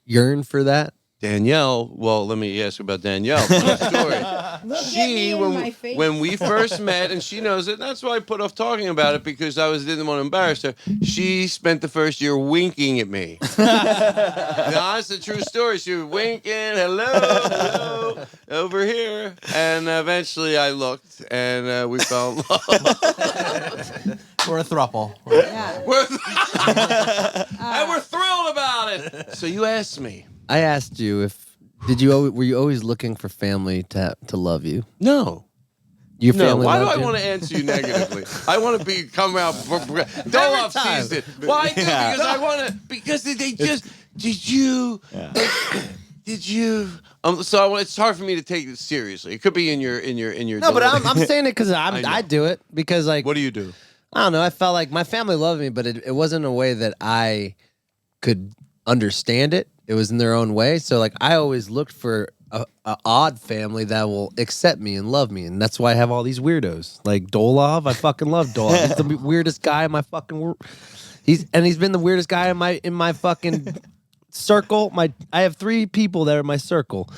Speaker 4: yearn for that?
Speaker 3: Danielle, well, let me ask you about Danielle. Funny story.
Speaker 11: Look at me in my face.
Speaker 3: When we first met, and she knows it, that's why I put off talking about it because I didn't want to embarrass her. She spent the first year winking at me. No, that's a true story. She was winking, hello, over here. And And eventually I looked, and we fell in love.
Speaker 10: We're a throuple.
Speaker 11: Yeah.
Speaker 3: And we're thrilled about it. So you asked me.
Speaker 4: I asked you if were you always looking for family to love you?
Speaker 3: No.
Speaker 4: Your
Speaker 3: No,
Speaker 4: family
Speaker 3: why do I
Speaker 4: loved you?
Speaker 3: want to answer you negatively? I want to come out. Doloff sees it. Why do? Because I want to. Because they just. Did you? Did you? So it's hard for me to take it seriously. It could be in your.
Speaker 4: No, but I'm saying it because
Speaker 3: I know.
Speaker 4: I do it because like.
Speaker 3: What do you do?
Speaker 4: I don't know. I felt like my family loved me, but it wasn't a way that I could understand it. It was in their own way. So like I always looked for a odd family that will accept me and love me, and that's why I have all these weirdos like Dolov. I fucking love Dolov. He's the weirdest guy in my fucking. He's been the weirdest guy in my fucking circle. I have 3 people that are in my circle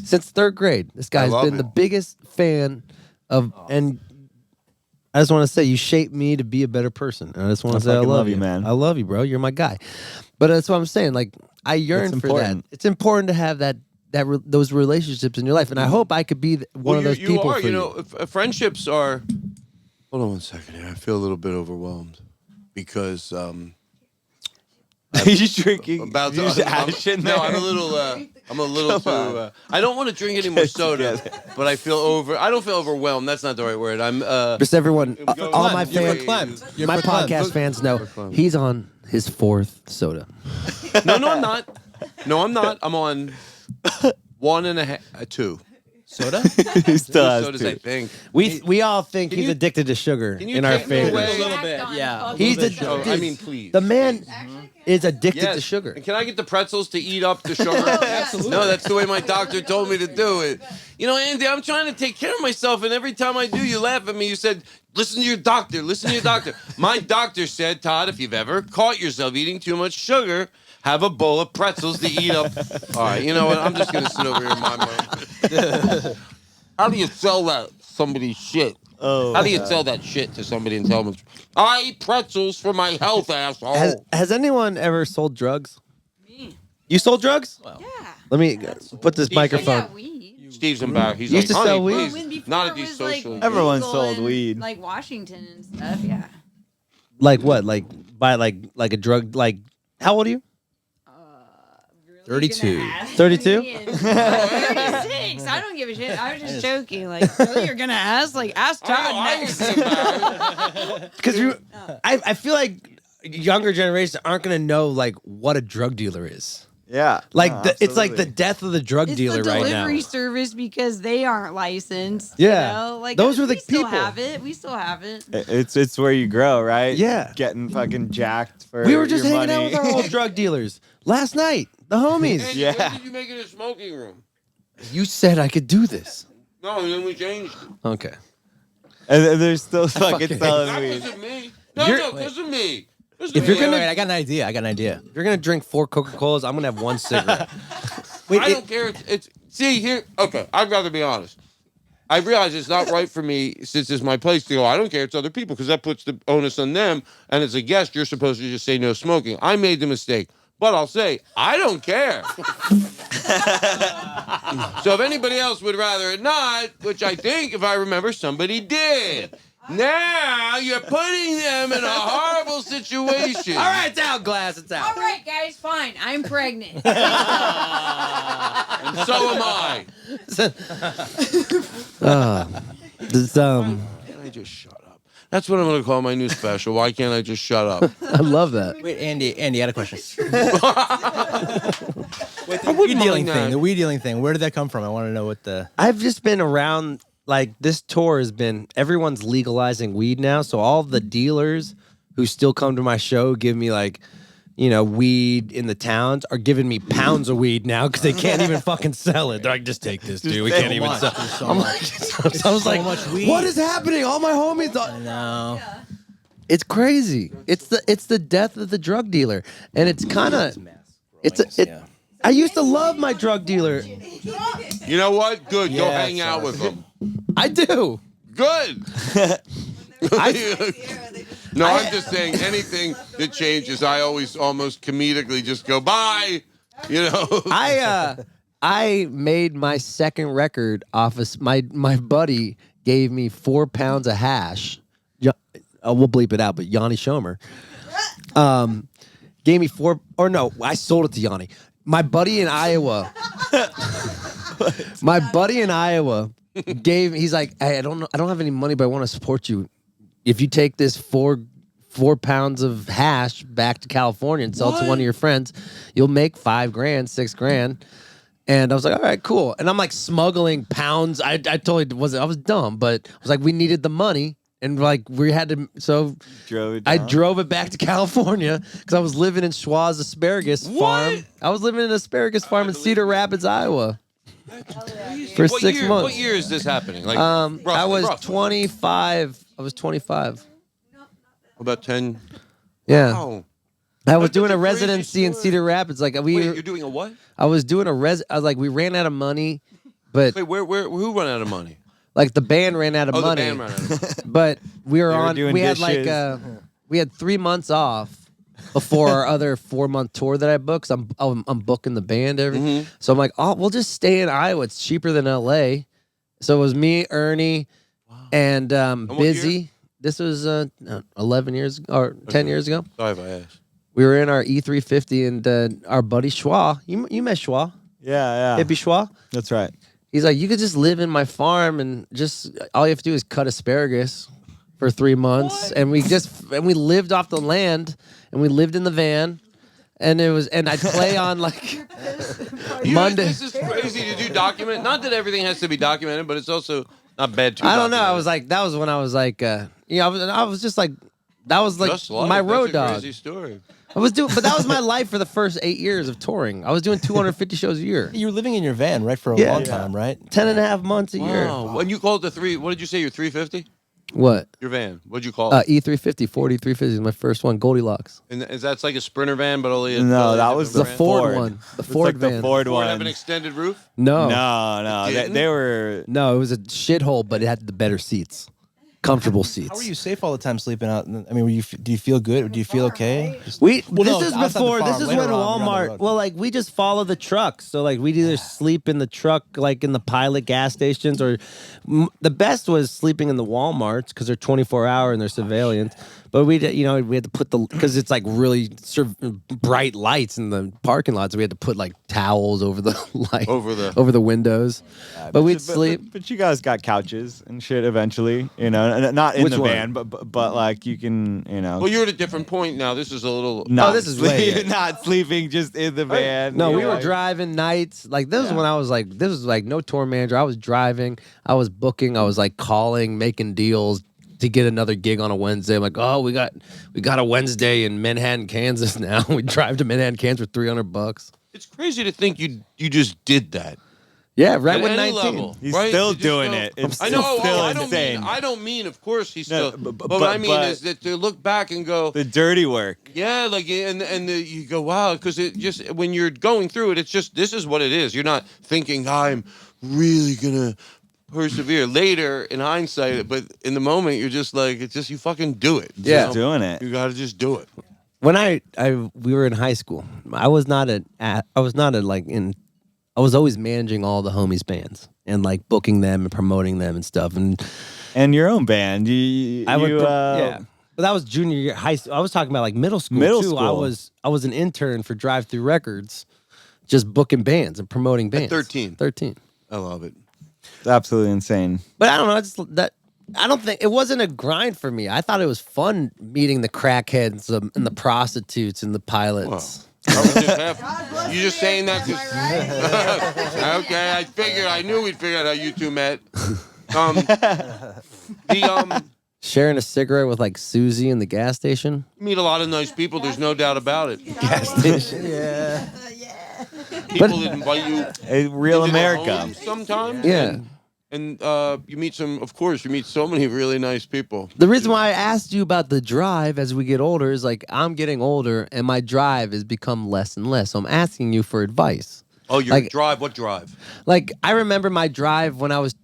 Speaker 4: since 3rd grade. This guy's been the biggest fan of and. I just want to say you shaped me to be a better person. And I just want to say I love you,
Speaker 9: man.
Speaker 4: I love you, bro. You're my guy. But that's what I'm saying. Like I yearn for that. It's important to have those relationships in your life, and I hope I could be one of those people. For you.
Speaker 3: Friendships are. Hold on one second here. I feel a little bit overwhelmed because.
Speaker 9: He's drinking.
Speaker 3: About to,
Speaker 9: Use ash in there.
Speaker 3: No, I'm a little too. I don't want to drink any more soda, but I don't feel overwhelmed. That's not the right word. I'm.
Speaker 4: Just everyone, all my fans,
Speaker 10: You're
Speaker 4: my
Speaker 10: verklempt.
Speaker 4: podcast fans know he's on his 4th soda.
Speaker 3: No, I'm not. No, I'm not. I'm on 1.5, 2.
Speaker 10: Soda?
Speaker 9: He still has
Speaker 3: sodas,
Speaker 9: to.
Speaker 3: I think.
Speaker 4: We all think
Speaker 3: Can
Speaker 4: he's
Speaker 3: you-
Speaker 4: addicted to sugar
Speaker 3: Can you
Speaker 4: in our
Speaker 3: take me
Speaker 4: favor.
Speaker 3: away?
Speaker 10: A little bit, yeah.
Speaker 4: He's
Speaker 10: a
Speaker 3: Oh, I mean, please.
Speaker 4: The man is addicted to
Speaker 3: Yes.
Speaker 4: sugar.
Speaker 3: And can I get the pretzels to eat up the sugar? Absolutely. No, that's the way my doctor told me to do it. You know, Andy, I'm trying to take care of myself, and every time I do, you laugh at me. You said, listen to your doctor. Listen to your doctor. My doctor said, Todd, if you've ever caught yourself eating too much sugar, have a bowl of pretzels to eat up. All right, you know what? I'm just going to sit over here and mind my own. How do you sell that somebody's shit?
Speaker 9: Oh,
Speaker 3: How do you sell that shit to somebody and tell them, I eat pretzels for my health, asshole?
Speaker 4: Has anyone ever sold drugs?
Speaker 11: Me.
Speaker 4: You sold drugs?
Speaker 11: Yeah.
Speaker 4: Let me put this
Speaker 11: Yeah,
Speaker 4: microphone.
Speaker 11: weed.
Speaker 3: Steve's embarrassed. He's
Speaker 4: You used
Speaker 3: like,
Speaker 4: to sell
Speaker 3: honey,
Speaker 4: weed?
Speaker 3: please,
Speaker 11: When before
Speaker 3: not
Speaker 11: it
Speaker 3: at these
Speaker 11: was, like,
Speaker 3: social.
Speaker 9: Everyone
Speaker 11: legal
Speaker 9: sold
Speaker 11: in,
Speaker 9: weed.
Speaker 11: like Washington and stuff. Yeah.
Speaker 4: Like what? Like by like a drug? Like how old are you?
Speaker 10: 32.
Speaker 4: 32?
Speaker 11: 36. I don't give a shit. I was just joking. Like, really, you're gonna ask? Like, ask Todd next.
Speaker 4: Because I feel like younger generations aren't gonna know like what a drug dealer is.
Speaker 9: Yeah.
Speaker 4: Like
Speaker 9: No,
Speaker 4: it's like the
Speaker 9: absolutely.
Speaker 4: death of the drug
Speaker 11: It's
Speaker 4: dealer
Speaker 11: the
Speaker 4: right now.
Speaker 11: delivery service because they aren't licensed.
Speaker 4: Yeah.
Speaker 11: You know? Like
Speaker 4: Those were the
Speaker 11: we still
Speaker 4: people.
Speaker 11: have it. We still have it.
Speaker 9: It's where you grow, right?
Speaker 4: Yeah.
Speaker 9: Getting fucking jacked for
Speaker 4: We were just
Speaker 9: your
Speaker 4: hanging out
Speaker 9: money.
Speaker 4: with our old drug dealers last night. The homies.
Speaker 3: Andy,
Speaker 9: Yeah.
Speaker 3: when did you make it a smoking room?
Speaker 4: You said I could do this.
Speaker 3: No, and then we changed it.
Speaker 4: Okay.
Speaker 9: And they're still fucking
Speaker 4: fucking-
Speaker 9: selling
Speaker 3: Not
Speaker 9: weed.
Speaker 3: because of me. No,
Speaker 4: You're-
Speaker 3: because of me.
Speaker 4: If you're gonna-
Speaker 10: Wait, I got an idea.
Speaker 4: If you're gonna drink 4 Coca-Colas, I'm gonna have 1 cigarette.
Speaker 10: Wait,
Speaker 3: I don't care. It's see here. Okay, I'd rather be honest. I realize it's not right for me since it's my place to go. I don't care. It's other people because that puts the onus on them. And as a guest, you're supposed to just say no smoking. I made the mistake, but I'll say I don't care. So if anybody else would rather it not, which I think, if I remember, somebody did. Now you're putting them in a horrible situation.
Speaker 4: All right, it's out, Glass. It's out.
Speaker 11: All right, guys, fine. I'm pregnant.
Speaker 3: And so am I.
Speaker 4: This,
Speaker 3: Why can't I just shut up? That's what I'm going to call my new special. Why can't I just shut up?
Speaker 4: I love that.
Speaker 10: Wait, Andy, I had a question. Wait, the
Speaker 3: wouldn't
Speaker 10: weed dealing
Speaker 3: mind
Speaker 10: thing.
Speaker 3: that.
Speaker 10: The weed dealing thing. Where did that come from? I want to know what the.
Speaker 4: I've just been around. Like this tour has been. Everyone's legalizing weed now, so all the dealers who still come to my show give me like, you know, weed in the towns are giving me pounds of weed now because they can't even fucking sell it. They're like, just take this, dude. We can't even sell. I'm like, so I was like,
Speaker 10: much weed.
Speaker 4: what is happening? All my homies.
Speaker 10: No.
Speaker 4: It's crazy. It's the death of the drug dealer, and it's kind of. I used to love my drug dealer.
Speaker 3: You know what? Good. Go
Speaker 10: Yeah,
Speaker 3: hang out with them.
Speaker 4: I do.
Speaker 3: Good. No, I'm just saying anything that changes, I always almost comedically just go, bye. You know?
Speaker 4: I made my second record off of my buddy gave me 4 pounds of hash. We'll bleep it out, but Yanni Schomer gave me 4, or no, I sold it to Yanni. My buddy in Iowa. He's like, hey, I don't have any money, but I want to support you. If you take this 4 pounds of hash back to California and sell it to one of your friends, you'll make $5,000, $6,000. And I was like, all right, cool. And I'm like smuggling pounds. I totally wasn't. I was dumb, but I was like, we needed the money, and like we had to. So I drove it back to California because I was living in Schwa's asparagus farm. I was living in an asparagus farm in Cedar Rapids, Iowa, for 6 months.
Speaker 3: What year is this happening? Like,
Speaker 4: I was 25. I was 25.
Speaker 3: About 10.
Speaker 4: Yeah.
Speaker 3: Wow.
Speaker 4: I was doing a residency in Cedar Rapids. Like
Speaker 3: Wait, you're doing a what?
Speaker 4: I was doing a I was like, we ran out of money, but
Speaker 3: Wait, who ran out of money?
Speaker 4: like the band ran out of money.
Speaker 3: The band ran out of money.
Speaker 4: But we were on.
Speaker 9: doing
Speaker 4: We had
Speaker 9: dishes.
Speaker 4: like we had 3 months off before our other 4-month tour that I booked. 'Cause I'm booking the band So I'm like, oh, we'll just stay in Iowa. It's cheaper than LA. So it was me, Ernie, and
Speaker 3: what
Speaker 4: Busy.
Speaker 3: year?
Speaker 4: This was 11 years or 10 years ago.
Speaker 3: Sorry if I asked.
Speaker 4: We were in our E350 and our buddy Schwa. You met Schwa?
Speaker 9: Yeah.
Speaker 4: Hippie Schwa?
Speaker 9: That's right.
Speaker 4: He's like, you could just live in my farm and just all you have to do is cut asparagus for 3 months. And we lived off the land and we lived in the van. And I'd play on like Monday.
Speaker 3: This is crazy to do document. Not that everything has to be documented, but it's also not bad to
Speaker 4: I don't know.
Speaker 3: document
Speaker 4: I was like, that was when I was like, I was just like, that was like
Speaker 3: Just life.
Speaker 4: my road
Speaker 3: That's a
Speaker 4: dog.
Speaker 3: Crazy story.
Speaker 4: But that was my life for the first 8 years of touring. I was doing 250 shows a year.
Speaker 10: You were living in your van, right, for a long time, right?
Speaker 4: 10 and a half months a year.
Speaker 3: Wow. When you called it what did you say, your 350?
Speaker 4: What?
Speaker 3: Your van. What'd you call it?
Speaker 4: E350, 40 350 is my first one, Goldilocks.
Speaker 3: And is that like a Sprinter van, but only
Speaker 9: That was
Speaker 4: The
Speaker 9: the
Speaker 3: brand?
Speaker 4: Ford
Speaker 9: Ford.
Speaker 4: one. The
Speaker 9: It's
Speaker 4: Ford
Speaker 9: like
Speaker 4: van.
Speaker 9: the Ford
Speaker 3: Ford
Speaker 9: one.
Speaker 3: have an extended roof?
Speaker 4: No.
Speaker 9: No. They were.
Speaker 4: No, it was a shithole, but it had the better seats. Comfortable seats.
Speaker 10: How were you safe all the time sleeping out? I mean, do you feel good? Do you feel okay?
Speaker 4: This is
Speaker 10: outside the
Speaker 4: before.
Speaker 10: farm,
Speaker 4: This is
Speaker 10: later
Speaker 4: when
Speaker 10: on, you're on the
Speaker 4: Walmart.
Speaker 10: road.
Speaker 4: Well, like we just follow the trucks. So like we'd either sleep in the truck, like in the Pilot gas stations, or the best was sleeping in the Walmarts because they're 24-hour and they're surveillance. But we had to put because it's like really bright lights in the parking lots. So we had to put like towels over the light over the windows. But we'd sleep.
Speaker 9: But you guys got couches and shit eventually, not in
Speaker 4: Which
Speaker 9: the
Speaker 4: one?
Speaker 9: van, but like you can,
Speaker 3: Well, you're at a different point now. This is a little.
Speaker 9: not
Speaker 4: this is way-
Speaker 9: not sleeping just in the van.
Speaker 4: No, we
Speaker 9: You're
Speaker 4: were
Speaker 9: like-
Speaker 4: driving nights. Like this was when I was like, this was like no tour manager. I was driving. I was booking. I was like calling, making deals to get another gig on a Wednesday. I'm like, oh, we got a Wednesday in Manhattan, Kansas now. We drive to Manhattan, Kansas for $300.
Speaker 3: It's crazy to think you just did that.
Speaker 4: Yeah, right
Speaker 3: At
Speaker 4: when
Speaker 3: any
Speaker 4: 19.
Speaker 3: level,
Speaker 9: He's
Speaker 3: right?
Speaker 9: still
Speaker 3: You just
Speaker 9: doing
Speaker 3: go-
Speaker 9: it. It's
Speaker 3: I know.
Speaker 9: still
Speaker 3: I
Speaker 9: insane.
Speaker 3: don't mean. Of course, he's
Speaker 9: No,
Speaker 3: still. But,
Speaker 9: but-
Speaker 3: what I mean
Speaker 9: but-
Speaker 3: is that to look back and go,
Speaker 9: the dirty work.
Speaker 3: yeah, like you go, wow, because it just when you're going through it, it's just this is what it is. You're not thinking I'm really gonna persevere later in hindsight, but in the moment you're just like it's just you fucking do it.
Speaker 4: Yeah.
Speaker 9: Just doing it.
Speaker 3: You got to just do it.
Speaker 4: When we were in high school, I was always managing all the homies' bands and like booking them and promoting them and stuff.
Speaker 9: And your own band.
Speaker 4: Yeah. But that was junior year high school. I was talking about like middle school
Speaker 9: Middle
Speaker 4: too.
Speaker 9: school.
Speaker 4: I was an intern for Drive Through Records, just booking bands and promoting bands.
Speaker 3: 13. I love it.
Speaker 9: It's absolutely insane.
Speaker 4: But I don't know. I don't think it wasn't a grind for me. I thought it was fun meeting the crackheads and the prostitutes and the pilots.
Speaker 3: You just saying that? Okay, I knew we'd figure out how you two met.
Speaker 4: Sharing a cigarette with like Susie in the gas station.
Speaker 3: Meet a lot of nice people. There's no doubt about it.
Speaker 4: Gas station.
Speaker 11: Yeah.
Speaker 3: People that invite you.
Speaker 9: A real
Speaker 3: into their
Speaker 9: America.
Speaker 3: homes sometimes.
Speaker 4: Yeah.
Speaker 3: And you meet you meet so many really nice people.
Speaker 4: The reason why I asked you about the drive as we get older is like I'm getting older and my drive has become less and less. So I'm asking you for advice.
Speaker 3: Oh, your
Speaker 4: like,
Speaker 3: drive? What drive?
Speaker 4: Like I remember my drive when I was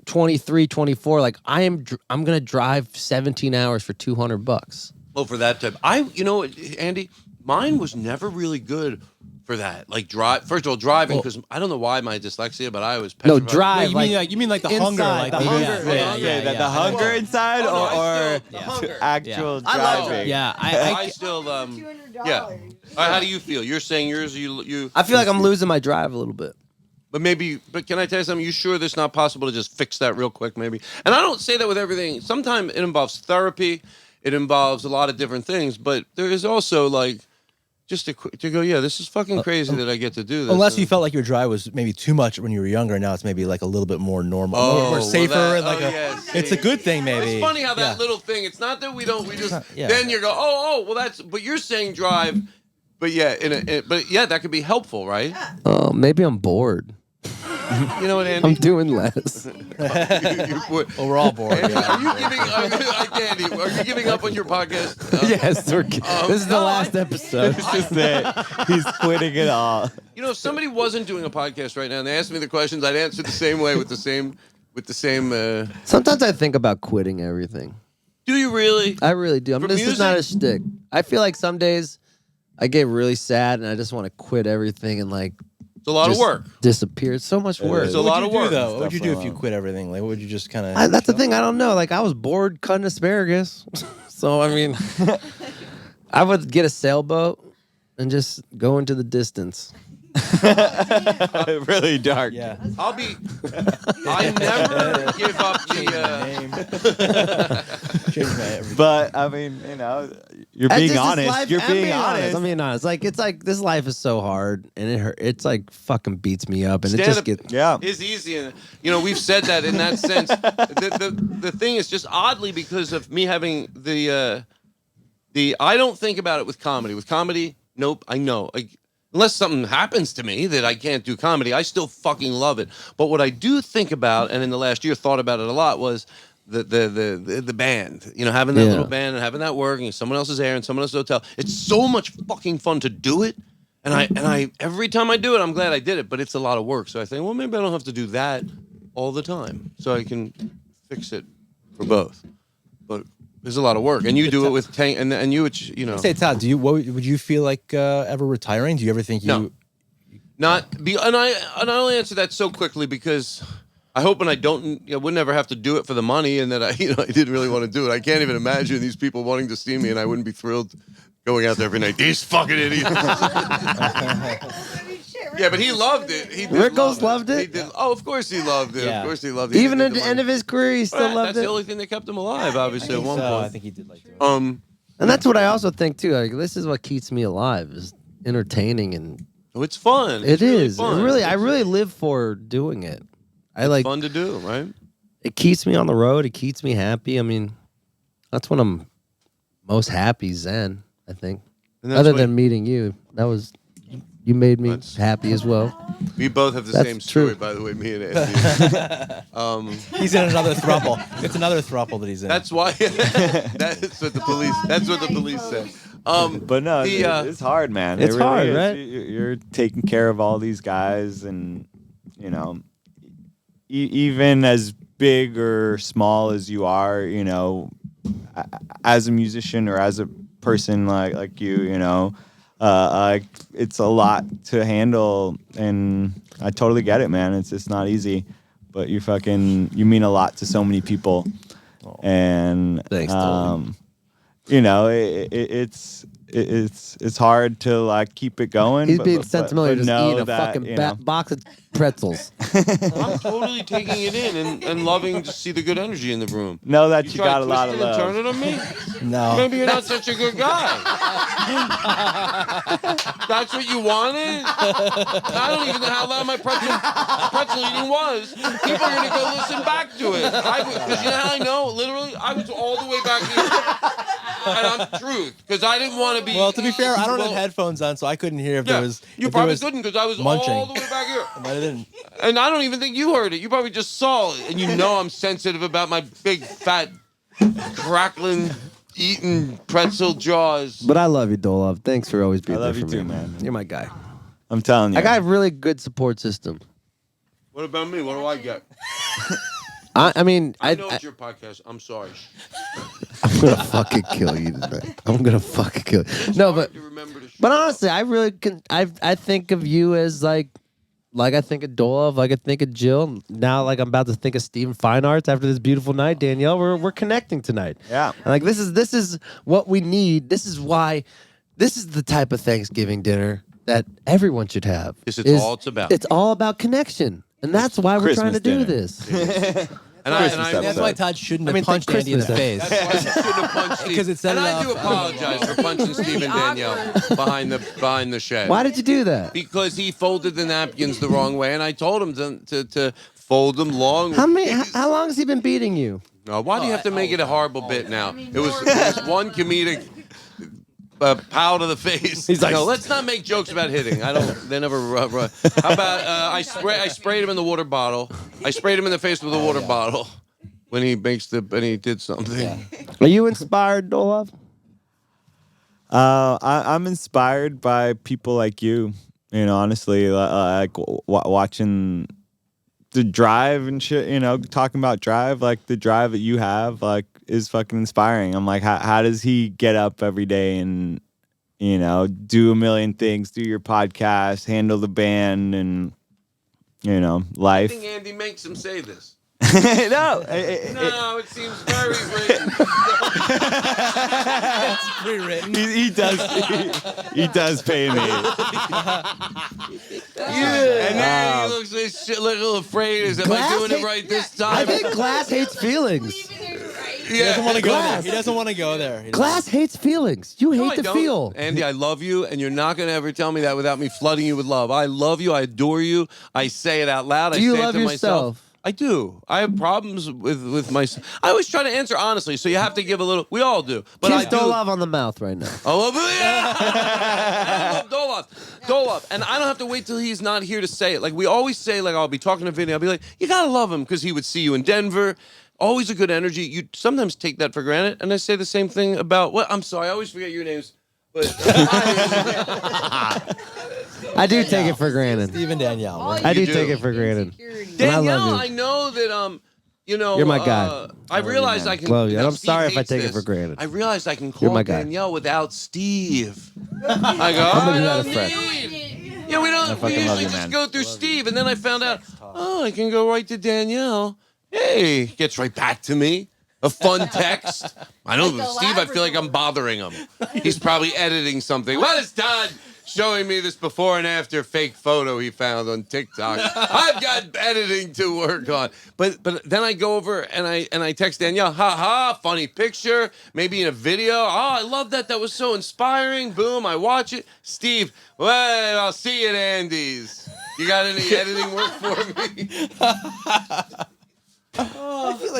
Speaker 4: 23, 24. Like I'm gonna drive 17 hours for $200.
Speaker 3: Oh, for that type. Andy, mine was never really good for that. Like first of all, driving, because I don't know why my dyslexia, but I was
Speaker 4: No,
Speaker 3: petrified.
Speaker 4: drive.
Speaker 10: You mean like the hunger,
Speaker 4: inside,
Speaker 10: like
Speaker 4: the hunger.
Speaker 9: The hunger inside, or actual
Speaker 4: I love
Speaker 9: driving.
Speaker 10: Yeah,
Speaker 3: I still yeah. All right, how do you feel? You're saying yours. You.
Speaker 4: I feel like I'm losing my drive a little bit.
Speaker 3: But can I tell you something? You sure it's not possible to just fix that real quick, maybe? And I don't say that with everything. Sometimes it involves therapy. It involves a lot of different things. But there is also, like, just to go, yeah, this is fucking crazy that I get to do this.
Speaker 10: Unless you felt like your drive was maybe too much when you were younger, and now it's maybe like a little bit more normal, more safer. It's a good thing, maybe.
Speaker 3: It's funny how that little thing, it's not that we just, then you go, well, but you're saying drive, but yeah, that could be helpful, right?
Speaker 4: Maybe I'm bored.
Speaker 3: You know what, Andy?
Speaker 4: I'm doing less.
Speaker 10: Well, we're all bored.
Speaker 3: Andy, are you giving up on your podcast?
Speaker 4: Yes, this is the last episode.
Speaker 9: This is it. He's quitting it all.
Speaker 3: You know, if somebody wasn't doing a podcast right now and they asked me the questions, I'd answer the same way with the same.
Speaker 4: Sometimes I think about quitting everything.
Speaker 3: Do you really?
Speaker 4: I really do. This is not a shtick. I feel like some days I get really sad and I just want to quit everything and like.
Speaker 3: It's a lot of work.
Speaker 4: Disappear. It's so much work.
Speaker 3: It's a lot of work.
Speaker 10: What would you do if you quit everything? Like, what would you just kind of?
Speaker 4: That's the thing. I don't know. Like, I was bored cutting asparagus, so I mean, I would get a sailboat and just go into the distance.
Speaker 9: Really dark.
Speaker 10: Yeah.
Speaker 3: I never give up the
Speaker 10: Change my everything.
Speaker 9: But I mean, you know, you're being honest. You're being honest.
Speaker 4: I'm being honest. Like, it's like this life is so hard, and it hurt. It's like fucking beats me up, and it just gets
Speaker 3: is easy. And you know, we've said that in that sense. The thing is just oddly because of me having the I don't think about it with comedy. With comedy, nope. I know. Unless something happens to me that I can't do comedy, I still fucking love it. But what I do think about, and in the last year thought about it a lot, was the band. You know, having that little band and having that work, and someone else's air and someone else's hotel. It's so much fucking fun to do it. And I every time I do it, I'm glad I did it. But it's a lot of work. So I think, well, maybe I don't have to do that all the time. So I can fix it for both. But there's a lot of work, and you do it with Tank, and you know.
Speaker 10: Say, Todd, would you feel like ever retiring? Do you ever think you?
Speaker 3: No. And I only answer that so quickly because I hope, and I would never have to do it for the money, and that I didn't really want to do it. I can't even imagine these people wanting to see me, and I wouldn't be thrilled going out there every night. These fucking idiots. Yeah, but he loved it.
Speaker 4: Rickles loved it?
Speaker 3: He did. Oh, of course he loved it.
Speaker 10: Yeah.
Speaker 3: Of course he loved it.
Speaker 4: Even at the end of his career, he still loved
Speaker 3: That's
Speaker 4: it.
Speaker 3: the only thing that kept him alive, obviously, at one point.
Speaker 10: I think he did like doing it.
Speaker 4: And that's what I also think too. Like, this is what keeps me alive: is entertaining and.
Speaker 3: Oh, it's fun.
Speaker 4: It is.
Speaker 3: Fun.
Speaker 4: I really live for doing it.
Speaker 3: It's fun to do, right?
Speaker 4: It keeps me on the road. It keeps me happy. I mean, that's when I'm most happy, zen. I think. Other than meeting you, you made me happy as well.
Speaker 3: We both have the same story, by the way, me and Andy.
Speaker 10: He's in another throuple. It's another throuple that he's in.
Speaker 3: That's why. That's what the police. That's what the police say.
Speaker 9: But no, it's hard, man.
Speaker 4: It's
Speaker 9: really
Speaker 4: hard,
Speaker 9: is.
Speaker 4: right?
Speaker 9: You're taking care of all these guys, and you know, even as big or small as you are, you know, as a musician or as a person like you know. It's a lot to handle, and I totally get it, man. It's not easy, but you mean a lot to so many people, and
Speaker 4: thanks,
Speaker 9: you know, it's hard to like keep it going.
Speaker 4: He's being sentimental. Just
Speaker 9: know
Speaker 4: eating a
Speaker 9: that,
Speaker 4: fucking
Speaker 9: you know.
Speaker 4: box of pretzels.
Speaker 3: I'm totally taking it in and loving to see the good energy in the room.
Speaker 9: Know that you got a lot of love.
Speaker 3: Turn it on me?
Speaker 10: No.
Speaker 3: Maybe you're not such a good guy. That's what you wanted? I don't even know how loud my pretzel eating was. People are going to go listen back to it. Because you know how I know? Literally, I was all the way back here. And I'm truth. Because I didn't want to be...
Speaker 10: Well, to be fair, I don't have headphones on, so I couldn't hear if there was...
Speaker 3: You probably couldn't because I was
Speaker 10: munching.
Speaker 3: all the way back here.
Speaker 10: I didn't.
Speaker 3: And I don't even think you heard it. You probably just saw it. And you know I'm sensitive about my big, fat, crackling, eating pretzel jaws.
Speaker 4: But I love you, Dolov. Thanks for always being there for me.
Speaker 9: I love you too, man.
Speaker 4: You're my guy.
Speaker 9: I'm telling you.
Speaker 4: I got a really good support system.
Speaker 3: What about me? What do I get?
Speaker 4: I mean...
Speaker 3: I know it's your podcast. I'm sorry.
Speaker 4: gonna fucking kill you tonight. I'm gonna fucking kill you. No, but honestly, I really can. I think of you as like I think of Dolov, like I think of Jill. Now, like I'm about to think of Steven Fine Arts after this beautiful night. Danielle, we're connecting tonight.
Speaker 9: Yeah.
Speaker 4: And like this is what we need. This is why. This is the type of Thanksgiving dinner that everyone should have.
Speaker 3: This is all it's about.
Speaker 4: It's all about connection, and that's why we're trying to do
Speaker 9: Christmas
Speaker 4: this.
Speaker 10: That's why Todd shouldn't have punched Andy in the face.
Speaker 3: That's why I shouldn't have punched Steve.
Speaker 10: Because it set
Speaker 3: and
Speaker 10: it
Speaker 3: I do
Speaker 10: off.
Speaker 3: apologize for punching Steve and Danielle behind the shed.
Speaker 4: Why did you do that?
Speaker 3: Because he folded the napkins the wrong way, and I told him to fold them long.
Speaker 4: How long has he been beating you?
Speaker 3: Why do you have to make it a horrible bit now? It was one comedic pow to the face.
Speaker 4: He's like,
Speaker 3: no, let's not make jokes about hitting. I don't. They never. How about I sprayed him in the water bottle. I sprayed him in the face with a water bottle when he did something.
Speaker 10: Yeah.
Speaker 4: Are you inspired, Dolov?
Speaker 9: I'm inspired by people like you. You know, honestly, like watching the drive and shit. You know, talking about drive, like the drive that you have, like is fucking inspiring. I'm like, how does he get up every day and do a million things, do your podcast, handle the band, and life.
Speaker 3: I think Andy makes him say this.
Speaker 9: No,
Speaker 3: it seems very written.
Speaker 10: It's pre-written.
Speaker 9: He does pay me.
Speaker 3: And then he looks a little afraid. Am I doing it right this time?
Speaker 4: I think Glass hates feelings.
Speaker 10: He doesn't want to go there. He doesn't want to go there.
Speaker 4: Glass hates feelings. You hate to feel.
Speaker 3: Andy, I love you, and you're not going to ever tell me that without me flooding you with love. I love you. I adore you. I say it out loud.
Speaker 4: Do you
Speaker 3: I say
Speaker 4: love
Speaker 3: it to
Speaker 4: yourself?
Speaker 3: myself. I do. I have problems with myself. I always try to answer honestly, so you have to give a little. We all do. But
Speaker 4: Kiss
Speaker 3: I do.
Speaker 4: Dolov on the mouth right now.
Speaker 3: I love Dolov. And I don't have to wait till he's not here to say it. Like we always say, like I'll be talking to Vinny, I'll be like, you gotta love him because he would see you in Denver. Always a good energy. You sometimes take that for granted. And I say the same thing about I'm sorry, I always forget your names. But
Speaker 4: I do take it for granted.
Speaker 10: Steve and Danielle.
Speaker 4: I do take it for granted.
Speaker 3: Danielle, I know that
Speaker 4: You're my guy.
Speaker 3: I realized I can.
Speaker 4: Love you. And I'm
Speaker 3: Steve
Speaker 4: sorry if I
Speaker 3: hates
Speaker 4: take it
Speaker 3: this.
Speaker 4: for granted.
Speaker 3: I realized I can
Speaker 4: You're
Speaker 3: call
Speaker 4: my guy.
Speaker 3: Danielle without Steve. I go,
Speaker 4: I'm gonna do
Speaker 3: I
Speaker 4: that
Speaker 3: don't
Speaker 4: as Fred.
Speaker 3: need. Yeah, we don't. We usually just go through Steve, and then I found out, I can go right to Danielle. Hey, gets right back to me. A fun text. I know, Steve, I feel like I'm bothering him. He's probably editing something. What is Todd showing me this before and after fake photo he found on TikTok? I've got editing to work on. But then I go over and I text Danielle, funny picture, maybe in a video. Oh, I love that. That was so inspiring. Boom, I watch it. Steve, well, I'll see you at Andy's. You got any editing work for me?
Speaker 10: I feel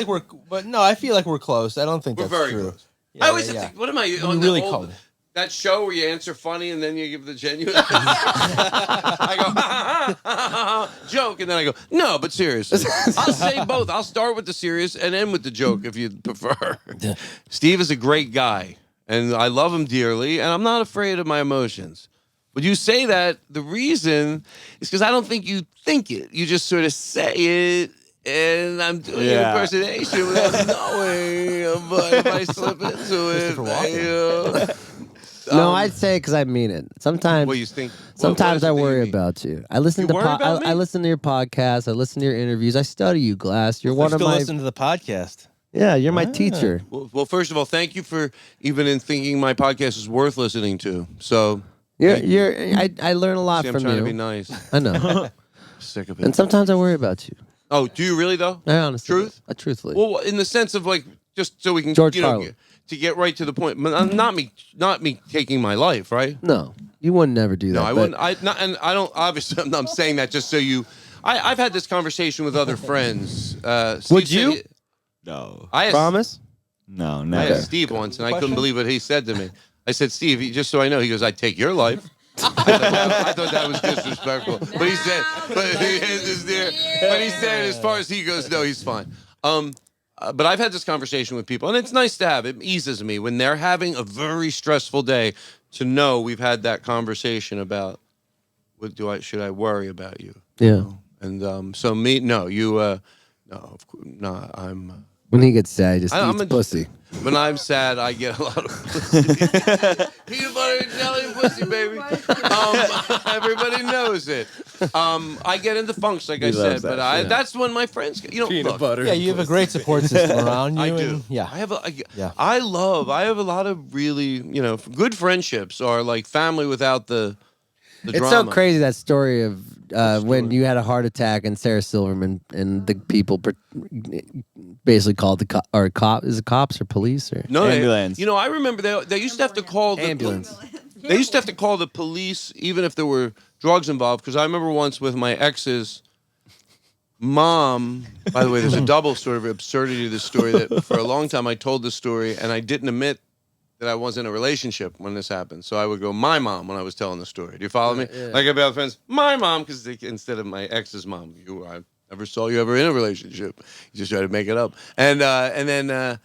Speaker 10: like we're close. I don't think
Speaker 3: We're
Speaker 10: that's
Speaker 3: very
Speaker 10: true.
Speaker 3: close.
Speaker 10: Yeah,
Speaker 3: I always
Speaker 10: yeah,
Speaker 3: have
Speaker 10: yeah.
Speaker 3: to, what am I
Speaker 10: You're
Speaker 3: on
Speaker 10: really
Speaker 3: that
Speaker 10: close.
Speaker 3: That show where you answer funny and then you give the genuine. I go joke, and then I go no, but seriously. I'll say both. I'll start with the serious and end with the joke if you prefer. Steve is a great guy, and I love him dearly, and I'm not afraid of my emotions. Would you say that the reason is because I don't think you think it. You just sort of say it. And I'm doing an impersonation without knowing, but if I slip into it,
Speaker 4: No, I'd say it because I mean it. Sometimes,
Speaker 3: what you think?
Speaker 4: Sometimes I worry about you. I listen to
Speaker 3: I
Speaker 4: listen to your podcast. I listen to your interviews. I study you, Glass. You're one of my.
Speaker 10: Listen to the podcast.
Speaker 4: Yeah, you're my teacher.
Speaker 3: Well, first of all, thank you for even in thinking my podcast is worth listening to. So
Speaker 4: I learn a lot
Speaker 3: I'm
Speaker 4: from
Speaker 3: trying
Speaker 4: you.
Speaker 3: to be nice.
Speaker 4: I know.
Speaker 3: Sick of it.
Speaker 4: And sometimes I worry about you.
Speaker 3: Oh, do you really though?
Speaker 4: I honestly.
Speaker 3: Truth?
Speaker 4: Truthfully.
Speaker 3: Well, in the sense of like, just so we can
Speaker 4: George Carlin.
Speaker 3: to get right to the point. Not me taking my life, right?
Speaker 4: No, you would never do that.
Speaker 3: No, I wouldn't. And I don't. Obviously, I'm saying that just so you. I've had this conversation with other friends.
Speaker 4: Would you?
Speaker 9: No.
Speaker 4: Promise?
Speaker 9: No,
Speaker 3: I
Speaker 9: never.
Speaker 3: asked Steve once, and I couldn't believe what he said to me. I said, Steve, just so I know, he goes, I'd take your life. I thought that was disrespectful. But he said, as far as he goes, no, he's fine. But I've had this conversation with people, and it's nice to have. It eases me when they're having a very stressful day to know we've had that conversation about should I worry about you?
Speaker 4: Yeah.
Speaker 3: And so me, no, you, no, of course, no,
Speaker 4: When he gets sad, he just
Speaker 3: I'm
Speaker 4: eats
Speaker 3: a-
Speaker 4: pussy.
Speaker 3: When I'm sad, I get a lot of pussy. Peanut butter and jelly and pussy, baby. Everybody knows it. I get into funks, like I said, but that's when my friends get,
Speaker 2: Peanut butter.
Speaker 10: Yeah, you have a great support system around you.
Speaker 3: I do.
Speaker 10: And, yeah.
Speaker 3: I have I have a lot of really, good friendships are like family without the
Speaker 4: It's
Speaker 3: drama.
Speaker 4: so crazy, that story of when you had a heart attack and Sarah Silverman and the people basically called the cop. Is it cops or police or
Speaker 3: No,
Speaker 9: Ambulance.
Speaker 3: I remember they used to have to call the
Speaker 4: ambulance?
Speaker 3: They used to have to call the police even if there were drugs involved. Because I remember once with my ex's mom. By the way, there's a double sort of absurdity to this story. That for a long time I told this story and I didn't admit that I was in a relationship when this happened. So I would go, my mom, when I was telling the story. Do you follow me?
Speaker 4: Yeah.
Speaker 3: Like I'd be with friends, my mom, because instead of my ex's mom, I never saw you ever in a relationship. You just try to make it up. And then I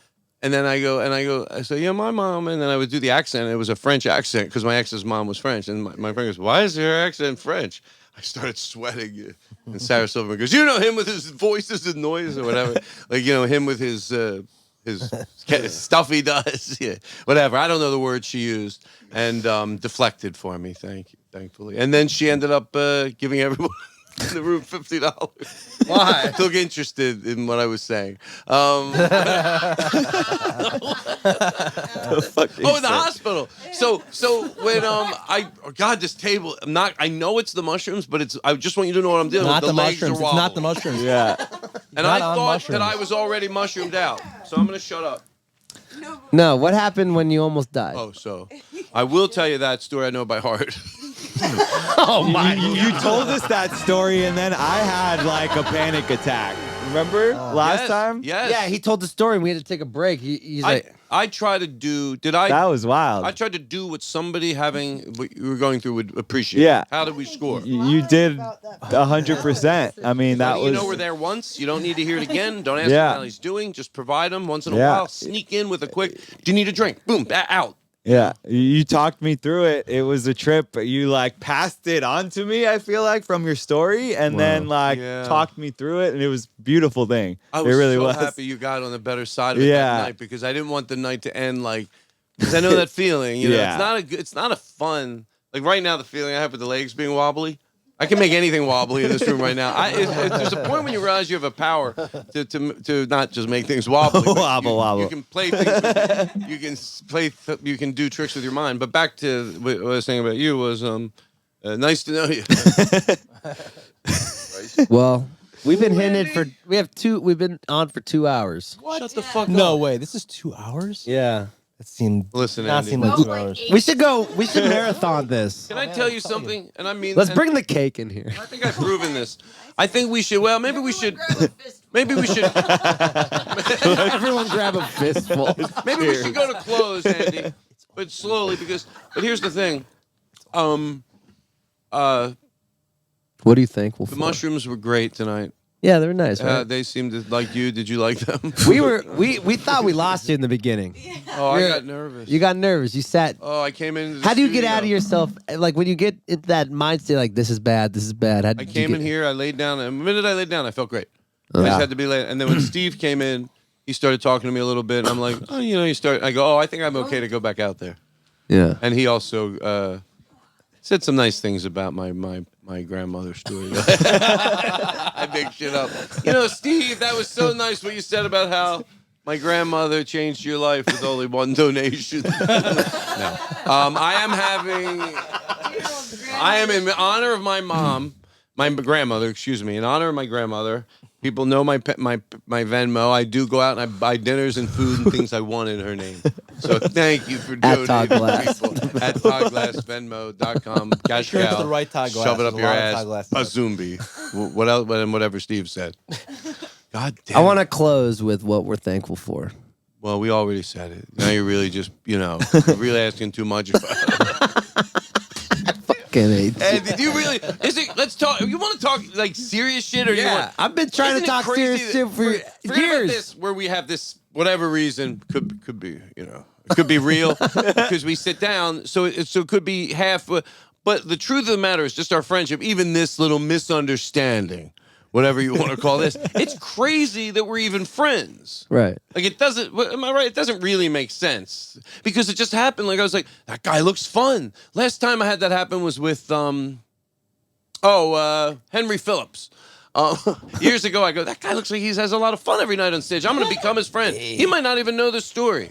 Speaker 3: say, yeah, my mom. And then I would do the accent. It was a French accent because my ex's mom was French. And my friend goes, why is your accent French? I started sweating. And Sarah Silverman goes, him with his voices and noise or whatever. Like, him with his stuff he does. Yeah, whatever. I don't know the word she used. And deflected for me, thankfully. And then she ended up giving everyone in the room $50.
Speaker 2: Why?
Speaker 3: Took interested in what I was saying. In the hospital. So when God, this table. I know it's the mushrooms, but I just want you to know what I'm dealing
Speaker 10: Not
Speaker 3: with.
Speaker 10: the
Speaker 3: legs are
Speaker 10: mushrooms. It's not the
Speaker 3: wobbling.
Speaker 10: mushrooms.
Speaker 9: Yeah.
Speaker 3: And I
Speaker 10: Not on
Speaker 3: thought
Speaker 10: mushrooms.
Speaker 3: that I was already mushroomed out. So I'm gonna shut up.
Speaker 4: No, what happened when you almost died?
Speaker 3: Oh, so I will tell you that story. I know by heart.
Speaker 9: You told us that story, and then I had like a panic attack. Remember last
Speaker 3: Yes,
Speaker 9: time?
Speaker 3: Yes.
Speaker 4: Yeah, he told the story and we had to take a break. He's like,
Speaker 3: I try to do.
Speaker 9: That was wild.
Speaker 3: I tried to do what somebody what you were going through would appreciate.
Speaker 9: Yeah.
Speaker 3: How did we score?
Speaker 9: You did 100%. I mean, that was.
Speaker 3: We're there once. You don't need to hear it again. Don't ask
Speaker 9: Yeah.
Speaker 3: him how he's doing. Just provide him once in a
Speaker 9: Yeah.
Speaker 3: while. Sneak in with a quick. Do you need a drink? Boom. Out.
Speaker 9: Yeah, you talked me through it. It was a trip. You like passed it on to me, I feel like, from your story, and then like talked me through it, and it was a beautiful thing.
Speaker 3: I was
Speaker 9: it really
Speaker 3: so
Speaker 9: was.
Speaker 3: happy you got on the better side of it
Speaker 9: Yeah.
Speaker 3: that night because I didn't want the night to end like. Because I know that feeling.
Speaker 9: Yeah.
Speaker 3: It's not a fun. Like right now, the feeling I have with the legs being wobbly. I can make anything wobbly in this room right now. There's a point when you realize you have a power to not just make things wobbly.
Speaker 9: Wobble.
Speaker 3: You can play things. You can do tricks with your mind. But back to what I was saying about you was nice to know you.
Speaker 4: well, we've been we've been on for 2 hours.
Speaker 3: Shut the fuck up.
Speaker 10: No way. This is 2 hours?
Speaker 4: Yeah.
Speaker 10: That seemed
Speaker 3: Listen,
Speaker 10: not
Speaker 3: Andy.
Speaker 10: seem like 2 hours.
Speaker 4: We should marathon this.
Speaker 3: Can I tell you something? And I mean,
Speaker 4: Let's bring the cake in here.
Speaker 3: I think I've proven this. I think we should. Well, maybe we should. Maybe we should.
Speaker 4: Everyone grab a fistful.
Speaker 3: Maybe we should go to close, Andy, but slowly because. But here's the thing.
Speaker 4: What do you think?
Speaker 3: The mushrooms were great tonight.
Speaker 4: Yeah, they were nice. Right?
Speaker 3: They seemed to like you. Did you like them?
Speaker 4: We thought we lost you in the beginning.
Speaker 3: Oh, I got nervous.
Speaker 4: You got nervous. You sat.
Speaker 3: Oh, I came in.
Speaker 4: How do you get out of yourself? Like when you get into that mindset, like this is bad, this is bad.
Speaker 3: I came in here. I laid down. And the minute I laid down, I felt great. I just had to be late. And then when Steve came in, he started talking to me a little bit. And I'm like, oh, you start. I go, oh, I think I'm okay to go back out there.
Speaker 4: Yeah.
Speaker 3: And he also said some nice things about my grandmother's story. I make shit up. Steve, that was so nice what you said about how my grandmother changed your life with only one donation. No. I am in honor of my mom, my grandmother, excuse me, in honor of my grandmother. People know my Venmo. I do go out and I buy dinners and food and things I want in her name. So thank you for donating.
Speaker 4: Todd Glass.
Speaker 3: People. At Todd Glass, Venmo.com. Cash
Speaker 10: Sure, it's
Speaker 3: cow.
Speaker 10: the right Todd Glass.
Speaker 3: Shove it up
Speaker 10: There's a
Speaker 3: your
Speaker 10: lot of
Speaker 3: ass.
Speaker 10: Todd Glass.
Speaker 3: A zombie. What else? And whatever Steve said. God damn.
Speaker 4: I want to close with what we're thankful for.
Speaker 3: Well, we already said it. Now you're really just, you're really asking too much.
Speaker 4: Hey,
Speaker 3: did you really? Let's talk. You want to talk like serious shit, or you want?
Speaker 4: I've been trying to talk serious shit for
Speaker 3: Forget about
Speaker 4: years.
Speaker 3: this, where we have this, whatever reason, could be, it could be real because we sit down. So it could be half. But the truth of the matter is just our friendship. Even this little misunderstanding whatever you want to call this. It's crazy that we're even friends.
Speaker 4: Right.
Speaker 3: Like it doesn't, am I right? It doesn't really make sense because it just happened. Like I was like, that guy looks fun. Last time I had that happen was with, Henry Phillips. Years ago, I go, that guy looks like he has a lot of fun every night on stage. I'm going to become his friend. He might not even know the story.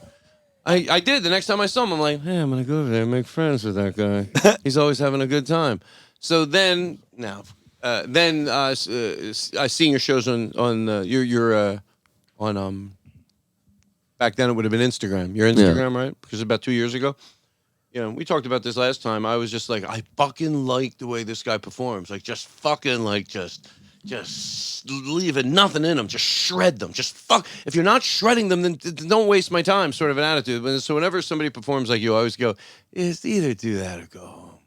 Speaker 3: I did. The next time I saw him, I'm like, hey, I'm going to go over there and make friends with that guy. He's always having a good time. So then, I seen your shows on back then it would have been Instagram. Your Instagram, right? Because about 2 years ago. We talked about this last time. I was just like, I fucking like the way this guy performs. Like, just fucking like, just leaving nothing in them. Just shred them. Just fuck. If you're not shredding them, then don't waste my time. Sort of an attitude. So whenever somebody performs like you, I always go, it's either do that or go home.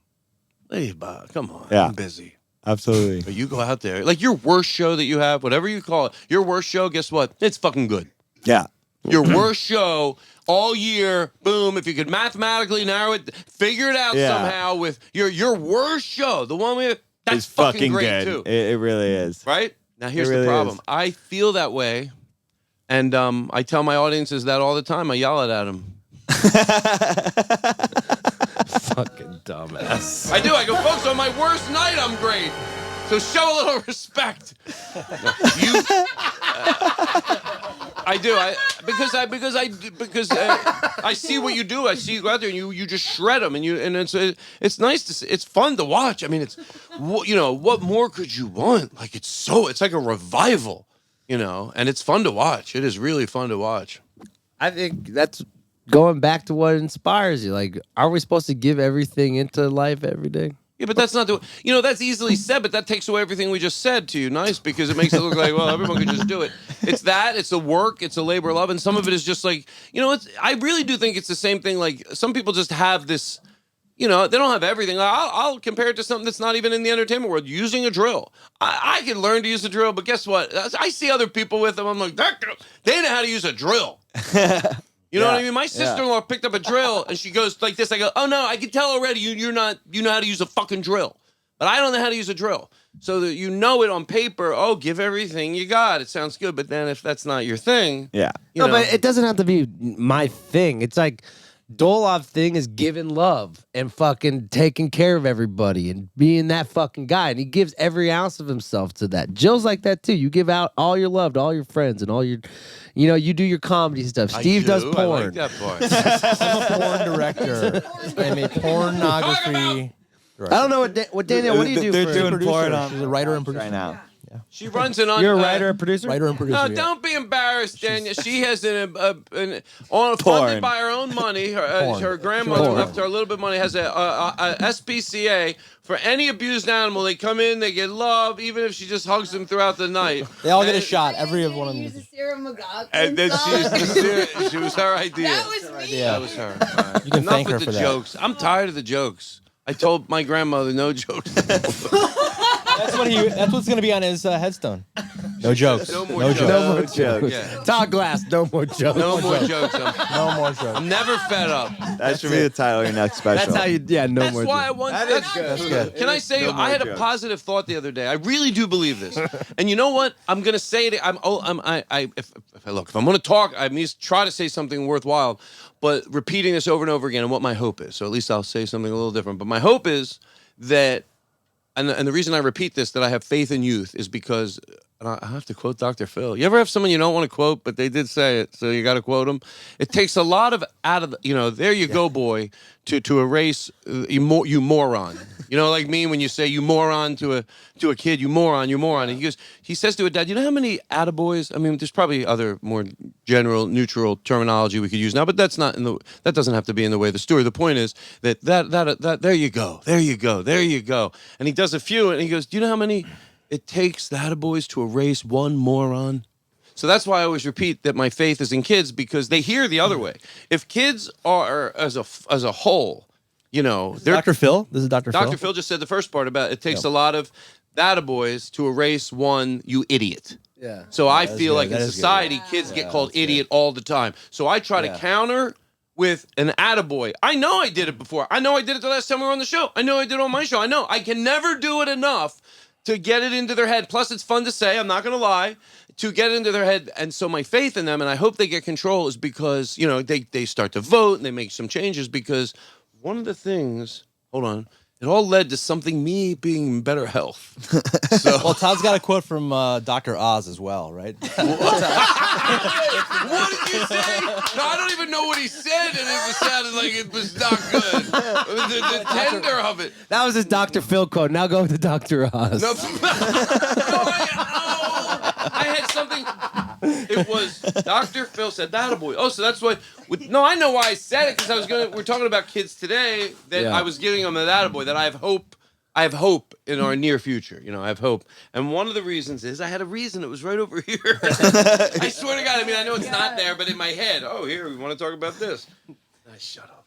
Speaker 3: Leave, Bob. Come on.
Speaker 9: Yeah.
Speaker 3: I'm busy.
Speaker 9: Absolutely.
Speaker 3: But you go out there. Like your worst show that you have, whatever you call it, your worst show, guess what? It's fucking good.
Speaker 9: Yeah.
Speaker 3: Your worst show all year, boom, if you could mathematically narrow it, figure it out somehow with your worst show, the one that's fucking great
Speaker 9: good.
Speaker 3: too.
Speaker 9: It really is.
Speaker 3: Right? Now here's
Speaker 9: really
Speaker 3: the problem.
Speaker 9: is.
Speaker 3: I feel that way, and I tell my audiences that all the time. I yell it at them.
Speaker 4: Fucking dumbass.
Speaker 3: I do. I go, folks, on my worst night, I'm great. So show a little respect. I do. Because I see what you do. I see you go out there and you just shred them, and it's nice to see. It's fun to watch. I mean, it's what more could you want? Like it's like a revival, and it's fun to watch. It is really fun to watch.
Speaker 4: I think that's going back to what inspires you. Like, are we supposed to give everything into life every day?
Speaker 3: Yeah, but that's not that's easily said, but that takes away everything we just said to you. Nice, because it makes it look like, well, everyone could just do it. It's the work, it's the labor of love, and some of it is just like, I really do think it's the same thing. Like, some people just have this, they don't have everything. I'll compare it to something that's not even in the entertainment world, using a drill. I can learn to use a drill, but guess what? I see other people with them, I'm like, they know how to use a drill. You know what I mean? My sister-in-law picked up a drill, and she goes like this. I go, oh, no, I can tell already you know how to use a fucking drill. But I don't know how to use a drill. So that you know it on paper, give everything you got. It sounds good. But then if that's not your thing.
Speaker 9: Yeah.
Speaker 4: But it doesn't have to be my thing. It's like Dolov thing is giving love and fucking taking care of everybody and being that fucking guy. And he gives every ounce of himself to that. Jill's like that too. You give out all your love to all your friends and all your, you do your comedy stuff. Steve does porn.
Speaker 3: I like that part.
Speaker 10: I'm a porn director. I'm a pornography director.
Speaker 4: I don't know what Danielle, what do you do
Speaker 9: They're
Speaker 4: for
Speaker 9: doing
Speaker 10: producer?
Speaker 9: porn on
Speaker 10: She's a writer and producer
Speaker 9: right now.
Speaker 3: She runs an.
Speaker 4: You're a writer and producer?
Speaker 10: Writer and producer.
Speaker 3: No, don't be embarrassed, Daniel. She has funded by her own money. Her grandmother left her a little bit of money. Has a SPCA for any abused animal. They come in, they get love, even if she just hugs them throughout the night.
Speaker 10: They all get a shot. Every one of them.
Speaker 11: Use a Sarah McLachlan
Speaker 3: And then
Speaker 11: song.
Speaker 3: she was her idea.
Speaker 11: That was me.
Speaker 3: That was her. All right.
Speaker 10: You can
Speaker 3: Enough
Speaker 10: thank her
Speaker 3: with
Speaker 10: for
Speaker 3: the
Speaker 10: that.
Speaker 3: jokes. I'm tired of the jokes. I told my grandmother no jokes.
Speaker 10: That's what's gonna be on his headstone. No jokes.
Speaker 3: No more
Speaker 10: No
Speaker 3: jokes.
Speaker 10: jokes.
Speaker 4: No more jokes.
Speaker 3: Yeah.
Speaker 4: Todd Glass, no more jokes.
Speaker 3: No more jokes.
Speaker 10: No more jokes.
Speaker 3: I'm never fed up.
Speaker 9: That should be the title of your next special.
Speaker 4: That's how you, no
Speaker 3: That's
Speaker 4: more
Speaker 3: why I
Speaker 4: jokes.
Speaker 3: want.
Speaker 9: That is good.
Speaker 10: That's good.
Speaker 3: Can I say
Speaker 9: No more
Speaker 3: I had a
Speaker 9: jokes.
Speaker 3: positive thought the other day? I really do believe this, and you know what? I'm gonna say it. If I'm gonna talk, I mean, try to say something worthwhile, but repeating this over and over again, and what my hope is. So at least I'll say something a little different. But my hope is that, and the reason I repeat this, that I have faith in youth, is because. And I have to quote Dr. Phil. You ever have someone you don't want to quote, but they did say it, so you got to quote them? It takes a lot of there you go, boy, to erase you moron. Like me when you say you moron to a kid, you moron. And he says to a dad, you know how many attaboys? I mean, there's probably other more general, neutral terminology we could use now, but that doesn't have to be in the way of the story. The point is that there you go. And he does a few, and he goes, do you know how many it takes the attaboys to erase one moron? So that's why I always repeat that my faith is in kids, because they hear the other way. If kids are as a whole,
Speaker 10: Dr. Phil? This is Dr. Phil.
Speaker 3: Dr. Phil just said the first part about it takes a lot of attaboys to erase one you idiot.
Speaker 4: Yeah.
Speaker 3: So I feel
Speaker 10: good.
Speaker 3: like
Speaker 10: That
Speaker 3: in
Speaker 10: is
Speaker 3: society, kids get called idiot all the time. So I try to counter with an attaboy. I know I did it before. I know I did it the last time we were on the show. I know I did it on my show. I know I can never do it enough to get it into their head. Plus, it's fun to say, I'm not going to lie, to get it into their head. And so my faith in them, and I hope they get control, is because, they start to vote and they make some changes, because one of the things, hold on, it all led to me being in better health. So.
Speaker 10: Well, Todd's got a quote from Dr. Oz as well, right?
Speaker 3: What did you say? No, I don't even know what he said, and it sounded like it was not good. The tender of it.
Speaker 4: That was his Dr. Phil quote. Now go to Dr. Oz.
Speaker 3: No, I had something. It was Dr. Phil said that, boy. Oh, so that's what. No, I know why I said it, because we're talking about kids today that I was giving them that boy, that I have hope. I have hope in our near future. I have hope. And one of the reasons is I had a reason. It was right over here. I swear to God. I mean, I know it's not there, but in my head. Oh, here, we want to talk about this. Shut up.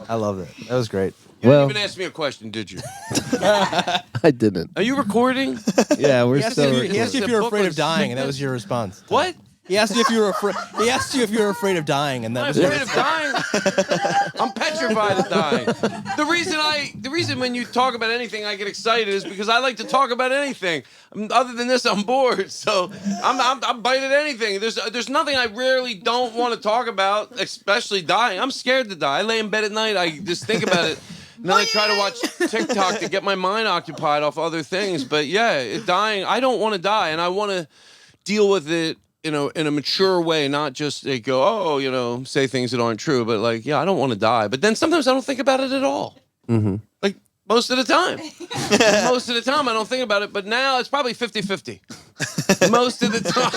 Speaker 10: I love it. That was great.
Speaker 3: You didn't even ask me a question, did you?
Speaker 4: I didn't.
Speaker 3: Are you recording?
Speaker 4: Yeah, we're still.
Speaker 10: He asked you if you were afraid of dying, and that was your response.
Speaker 3: What?
Speaker 10: He asked you if you were afraid. He asked you if you were afraid of dying, and that was
Speaker 3: I'm afraid of dying. I'm petrified of dying. The reason when you talk about anything I get excited is because I like to talk about anything. Other than this, I'm bored, so I'm biting at anything. There's nothing I rarely don't want to talk about, especially dying. I'm scared to die. I lay in bed at night. I just think about it. And then I try to watch TikTok to get my mind occupied off other things. But yeah, dying, I don't want to die, and I want to deal with it, in a mature way, not just go, say things that aren't true, but I don't want to die. But then sometimes I don't think about it at all.
Speaker 4: Mm-hmm.
Speaker 3: Most of the time. Most of the time I don't think about it, but now it's probably 50-50. Most of the time.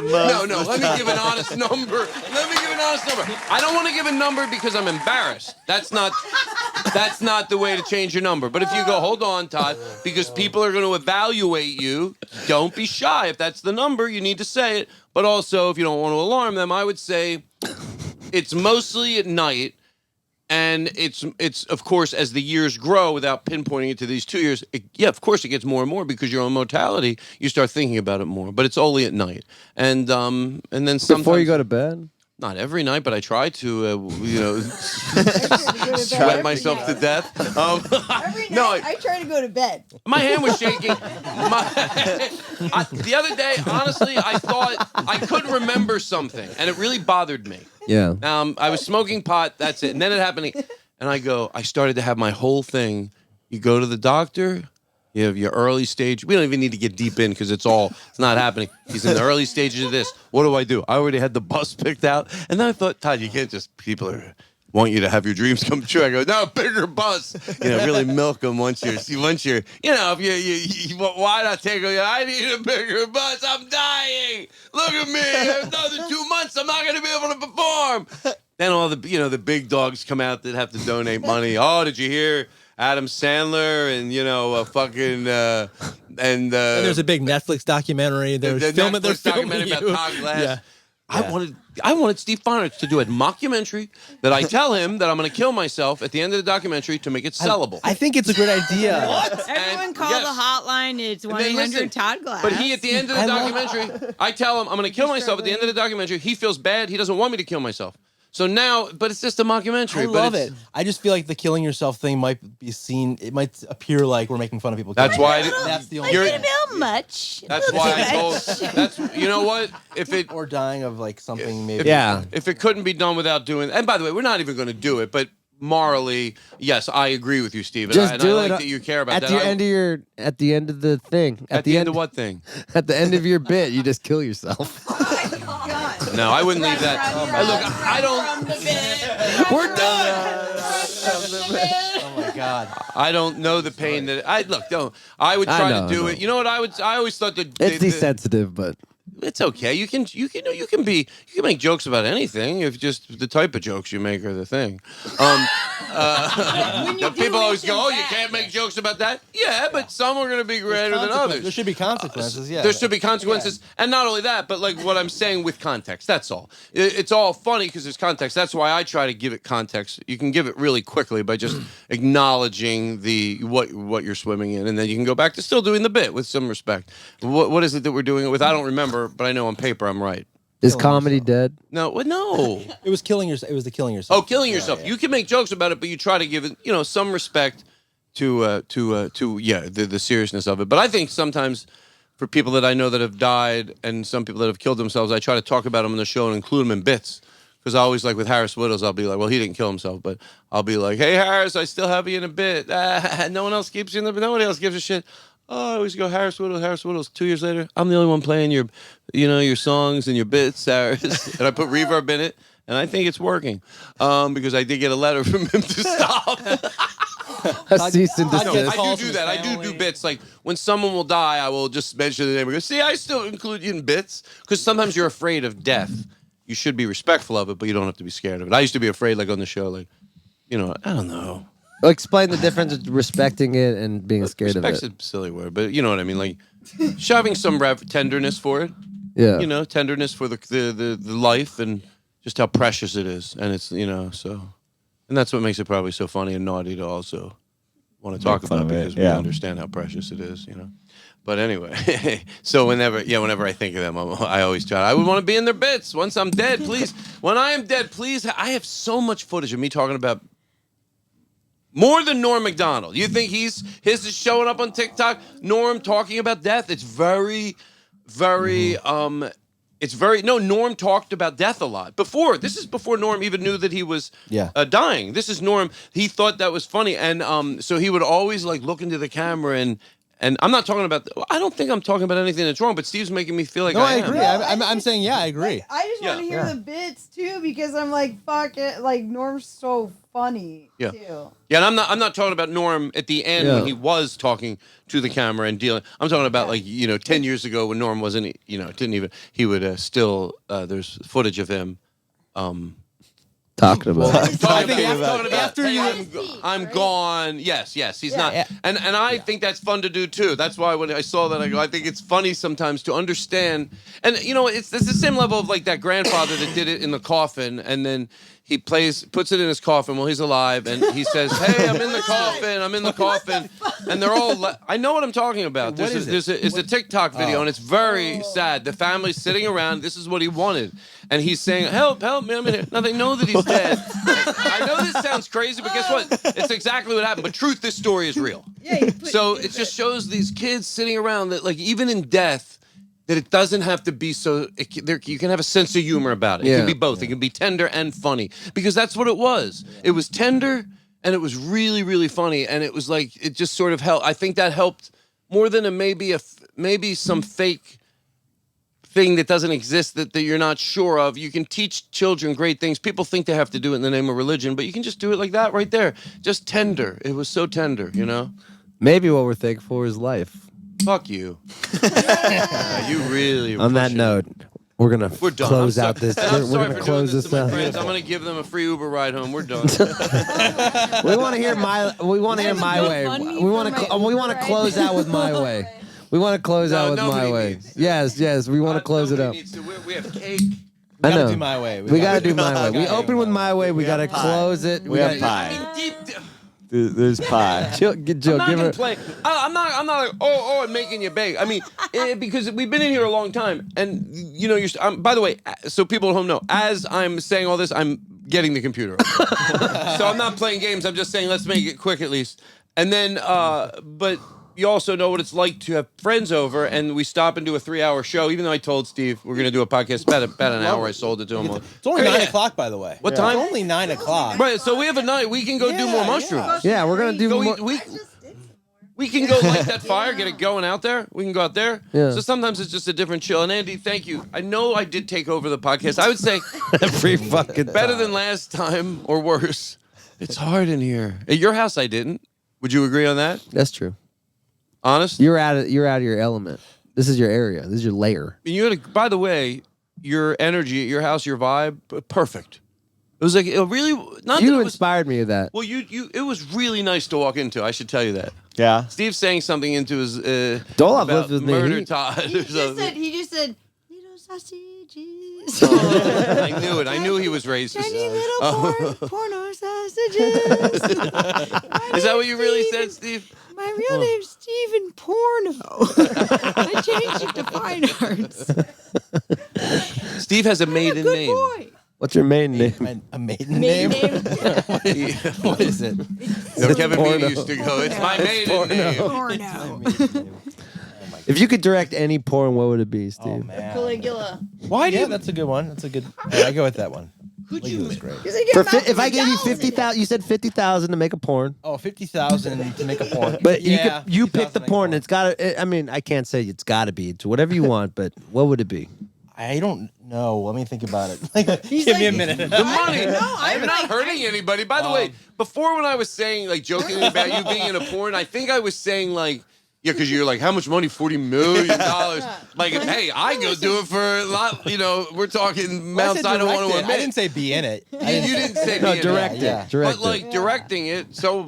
Speaker 3: No, let me give an honest number. I don't want to give a number because I'm embarrassed. That's not the way to change your number. But if you go, hold on, Todd, because people are going to evaluate you, don't be shy. If that's the number, you need to say it. But also, if you don't want to alarm them, I would say it's mostly at night. And it's of course, as the years grow, without pinpointing it to these 2 years, of course it gets more and more, because your own mortality, you start thinking about it more. But it's only at night, and then sometimes
Speaker 4: before you go to bed.
Speaker 3: Not every night, but I try to, sweat myself to death.
Speaker 11: Every night I try to go to bed.
Speaker 3: My hand was shaking. The other day, honestly, I thought I couldn't remember something, and it really bothered me.
Speaker 4: Yeah.
Speaker 3: I was smoking pot, that's it. And then it happened, and I started to have my whole thing. You go to the doctor, you have your early stage. We don't even need to get deep in because it's not happening. He's in the early stages of this. What do? I already had the bus picked out. And then I thought, Todd, you can't people want you to have your dreams come true. I go, no, bigger bus. Really milk them once you're, if you why not take them? I need a bigger bus. I'm dying. Look at me. Another 2 months, I'm not going to be able to perform. Then all the, the big dogs come out that have to donate money. Oh, did you hear Adam Sandler and and
Speaker 10: there's a big Netflix documentary. There's filming about
Speaker 3: Todd Glass.
Speaker 10: Yeah.
Speaker 3: I wanted Steve Farners to do a mockumentary that I tell him that I'm going to kill myself at the end of the documentary to make it sellable.
Speaker 10: I think it's a great idea.
Speaker 3: What?
Speaker 7: Everyone call the hotline. It's 1-800 Todd Glass.
Speaker 3: But he, at the end of the documentary, I tell him I'm going to kill myself at the end of the documentary. He feels bad. He doesn't want me to kill myself. So now, but it's just a mockumentary.
Speaker 10: I love it. I just feel like the killing yourself thing might be seen. It might appear like we're making fun of people.
Speaker 3: That's why.
Speaker 10: That's the only.
Speaker 7: A little much.
Speaker 3: That's why I told. That's what if it
Speaker 10: or dying of something maybe.
Speaker 3: If it couldn't be done without doing. And by the way, we're not even going to do it, but. Morally, yes, I agree with you, Steve.
Speaker 4: Just do it
Speaker 3: like that you care about
Speaker 4: at
Speaker 3: that.
Speaker 4: At the end of the thing.
Speaker 3: At the end of what thing?
Speaker 4: At the end of your bit, you just kill yourself.
Speaker 3: No, I wouldn't leave that. Look, I don't.
Speaker 4: We're done.
Speaker 10: Oh my God!
Speaker 3: I don't know the pain that I I would try to do it. You know what? I always thought that
Speaker 4: it's desensitive, but.
Speaker 3: It's okay. You can make jokes about anything if just the type of jokes you make are the thing. People always go, "Oh, you can't make jokes about that." Yeah, but some are going to be greater than others.
Speaker 10: There should be consequences.
Speaker 3: There should be consequences, and not only that, but what I'm saying with context. That's all. It's all funny because there's context. That's why I try to give it context. You can give it really quickly by just acknowledging what you're swimming in, and then you can go back to still doing the bit with some respect. What is it that we're doing it with? I don't remember. But I know on paper I'm right.
Speaker 4: Is comedy dead?
Speaker 3: No.
Speaker 10: It was killing yourself. It was the killing yourself.
Speaker 3: Oh, killing yourself. Yeah. You can make jokes about it, but you try to give it, some respect the seriousness of it. But I think sometimes for people that I know that have died and some people that have killed themselves, I try to talk about them on the show and include them in bits. Because I always, like with Harris Widows, I'll be like, well, he didn't kill himself, but I'll be like, hey, Harris, I still have you in a bit. No one else keeps you in the bit. Nobody else gives a shit. Oh, I always go, Harris Widows. 2 years later, I'm the only one playing your songs and your bits, Harris. And I put reverb in it, and I think it's working. Because I did get a letter from him to stop.
Speaker 4: A cease and desist.
Speaker 3: I do that. I do bits. Like when someone will die, I will just mention the name and go, see, I still include you in bits. Because sometimes you're afraid of death. You should be respectful of it, but you don't have to be scared of it. I used to be afraid, like on the show, like, I don't know.
Speaker 4: Explain the difference between respecting it and being scared of it.
Speaker 3: Respect's a silly word, but you know what I mean. Like shoving some tenderness for it.
Speaker 4: Yeah.
Speaker 3: Tenderness for the life and just how precious it is, and it's so, and that's what makes it probably so funny and naughty to also want to talk about it because we understand how precious it is, But anyway, so whenever I think of them, I always try. I would want to be in their bits. Once I'm dead, please. When I am dead, please. I have so much footage of me talking about more than Norm Macdonald. You think his is showing up on TikTok? Norm talking about death. It's very, very. Norm talked about death a lot before. This is before Norm even knew that he was dying. This is Norm. He thought that was funny, and so he would always like look into the camera and I'm not talking about. I don't think I'm talking about anything that's wrong. But Steve's making me feel like I
Speaker 10: agree. I'm saying I agree.
Speaker 11: I just want to hear the bits too because I'm like, fuck it. Like Norm's so funny too.
Speaker 3: Yeah, and I'm not talking about Norm at the end when he was talking to the camera and dealing. I'm talking about 10 years ago when Norm wasn't. Didn't even. He would still. There's footage of him.
Speaker 4: Talking about.
Speaker 3: I'm gone. Yes, he's not. Yeah. And I think that's fun to do too. That's why when I saw that, I go, I think it's funny sometimes to understand. And it's the same level of like that grandfather that did it in the coffin, and then he puts it in his coffin while he's alive, and he says, "Hey, I'm in the coffin," and they're all. I know what I'm talking about. It's a TikTok video, and it's very sad. The family's sitting around. This is what he wanted, and he's saying, "Help me! I'm in here." Now they know that he's dead. I know this sounds crazy, but guess what? It's exactly what happened. But truth, this story is real. So it just shows these kids sitting around that, like, even in death. That it doesn't have to be so. You can have a sense of humor about it. It can be both. It can be tender and funny because that's what it was. It was tender and it was really, really funny. And it was like it just sort of helped. I think that helped more than maybe some fake thing that doesn't exist that you're not sure of. You can teach children great things. People think they have to do it in the name of religion, but you can just do it like that right there. Just tender. It was so tender,
Speaker 4: Maybe what we're thankful for is life.
Speaker 3: Fuck you. You really.
Speaker 4: On that note, we're gonna
Speaker 3: done.
Speaker 4: close out this.
Speaker 3: We're
Speaker 4: gonna close this out.
Speaker 3: I'm gonna give them a free Uber ride home. We're done.
Speaker 4: We want to hear my way. We want to close out with my way. We want to close out with my way. Yes. We want to close it out.
Speaker 3: We have cake.
Speaker 4: I know.
Speaker 10: Do my way.
Speaker 4: We gotta do my way. We open with my way. We gotta close it.
Speaker 9: We have pie. There's pie.
Speaker 4: Jill,
Speaker 3: I'm not play. I'm not like I'm making you beg. I mean, because we've been in here a long time, and by the way, so people at home know, as I'm saying all this, I'm getting the computer. So I'm not playing games. I'm just saying let's make it quick at least. And then, but you also know what it's like to have friends over, and we stop and do a 3-hour show. Even though I told Steve we're going to do a podcast about an hour, I sold it to him.
Speaker 10: It's only 9 o'clock, by the way.
Speaker 3: What time?
Speaker 10: It's only 9 o'clock.
Speaker 3: Right, so we have a night. We can go do more mushrooms.
Speaker 4: Yeah, we're gonna do more.
Speaker 3: We can go light that fire, get it going out there. We can go out there.
Speaker 4: Yeah.
Speaker 3: So sometimes it's just a different chill. And Andy, thank you. I know I did take over the podcast. I would say
Speaker 4: every fucking
Speaker 3: better than last time or worse. It's hard in here. At your house, I didn't. Would you agree on that?
Speaker 4: That's true.
Speaker 3: Honest?
Speaker 4: You're out of your element. This is your area. This is your layer.
Speaker 3: And you had by the way, your energy at your house, your vibe, perfect. It was like it really not.
Speaker 4: You inspired me with that.
Speaker 3: Well, it was really nice to walk into. I should tell you that.
Speaker 9: Yeah.
Speaker 3: Steve's saying something into his
Speaker 4: Dolov lived with
Speaker 3: murder
Speaker 4: me.
Speaker 3: Todd.
Speaker 11: He just said little sausages.
Speaker 3: I knew it. I knew he was racist.
Speaker 11: Tiny little porno sausages.
Speaker 3: Is that what you really said, Steve?
Speaker 11: My real name's Stephen Porno. I changed it to Fine Arts.
Speaker 3: Steve has a maiden name.
Speaker 11: Boy.
Speaker 4: What's your maiden name?
Speaker 10: A maiden name? What is it?
Speaker 3: No, Kevin Bean used to go, it's my maiden name.
Speaker 11: Porno.
Speaker 4: If you could direct any porn, what would it be, Steve?
Speaker 10: Oh, man.
Speaker 11: Caligula.
Speaker 10: Why do you? That's a good one. That's a good. I go with that one.
Speaker 11: Caligula's
Speaker 10: great.
Speaker 4: If I gave you 50,000, you said 50,000 to make a porn.
Speaker 10: Oh, 50,000 to make a porn.
Speaker 4: But you pick the porn. It's got to. I mean, I can't say it's got to be. It's whatever you want. But what would it be?
Speaker 10: I don't know. Let me think about it.
Speaker 11: He's
Speaker 10: Give
Speaker 11: like,
Speaker 10: me a minute.
Speaker 3: The money.
Speaker 11: I'm
Speaker 3: not hurting anybody. By the way, before when I was saying, like, joking about you being in a porn, I think I was saying, like, yeah, because you're like, how much money? $40 million. Like, hey, I go do it for a lot. You know, we're talking amounts I don't want to admit.
Speaker 10: I didn't say be in it.
Speaker 3: You didn't say be in
Speaker 4: direct
Speaker 3: it.
Speaker 4: it. Direct
Speaker 3: But, like, directing it, so...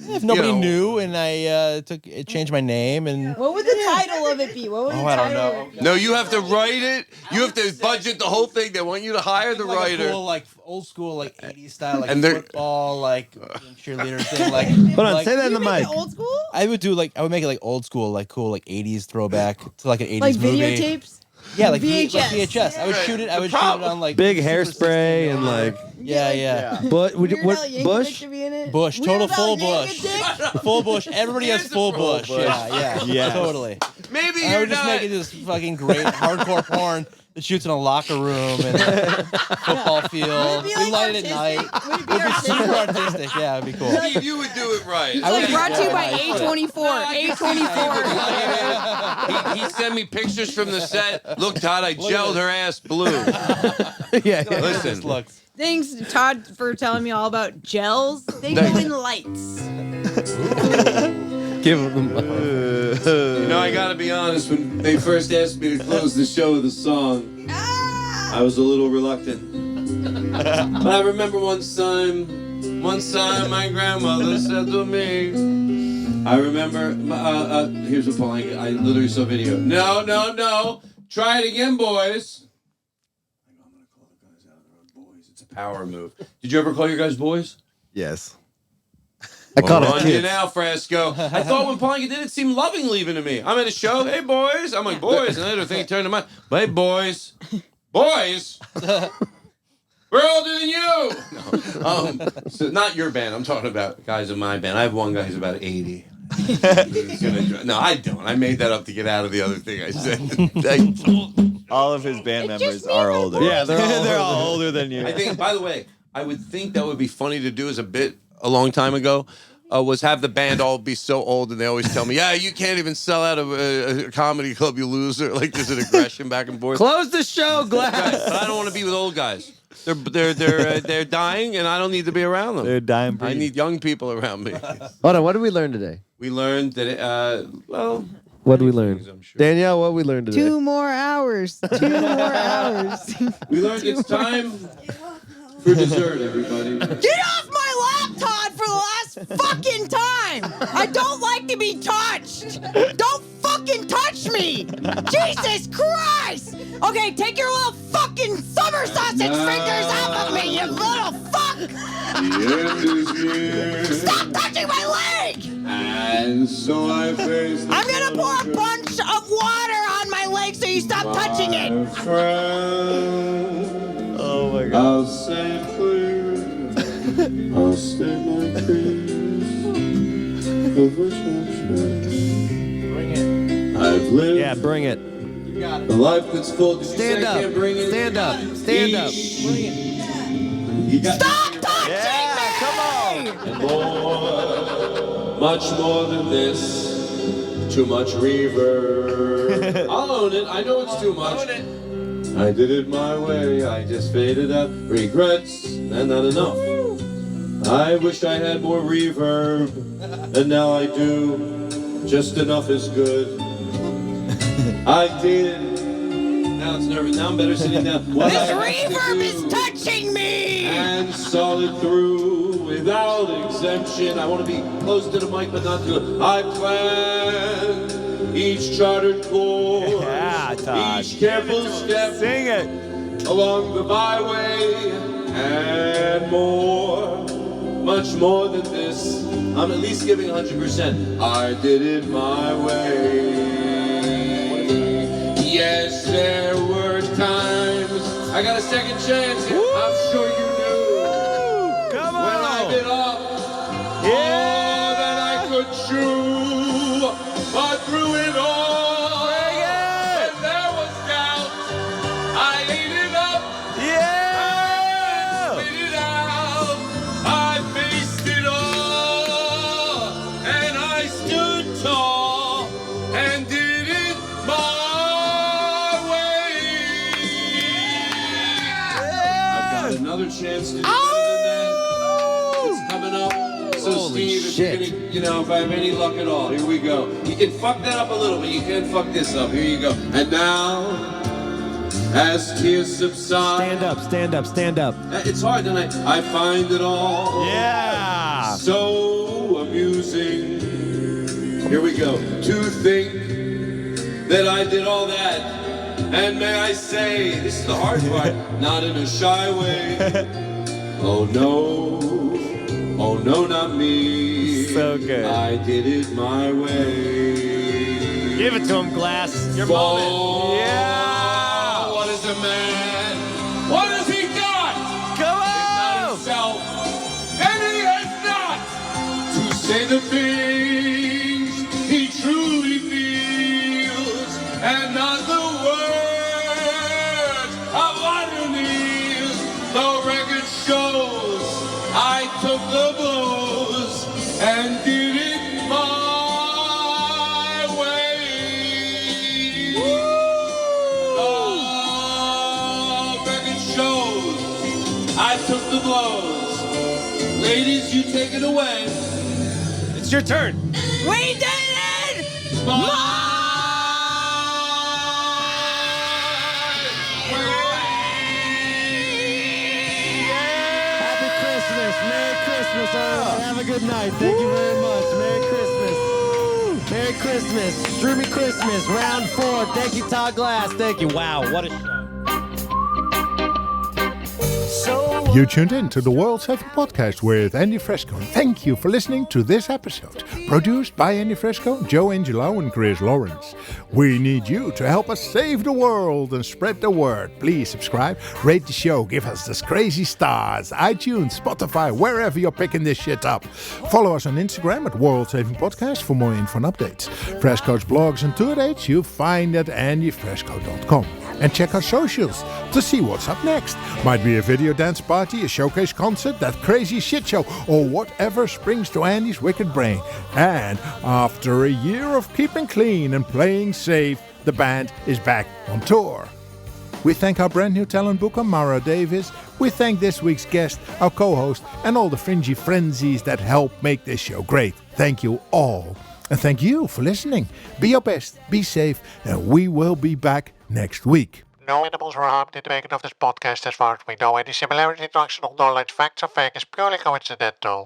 Speaker 10: If nobody knew and I changed my name and...
Speaker 11: What would the title of it be? What would the
Speaker 10: I
Speaker 11: title
Speaker 10: don't know.
Speaker 11: of it be?
Speaker 3: No, you have to write it. You have to budget the whole thing. They want you to hire the writer.
Speaker 10: A cool, like old school, like 80s style, like
Speaker 3: And they're-
Speaker 10: football, like cheerleader thing. Like,
Speaker 4: Hold on,
Speaker 10: like,
Speaker 4: say that in the mic.
Speaker 11: Old school?
Speaker 10: I would make it like old school, like cool, like 80s throwback to like an 80s
Speaker 11: Like
Speaker 10: movie.
Speaker 11: videotapes?
Speaker 10: Yeah, like
Speaker 11: VHS.
Speaker 10: Like VHS. I would shoot it. I would shoot it on like
Speaker 4: Big
Speaker 10: Super
Speaker 4: hairspray
Speaker 10: 16
Speaker 4: and like.
Speaker 10: Yeah.
Speaker 4: But
Speaker 11: Weird Al
Speaker 4: what
Speaker 11: Yankovic
Speaker 4: Bush?
Speaker 11: to be in it?
Speaker 10: Bush,
Speaker 11: Weird
Speaker 10: total
Speaker 11: Al
Speaker 10: full
Speaker 11: Yankovic?
Speaker 10: bush. Full bush. Everybody has full bush. Yeah, totally.
Speaker 3: Maybe
Speaker 10: I
Speaker 3: you're
Speaker 10: would just
Speaker 3: not.
Speaker 10: make it this fucking great hardcore porn that shoots in a locker room and a football field.
Speaker 11: Would it be
Speaker 10: We
Speaker 11: like
Speaker 10: light it at night.
Speaker 11: artistic? Would it be
Speaker 10: It'd be
Speaker 11: artistic?
Speaker 10: super artistic. Yeah, it'd be cool.
Speaker 3: Steve, you would do it right.
Speaker 10: I would
Speaker 7: Like
Speaker 10: be-
Speaker 7: brought to you by
Speaker 10: yeah,
Speaker 7: A24.
Speaker 3: He sent me pictures from the set. Look, Todd, I gelled her ass blue.
Speaker 4: Yeah.
Speaker 3: Listen.
Speaker 10: Looks.
Speaker 7: Thanks, Todd, for telling me all about gels. They go in lights.
Speaker 4: Give them.
Speaker 6: You know, I gotta be honest, when they first asked me to close the show with a song, I was a little reluctant. But I remember one time my grandmother said to me, I remember, here's what Paul, I literally saw a video. No, try it again, boys. I'm gonna call the guys out of the road, boys. It's a power move. Did you ever call your guys boys?
Speaker 4: Yes. I caught
Speaker 6: on
Speaker 4: it.
Speaker 6: you now, Frasco. I thought when Paulie did it, seemed lovingly even to me. I'm at a show. Hey, boys. I'm like, boys. And then they turn to my, hey, boys. Boys? We're older than you. No. So not your band. I'm talking about guys in my band. I have one guy who's about 80. No, I don't. I made that up to get out of the other thing I said.
Speaker 9: All of his band members are older.
Speaker 4: Yeah,
Speaker 9: they're all older than you.
Speaker 3: I think, by the way, I would think that would be funny to do as a bit a long time ago. Was have the band all be so old and they always tell me, yeah, you can't even sell out a comedy club, you loser. Like there's an aggression back and forth.
Speaker 4: Close the show, Glass.
Speaker 3: But I don't want to be with old guys. They're dying, and I don't need to be around them.
Speaker 9: They're dying.
Speaker 3: I need young people around me.
Speaker 4: Hold on, what did we learn today?
Speaker 3: We learned that
Speaker 4: What did we learn? Danielle, what did we learn today?
Speaker 11: 2 more hours. 2 more hours.
Speaker 6: We learned it's time for dessert, everybody.
Speaker 11: Get off my lap, Todd, for the last fucking time. I don't like to be touched. Don't fucking touch me. Jesus Christ. Okay, take your little fucking summer sausage fingers off of me, you little fuck.
Speaker 6: The end is here.
Speaker 11: Stop touching my leg.
Speaker 6: And so I face the
Speaker 11: I'm gonna pour a bunch of water on my leg so you stop touching it.
Speaker 6: Friend,
Speaker 9: Oh my God.
Speaker 6: I'll say it clear. I'll state my case. Of which
Speaker 10: Bring it.
Speaker 6: I've lived
Speaker 4: Yeah, bring it.
Speaker 10: You got it.
Speaker 6: a life that's full. Did you say
Speaker 4: Stand
Speaker 6: I
Speaker 4: up.
Speaker 6: can't bring it?
Speaker 4: Stand up. Stand up.
Speaker 10: Bring it.
Speaker 6: You got
Speaker 11: Stop touching me!
Speaker 9: Come on.
Speaker 6: And more, much more than this. Too much reverb. I'll own it. I know it's too much. I did it my way. I just faded out. Regrets, and not enough. I wish I had more reverb, and now I do. Just enough is good. I did. Now it's nervous. Now I'm better sitting down. What
Speaker 11: This
Speaker 6: I have to
Speaker 11: reverb
Speaker 6: do.
Speaker 11: is touching me!
Speaker 6: And saw it through without exemption. I want to be close to the mic, but not too. I planned each chartered course,
Speaker 9: Yeah, Todd.
Speaker 6: each careful step
Speaker 9: Sing it.
Speaker 6: along the byway, and more, much more than this. I'm at least giving 100%. I did it my way. Yes, there were times I got a second chance. I'm other chance to do better than that. It's coming up. So
Speaker 4: Holy
Speaker 6: Steve,
Speaker 4: shit.
Speaker 6: if you're gonna, if I have any luck at all, here we go. You can fuck that up a little, but you can't fuck this up. Here you go. And now, as tears subside.
Speaker 4: Stand up, stand up, stand up.
Speaker 6: It's hard, and I find it all.
Speaker 9: Yeah.
Speaker 6: So amusing. Here we go. To think that I did all that. And may I say, this is the hard part, not in a shy way. Oh no, not me.
Speaker 9: So good.
Speaker 6: I did it my way.
Speaker 12: Give it to him, Glass. Your
Speaker 6: For
Speaker 12: moment.
Speaker 9: Yeah.
Speaker 6: what is a man? What has he got?
Speaker 12: Come
Speaker 6: Not
Speaker 12: on!
Speaker 6: himself, and he has not to say the things he truly feels, and not the words of ironies. The record shows I took the blows and did it my way. The record shows I took the blows. Ladies, you take it away.
Speaker 12: It's your turn.
Speaker 11: We did it!
Speaker 4: Happy Christmas. Merry Christmas. Have a good night. Thank you very much. Merry Christmas. Merry Christmas. Shroomy Christmas. Round 4. Thank you, Todd Glass. Thank you. Wow, what a show.
Speaker 13: You tuned in to the World Saving Podcast with Andy Frasco. And thank you for listening to this episode. Produced by Andy Frasco, Joe Angelhow and Chris Lorentz. We need you to help us save the world and spread the word. Please subscribe, rate the show, give us those crazy stars. iTunes, Spotify, wherever you're picking this shit up. Follow us on Instagram at World Saving Podcast for more info and updates. Frasco's blogs and tour dates you find at andyfrasco.com. And check our socials to see what's up next. Might be a video dance party, a showcase concert, that crazy shit show, or whatever springs to Andy's wicked brain. And after a year of keeping clean and playing safe, the band is back on tour. We thank our brand new talent booker, Mara Davis. We thank this week's guest, our co-host, and all the fringy frenzies that help make this show great. Thank you all. And thank you for listening. Be your best, be safe, and we will be back next week.
Speaker 14: No animals were harmed in the making of this podcast as far as we know. Any similarity to actual knowledge, facts, or fake is purely coincidental.